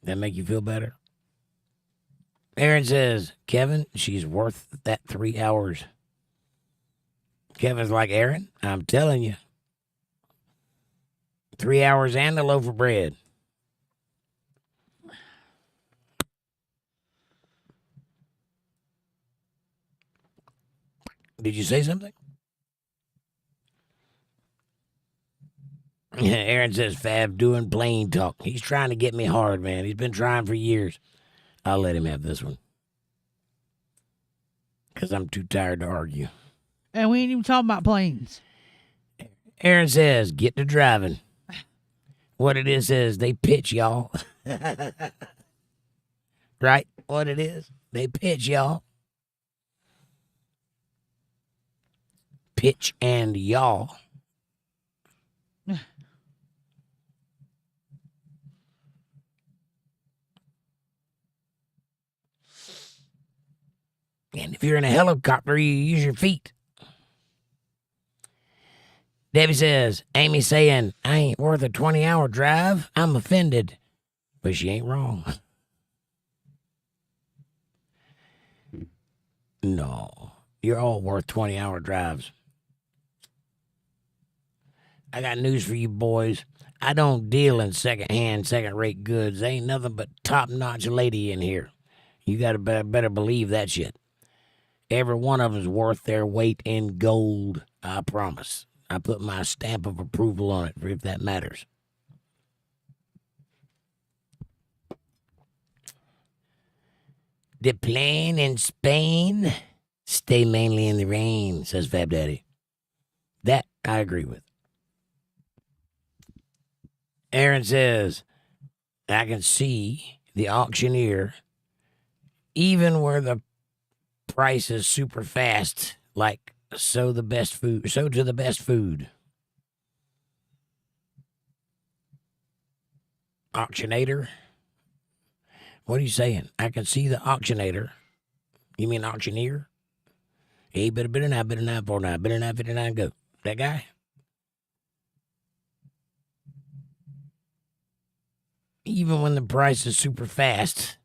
That make you feel better? Aaron says, Kevin, she's worth that 3 hours. Kevin's like, Aaron, I'm telling you. 3 hours and a loaf of bread. Did you say something? Aaron says, Fab doing plain talk. He's trying to get me hard, man. He's been trying for years. I'll let him have this one. Because I'm too tired to argue. And we ain't even talking about planes. Aaron says, get to driving. What it is they pitch, y'all. Right? What it is? They pitch, y'all. Pitch and y'all. And if you're in a helicopter, you use your feet. Debbie says, Amy saying, I ain't worth a 20-hour drive. I'm offended. But she ain't wrong. No, you're all worth 20-hour drives. I got news for you boys. I don't deal in second-hand, second-rate goods. There ain't nothing but top-notch lady in here. You got to better believe that shit. Every one of them's worth their weight in gold, I promise. I put my stamp of approval on it, if that matters. The plane in Spain stay mainly in the rain, says Fab Daddy. That I agree with. Aaron says, I can see the auctioneer, even where the price is super fast, like so to the best food. Auctionator? What are you saying? I can see the auctionator. You mean auctioneer? Hey, better 9, 59, go. That guy? Even when the price is super fast,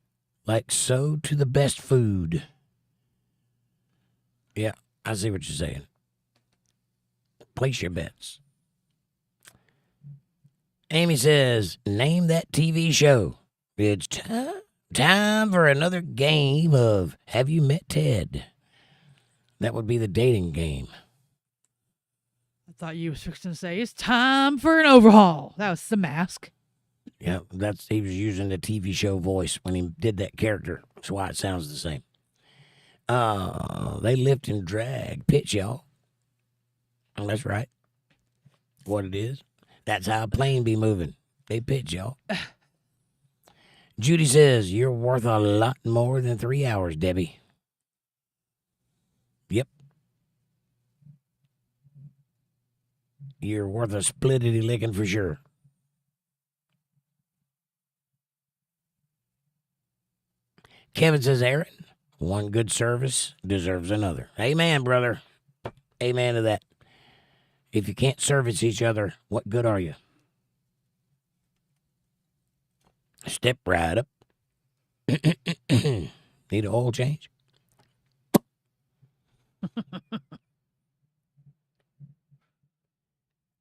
like so to the best food. Yeah, I see what you're saying. Place your bets. Amy says, name that TV show. It's time for another game of Have You Met Ted? That would be the dating game. I thought you was fixing to say, it's time for an overhaul. That was The Mask. Yeah, he was using the TV show voice when he did that character. That's why it sounds the same. They lift and drag. Pitch, y'all. Oh, that's right. What it is. That's how a plane be moving. They pitch, y'all. Judy says, you're worth a lot more than 3 hours, Debbie. Yep. You're worth a splittity licking for sure. Kevin says, Aaron, one good service deserves another. Amen, brother. Amen to that. If you can't service each other, what good are you? Step right up. Need an oil change?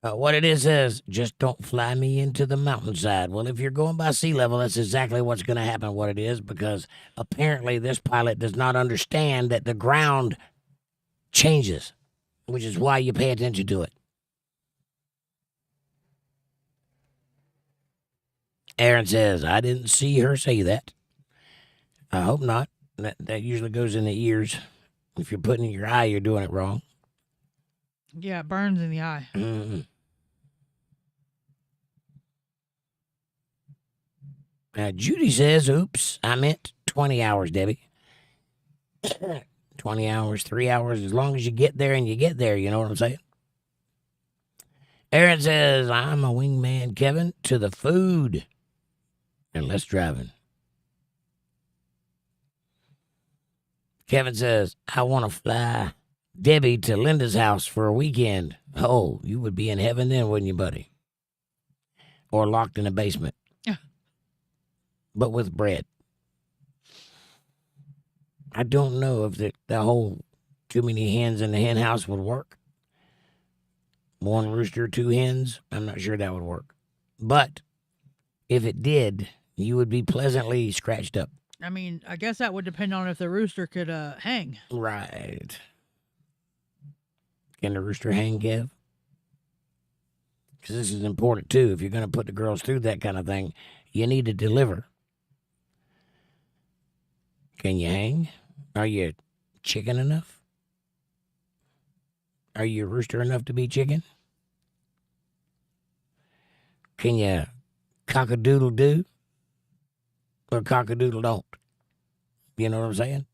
What it is, just don't fly me into the mountainside. Well, if you're going by sea level, that's exactly what's going to happen, what it is, because apparently this pilot does not understand that the ground changes, which is why you pay attention to it. Aaron says, I didn't see her say that. I hope not. That usually goes in the ears. If you're putting it in your eye, you're doing it wrong. Yeah, it burns in the eye. Mm-hmm. Judy says, oops, I meant 20 hours, Debbie. 20 hours, 3 hours, as long as you get there and you get there, you know what I'm saying? Aaron says, I'm a wingman, Kevin, to the food and less driving. Kevin says, I want to fly Debbie to Linda's house for a weekend. Oh, you would be in heaven then, wouldn't you, buddy? Or locked in a basement. Yeah. But with bread. I don't know if the whole too many hens in the hen house would work. One rooster, 2 hens. I'm not sure that would work. But if it did, you would be pleasantly scratched up. I mean, I guess that would depend on if the rooster could hang. Right. Can the rooster hang, Kev? Because this is important, too. If you're going to put the girls through that kind of thing, you need to deliver. Can you hang? Are you chicken enough? Are you rooster enough to be chicken? Can you cock-a-doodle-doo? Or cock-a-doodle-don't? You know what I'm saying?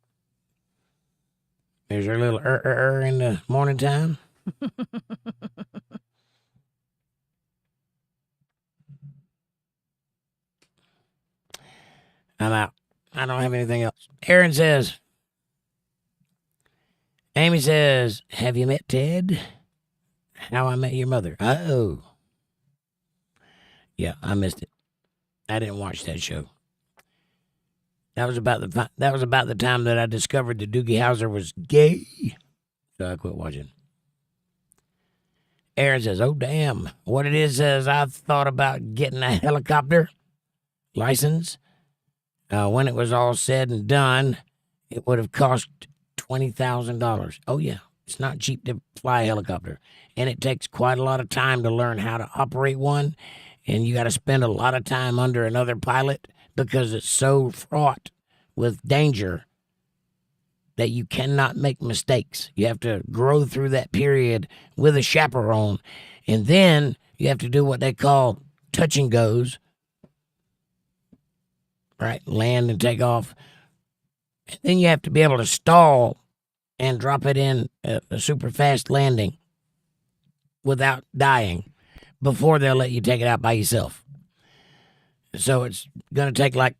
There's your little in the morning time. I'm out. I don't have anything else. Aaron says, Amy says, have you met Ted? How I Met Your Mother. Oh. Yeah, I missed it. I didn't watch that show. That was about the time that I discovered that Doogie Howser was gay. So I quit watching. Aaron says, oh, damn. What it is I've thought about getting a helicopter license. When it was all said and done, it would have cost $20,000. Oh, yeah. It's not cheap to fly a helicopter. And it takes quite a lot of time to learn how to operate one. And you got to spend a lot of time under another pilot because it's so fraught with danger that you cannot make mistakes. You have to grow through that period with a chaperone. And then you have to do what they call touch and goes. Right? Land and take off. And then you have to be able to stall and drop it in a super fast landing without dying before they'll let you take it out by yourself. So it's going to take like,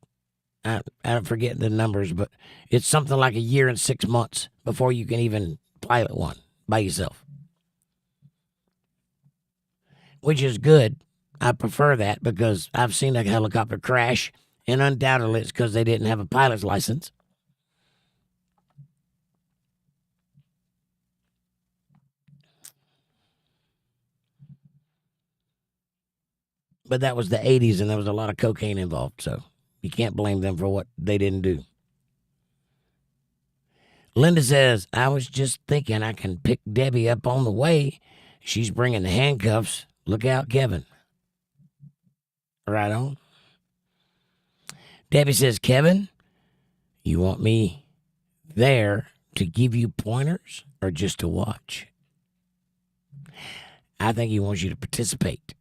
I don't forget the numbers, but it's something like a year and 6 months before you can even pilot one by yourself, which is good. I prefer that because I've seen a helicopter crash, and undoubtedly it's because they didn't have a pilot's license. But that was the 80s, and there was a lot of cocaine involved, so you can't blame them for what they didn't do. Linda says, I was just thinking I can pick Debbie up on the way. She's bringing the handcuffs. Look out, Kevin. Right on. Debbie says, Kevin, you want me there to give you pointers or just to watch? I think he wants you to participate.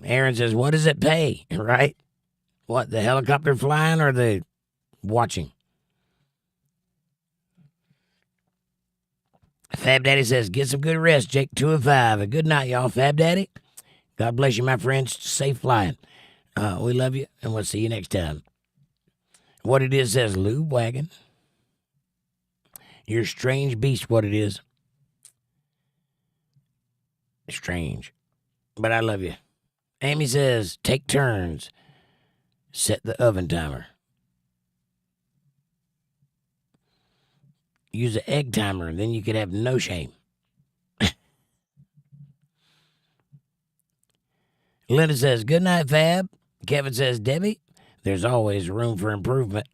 Aaron says, what does it pay, right? What, the helicopter flying or the watching? Fab Daddy says, get some good rest, Jake 205. A good night, y'all. Fab Daddy, God bless you, my friends. Safe flying. We love you, and we'll see you next time. What it is says, Lube Wagon. You're a strange beast, what it is. Strange. But I love you. Amy says, take turns. Set the oven timer. Use an egg timer, and then you could have no shame. Linda says, good night, Fab. Kevin says, Debbie, there's always room for improvement.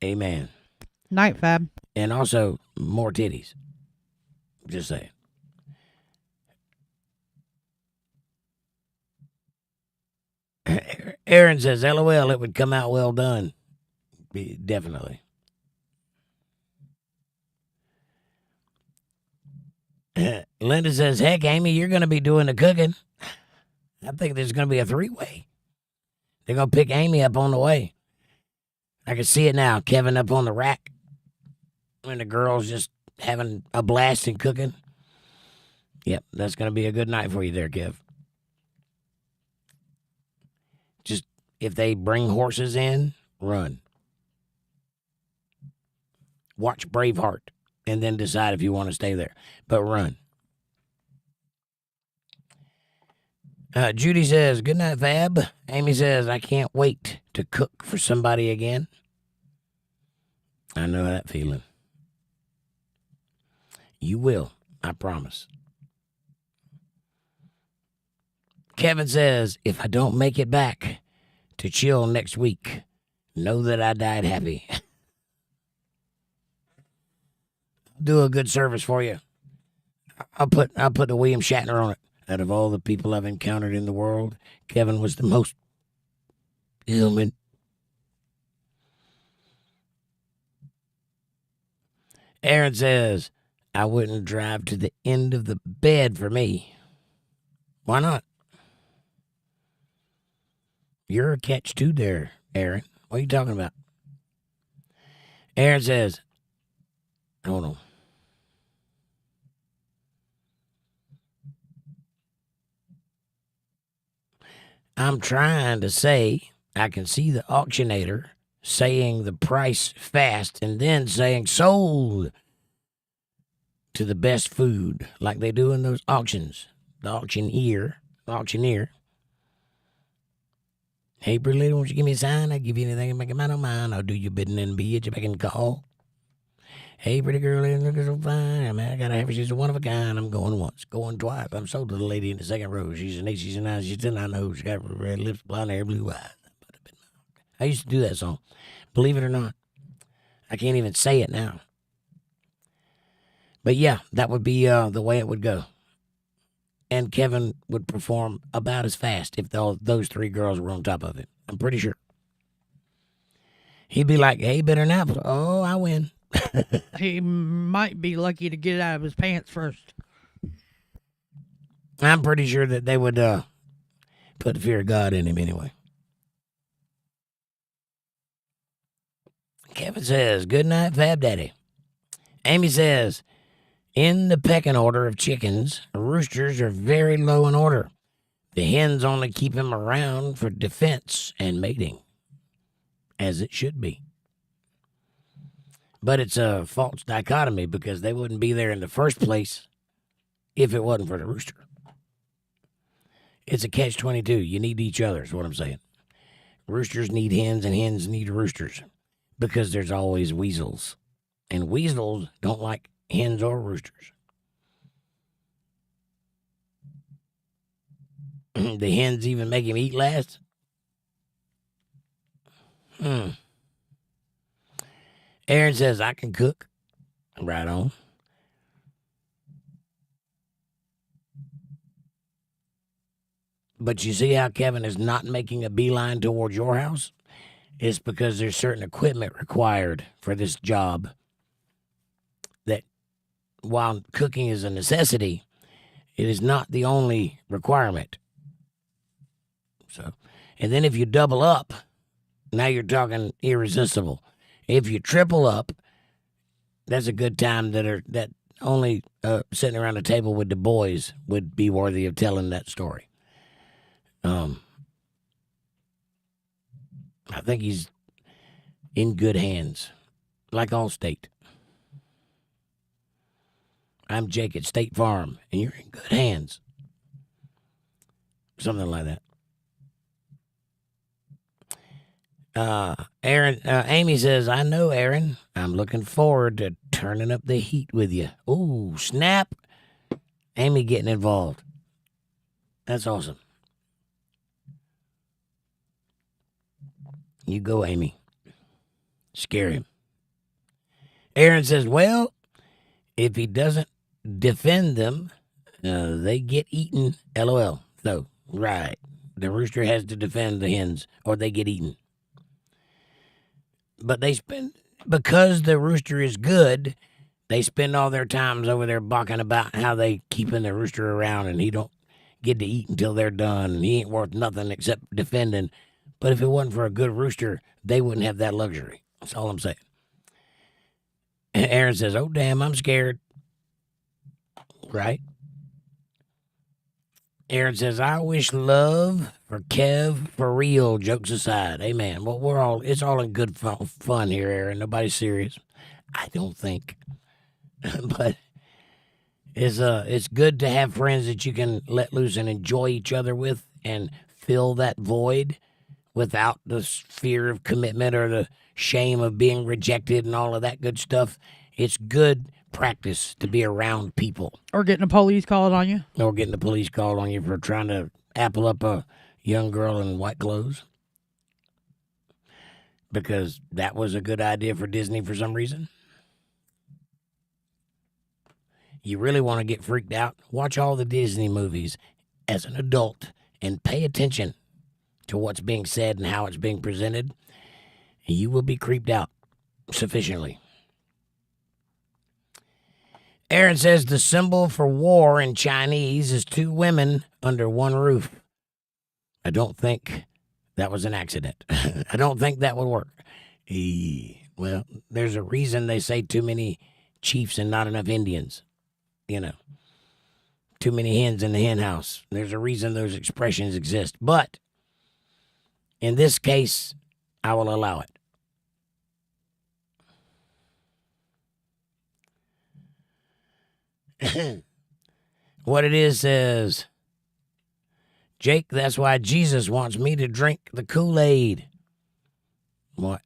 Amen. Night, Fab. And also, more titties. Just saying. Aaron says, LOL, it would come out well done. Definitely. Linda says, heck, Amy, you're going to be doing the cooking. I think there's going to be a three-way. They're going to pick Amy up on the way. I can see it now. Kevin up on the rack. And the girls just having a blast and cooking. Yep, that's going to be a good night for you there, Kev. Just, if they bring horses in, run. Watch Braveheart and then decide if you want to stay there. But run. Judy says, good night, Fab. Amy says, I can't wait to cook for somebody again. I know that feeling. You will, I promise. Kevin says, if I don't make it back to chill next week, know that I died happy. Do a good service for you. I'll put the William Shatner on it. Out of all the people I've encountered in the world, Kevin was the most human. Aaron says, I wouldn't drive to the end of the bed for me. Why not? You're a catch too there, Aaron. What are you talking about? Aaron says, hold on. I'm trying to say I can see the auctionator saying the price fast and then saying sold to the best food like they do in those auctions. The auctioneer. Hey, pretty lady, won't you give me a sign? I'll give you anything and make it mine on mine. I'll do your bidding and be at your beck and call. Hey, pretty girl, looking so fine. I mean, I gotta have her. She's a one of a kind. I'm going once, going twice. I'm sold to the lady in the second row. She's an 8, she's a 9, she's 10. I know she got red lips, blonde hair, blue eyes. I used to do that song. Believe it or not. I can't even say it now. But yeah, that would be the way it would go. And Kevin would perform about as fast if those three girls were on top of him. I'm pretty sure. He'd be like, hey, better not. Oh, I win. He might be lucky to get it out of his pants first. I'm pretty sure that they would put the fear of God in him anyway. Kevin says, good night, Fab Daddy. Amy says, in the pecking order of chickens, roosters are very low in order. The hens only keep him around for defense and mating, as it should be. But it's a false dichotomy because they wouldn't be there in the first place if it wasn't for the rooster. It's a catch-22. You need each other is what I'm saying. Roosters need hens and hens need roosters because there's always weasels. And weasels don't like hens or roosters. The hens even make him eat last? Aaron says, I can cook. Right on. But you see how Kevin is not making a beeline towards your house? It's because there's certain equipment required for this job that while cooking is a necessity, it is not the only requirement. So, and then if you double up, now you're talking irresistible. If you triple up, that's a good time that only sitting around a table with the boys would be worthy of telling that story. I think he's in good hands, like Allstate. I'm Jake at State Farm, and you're in good hands. Something like that. Amy says, I know, Aaron. I'm looking forward to turning up the heat with you. Ooh, snap. Amy getting involved. That's awesome. You go, Amy. Scare him. Aaron says, well, if he doesn't defend them, they get eaten. LOL. So, right. The rooster has to defend the hens or they get eaten. But because the rooster is good, they spend all their times over there balking about how they keeping the rooster around and he don't get to eat until they're done and he ain't worth nothing except defending. But if it wasn't for a good rooster, they wouldn't have that luxury. That's all I'm saying. Aaron says, oh, damn, I'm scared. Right? Aaron says, I wish love for Kev for real, jokes aside. Amen. Well, it's all in good fun here, Aaron. Nobody's serious. I don't think. But it's good to have friends that you can let loose and enjoy each other with and fill that void without the fear of commitment or the shame of being rejected and all of that good stuff. It's good practice to be around people. Or getting the police called on you. Or getting the police called on you for trying to apple up a young girl in white clothes. Because that was a good idea for Disney for some reason. You really want to get freaked out? Watch all the Disney movies as an adult and pay attention to what's being said and how it's being presented. You will be creeped out sufficiently. Aaron says the symbol for war in Chinese is two women under one roof. I don't think that was an accident. I don't think that would work. Well, there's a reason they say too many chiefs and not enough Indians. You know, too many hens in the hen house. There's a reason those expressions exist. But in this case, I will allow it. What it is says, Jake, that's why Jesus wants me to drink the Kool-Aid. What?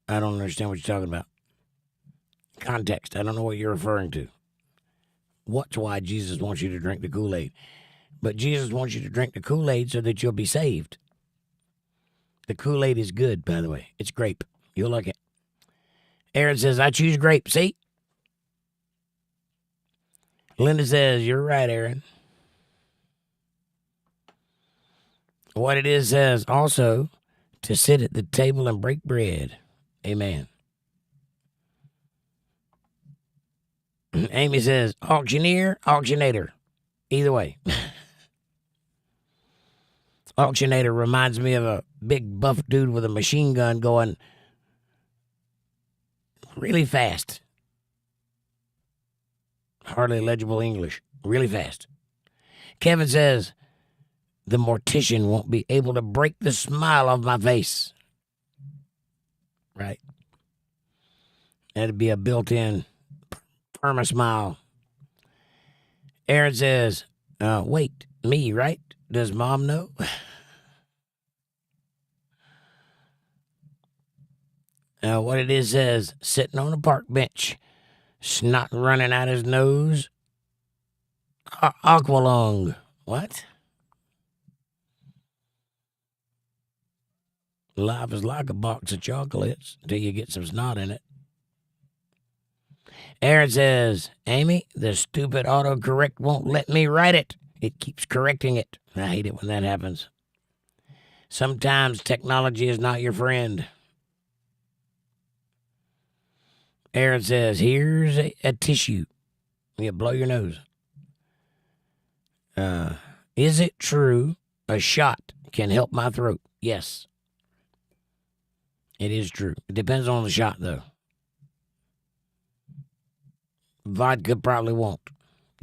I don't understand what you're talking about. Context. I don't know what you're referring to. What's why Jesus wants you to drink the Kool-Aid? But Jesus wants you to drink the Kool-Aid so that you'll be saved. The Kool-Aid is good, by the way. It's grape. You'll like it. Aaron says, I choose grape. See? Linda says, you're right, Aaron. What it is says, also, to sit at the table and break bread. Amen. Amy says, auctioneer, auctionator. Either way. Auctionator reminds me of a big buff dude with a machine gun going really fast. Hardly legible English. Really fast. Kevin says, the mortician won't be able to break the smile off my face. Right. That'd be a built-in perma smile. Aaron says, wait, me, right? Does mom know? What it is says, sitting on a park bench, snot running out his nose. 𝕂𝕚𝕚𝕚𝕝𝕚𝕝𝕝𝕝𝕝. What? Life is like a box of chocolates until you get some snot in it. Aaron says, Amy, the stupid autocorrect won't let me write it. It keeps correcting it. I hate it when that happens. Sometimes technology is not your friend. Aaron says, here's a tissue. You blow your nose. Is it true a shot can help my throat? Yes. It is true. It depends on the shot, though. Vodka probably won't.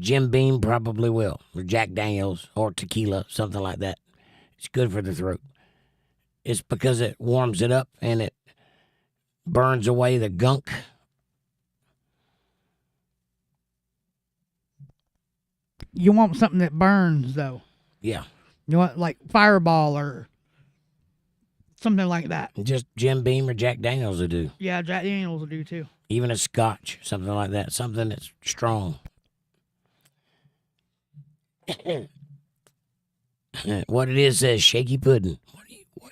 Jim Beam probably will. Or Jack Daniels or tequila, something like that. It's good for the throat. It's because it warms it up and it burns away the gunk. You want something that burns, though. Yeah. You want like Fireball or something like that. Just Jim Beam or Jack Daniels will do. Yeah, Jack Daniels will do too. Even a scotch, something like that. Something that's strong. What it is says shaky pudding.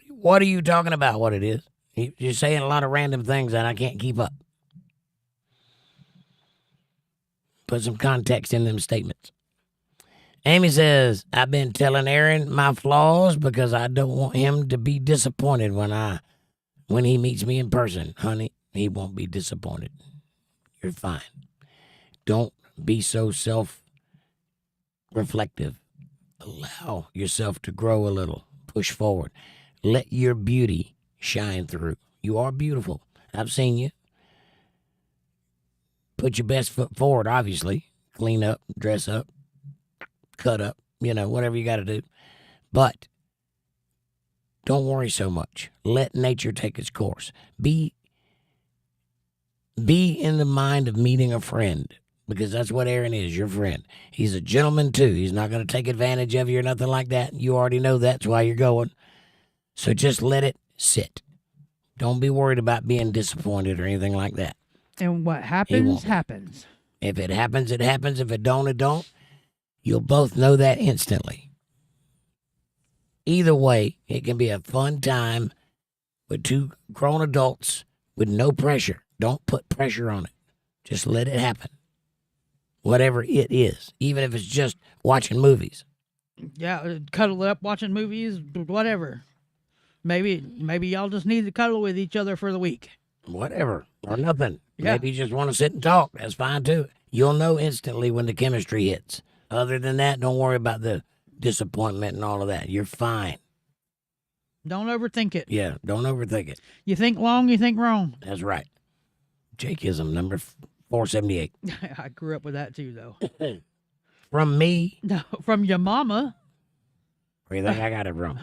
What are you talking about? What it is? You're saying a lot of random things that I can't keep up. Put some context in them statements. Amy says, I've been telling Aaron my flaws because I don't want him to be disappointed when he meets me in person. Honey, he won't be disappointed. You're fine. Don't be so self-reflective. Allow yourself to grow a little. Push forward. Let your beauty shine through. You are beautiful. I've seen you. Put your best foot forward, obviously. Clean up, dress up, cut up, whatever you got to do. But don't worry so much. Let nature take its course. Be in the mind of meeting a friend, because that's what Aaron is, your friend. He's a gentleman, too. He's not going to take advantage of you or nothing like that. You already know that's why you're going. So just let it sit. Don't be worried about being disappointed or anything like that. And what happens, happens. If it happens, it happens. If it don't, it don't. You'll both know that instantly. Either way, it can be a fun time with two grown adults with no pressure. Don't put pressure on it. Just let it happen. Whatever it is, even if it's just watching movies. Yeah, cuddle up, watching movies, whatever. Maybe y'all just need to cuddle with each other for the week. Whatever, or nothing. Yeah. Maybe you just want to sit and talk. That's fine, too. You'll know instantly when the chemistry hits. Other than that, don't worry about the disappointment and all of that. You're fine. Don't overthink it. Yeah, don't overthink it. You think long, you think wrong. That's right. Jakeism, number 478. I grew up with that too, though. From me. No, from your mama. Where do you think I got it from?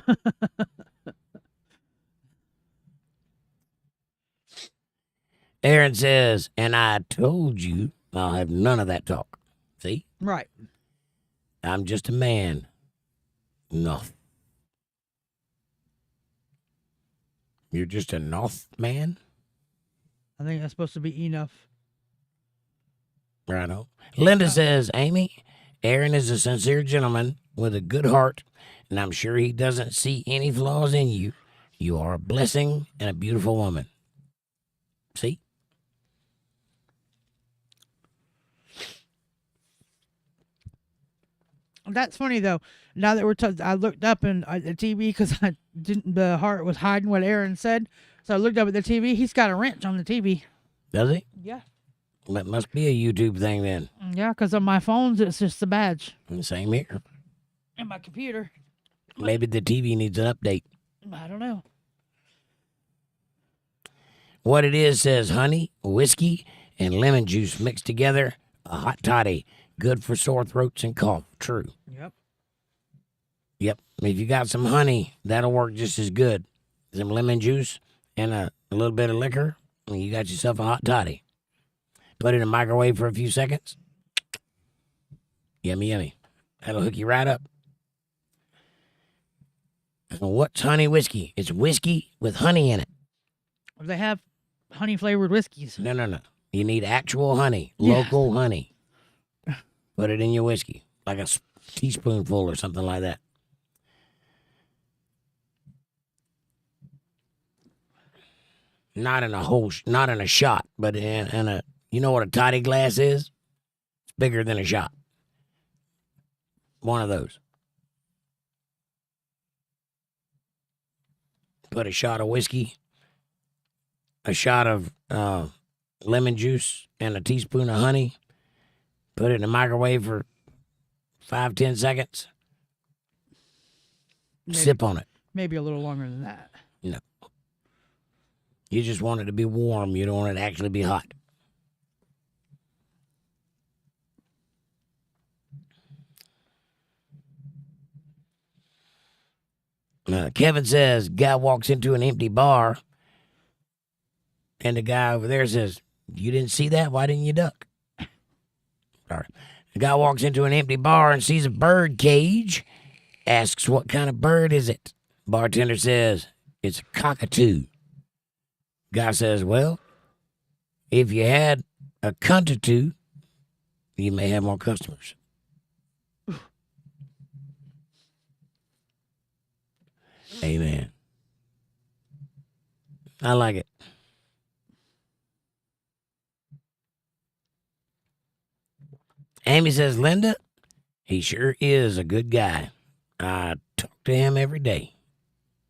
Aaron says, and I told you I'll have none of that talk. See? Right. I'm just a man. Noth. You're just a noth man? I think that's supposed to be enough. Right on. Linda says, Amy, Aaron is a sincere gentleman with a good heart, and I'm sure he doesn't see any flaws in you. You are a blessing and a beautiful woman. See? That's funny though. Now that we're, I looked up and the TV because I didn't. The heart was hiding what Aaron said, so I looked up at the TV. He's got a wrench on the TV. Does he? Yeah. That must be a YouTube thing then. Yeah, because on my phones it's just a badge. Same here. And my computer. Maybe the TV needs an update. I don't know. What it is says honey, whiskey, and lemon juice mixed together. A hot toddy. Good for sore throats and cough. True. Yep. If you got some honey, that'll work just as good. Some lemon juice and a little bit of liquor, and you got yourself a hot toddy. Put it in the microwave for a few seconds. Yummy, yummy. That'll hook you right up. What's honey whiskey? It's whiskey with honey in it. They have honey flavored whiskeys. No. You need actual honey, Yeah. local honey. Put it in your whiskey, like a teaspoonful or something like that. Not in a shot, but in a. You know what a toddy glass is? It's bigger than a shot. One of those. Put a shot of whiskey, a shot of lemon juice, and a teaspoon of honey. Put it in the microwave for 5-10 seconds. Sip on it. Maybe a little longer than that. No. You just want it to be warm. You don't want it to actually be hot. Kevin says, guy walks into an empty bar, and the guy over there says, you didn't see that? Why didn't you duck? Sorry. The guy walks into an empty bar and sees a bird cage, asks what kind of bird is it. Bartender says, it's a cockatoo. Guy says, well, if you had a cuntitoo, you may have more customers. Amen. I like it. Amy says, Linda, he sure is a good guy. I talk to him every day.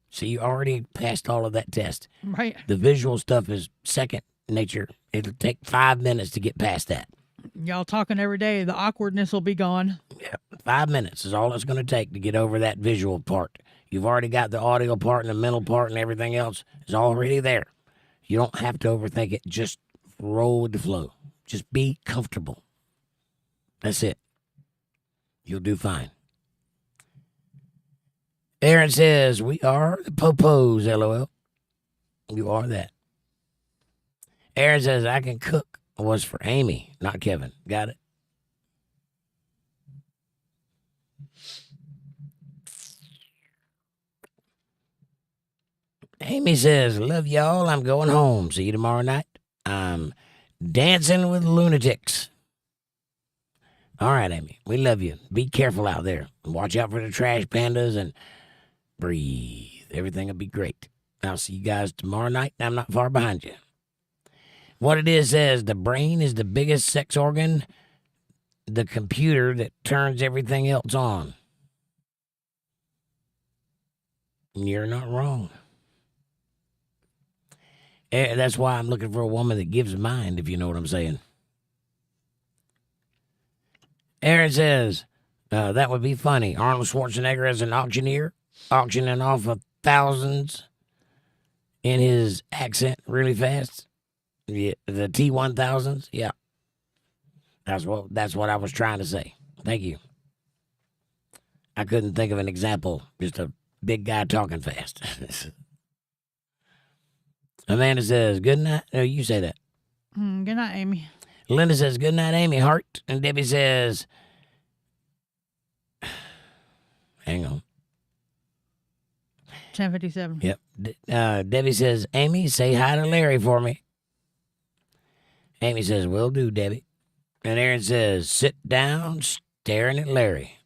So you already passed all of that test. Right. The visual stuff is second nature. It'll take 5 minutes to get past that. Y'all talking every day. The awkwardness will be gone. Yeah, 5 minutes is all it's going to take to get over that visual part. You've already got the audio part and the mental part and everything else is already there. You don't have to overthink it. Just roll with the flow. Just be comfortable. That's it. You'll do fine. Aaron says, we are the popos, LOL. You are that. Aaron says, I can cook. Was for Amy, not Kevin. Got it? Amy says, love y'all. I'm going home. See you tomorrow night. I'm dancing with lunatics. All right, Amy. We love you. Be careful out there. Watch out for the trash pandas and breathe. Everything will be great. I'll see you guys tomorrow night. I'm not far behind you. What it is says the brain is the biggest sex organ, the computer that turns everything else on. You're not wrong. That's why I'm looking for a woman that gives a mind, if you know what I'm saying. Aaron says, that would be funny. Arnold Schwarzenegger as an auctioneer, auctioning off of thousands in his accent really fast. Yeah, the T-1000s, yeah. That's what I was trying to say. Thank you. I couldn't think of an example. Just a big guy talking fast. Amanda says, good night. No, you say that. Good night, Amy. Linda says, good night, Amy, heart. And Debbie says, hang on. 10:57. Yep. Debbie says, Amy, say hi to Larry for me. Amy says, will do, Debbie. And Aaron says, sit down staring at Larry.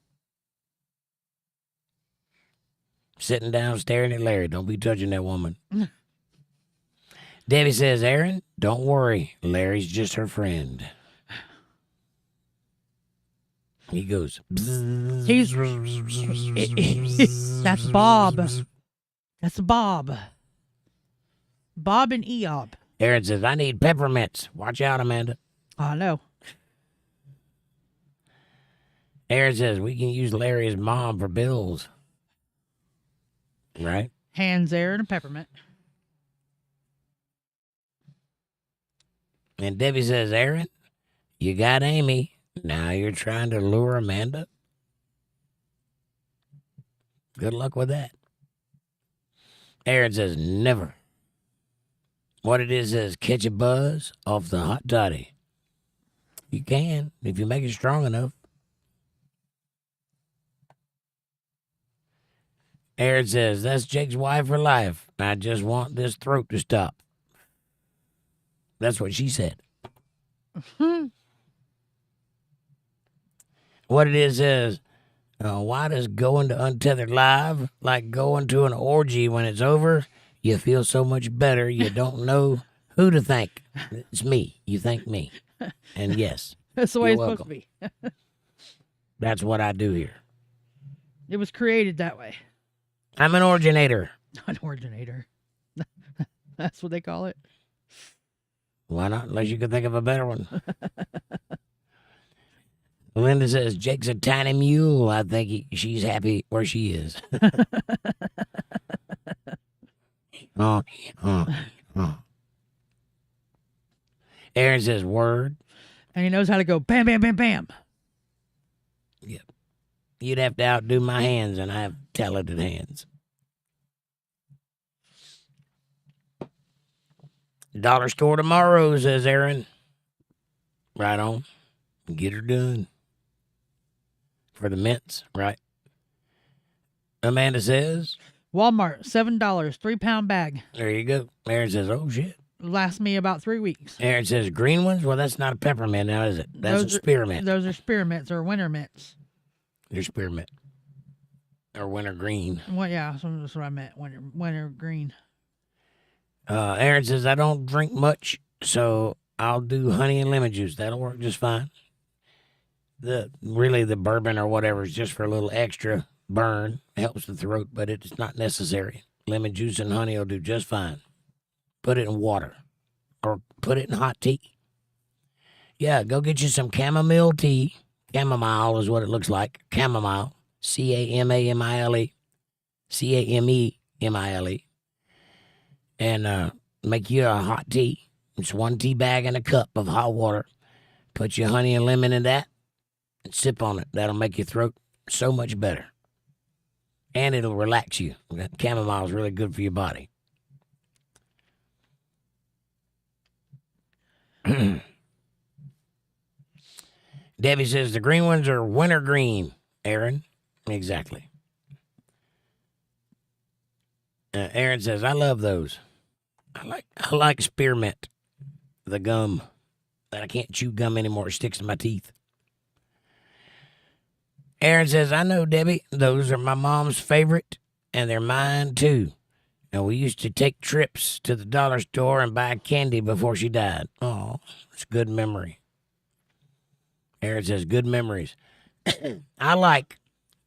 Sitting down staring at Larry. Don't be touching that woman. Debbie says, Aaron, don't worry. Larry's just her friend. He goes, He's that's Bob. That's Bob. Bob and Eob. Aaron says, I need peppermints. Watch out, Amanda. I know. Aaron says, we can use Larry's mom for bills. Right? Hands there and a peppermint. And Debbie says, Aaron, you got Amy. Now you're trying to lure Amanda? Good luck with that. Aaron says, never. What it is catch a buzz off the hot toddy. You can, if you make it strong enough. Aaron says, that's Jake's wife for life. I just want this throat to stop. That's what she said. What it is why does going to Untethered Live like going to an orgy when it's over? You feel so much better. You don't know who to thank. It's me. You thank me. And yes, That's the way you're it's welcome. supposed to be. That's what I do here. It was created that way. I'm an originator. An originator. That's what they call it. Why not? Unless you could think of a better one. Linda says, Jake's a tiny mule. I think she's happy where she is. Oh. Aaron says, word. And he knows how to go bam, bam, bam, bam. Yep. You'd have to outdo my hands, and I have talented hands. Dollar store tomorrow, says Aaron. Right on. Get her done. For the mints, right? Amanda says, Walmart, $7, 3-pound bag. there you go. Aaron says, oh, shit. Lasts me about 3 weeks. Aaron says, green ones? Well, that's not a peppermint now, is it? That's a spearmint. Those are spearmints or winter mints. They're spearmint. Or winter green. Well, yeah, that's what I meant. Winter green. Aaron says, I don't drink much, so I'll do honey and lemon juice. That'll work just fine. The bourbon or whatever is just for a little extra burn. Helps the throat, but it's not necessary. Lemon juice and honey will do just fine. Put it in water or put it in hot tea. Yeah, go get you some chamomile tea. Chamomile is what it looks like. Chamomile. Chamamile. Camemile. And make you a hot tea. It's 1 tea bag and a cup of hot water. Put your honey and lemon in that and sip on it. That'll make your throat so much better. And it'll relax you. That chamomile is really good for your body. Debbie says the green ones are winter green, Aaron. Exactly. Aaron says, I love those. I like spearmint, the gum. That I can't chew gum anymore. It sticks to my teeth. Aaron says, I know, Debbie. Those are my mom's favorite, and they're mine, too. And we used to take trips to the dollar store and buy candy before she died. Oh, it's a good memory. Aaron says, good memories. I like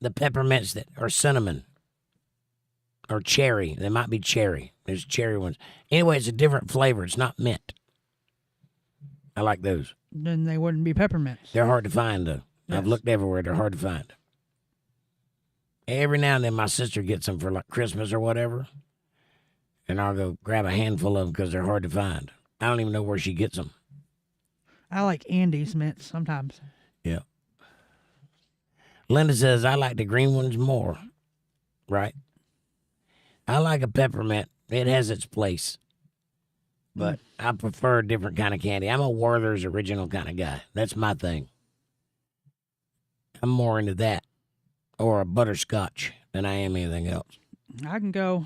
the peppermints that are cinnamon or cherry. They might be cherry. There's cherry ones. Anyway, it's a different flavor. It's not mint. I like those. Then they wouldn't be peppermints. They're hard to find, though. Yes. I've looked everywhere. They're hard to find. Every now and then, my sister gets them for like Christmas or whatever. And I'll go grab a handful of them because they're hard to find. I don't even know where she gets them. I like Andes mints sometimes. Yeah. Linda says, I like the green ones more. Right? I like a peppermint. It has its place. But I prefer a different kind of candy. I'm a Werther's original kind of guy. That's my thing. I'm more into that. Or a butterscotch than I am anything else. I can go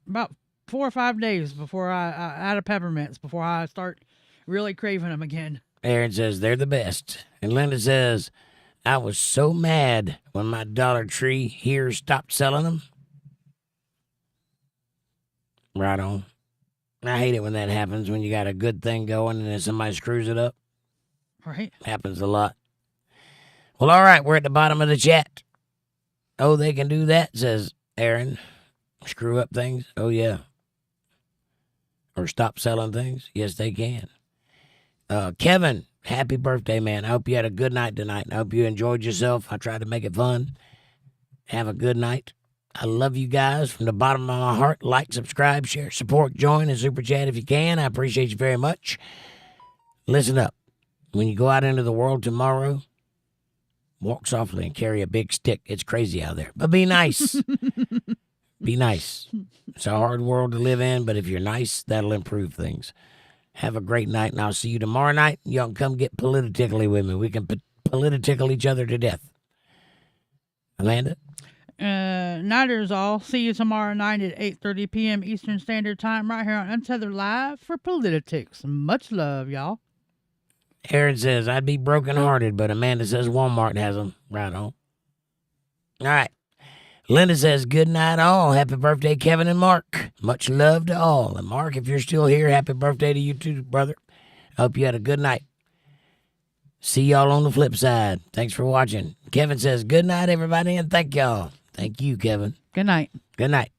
about 4 or 5 days before I out of peppermints before I start really craving them again. Aaron says they're the best. And Linda says, I was so mad when my Dollar Tree here stopped selling them. Right on. I hate it when that happens, when you got a good thing going and then somebody screws it up. Right. Happens a lot. Well, all right, we're at the bottom of the chat. Oh, they can do that, says Aaron. Screw up things? Oh, yeah. Or stop selling things? Yes, they can. Kevin, happy birthday, man. I hope you had a good night tonight. I hope you enjoyed yourself. I tried to make it fun. Have a good night. I love you guys from the bottom of my heart. Like, subscribe, share, support, join, and super chat if you can. I appreciate you very much. Listen up. When you go out into the world tomorrow, walk softly and carry a big stick. It's crazy out there. But be nice. Be nice. It's a hard world to live in, but if you're nice, that'll improve things. Have a great night, and I'll see you tomorrow night. Y'all can come get politi-tickly with me. We can politi-tickle each other to death. Amanda? Nighters all. See you tomorrow night at 8:30 p.m. Eastern Standard Time right here on Untethered Live for Politi-Tics. Much love, y'all. Aaron says, I'd be brokenhearted, but Amanda says Walmart has them. Right on. All right. Linda says, good night all. Happy birthday, Kevin and Mark. Much love to all. And Mark, if you're still here, happy birthday to you too, brother. I hope you had a good night. See y'all on the flip side. Thanks for watching. Kevin says, good night, everybody, and thank y'all. Thank you, Kevin. Good night. Good night.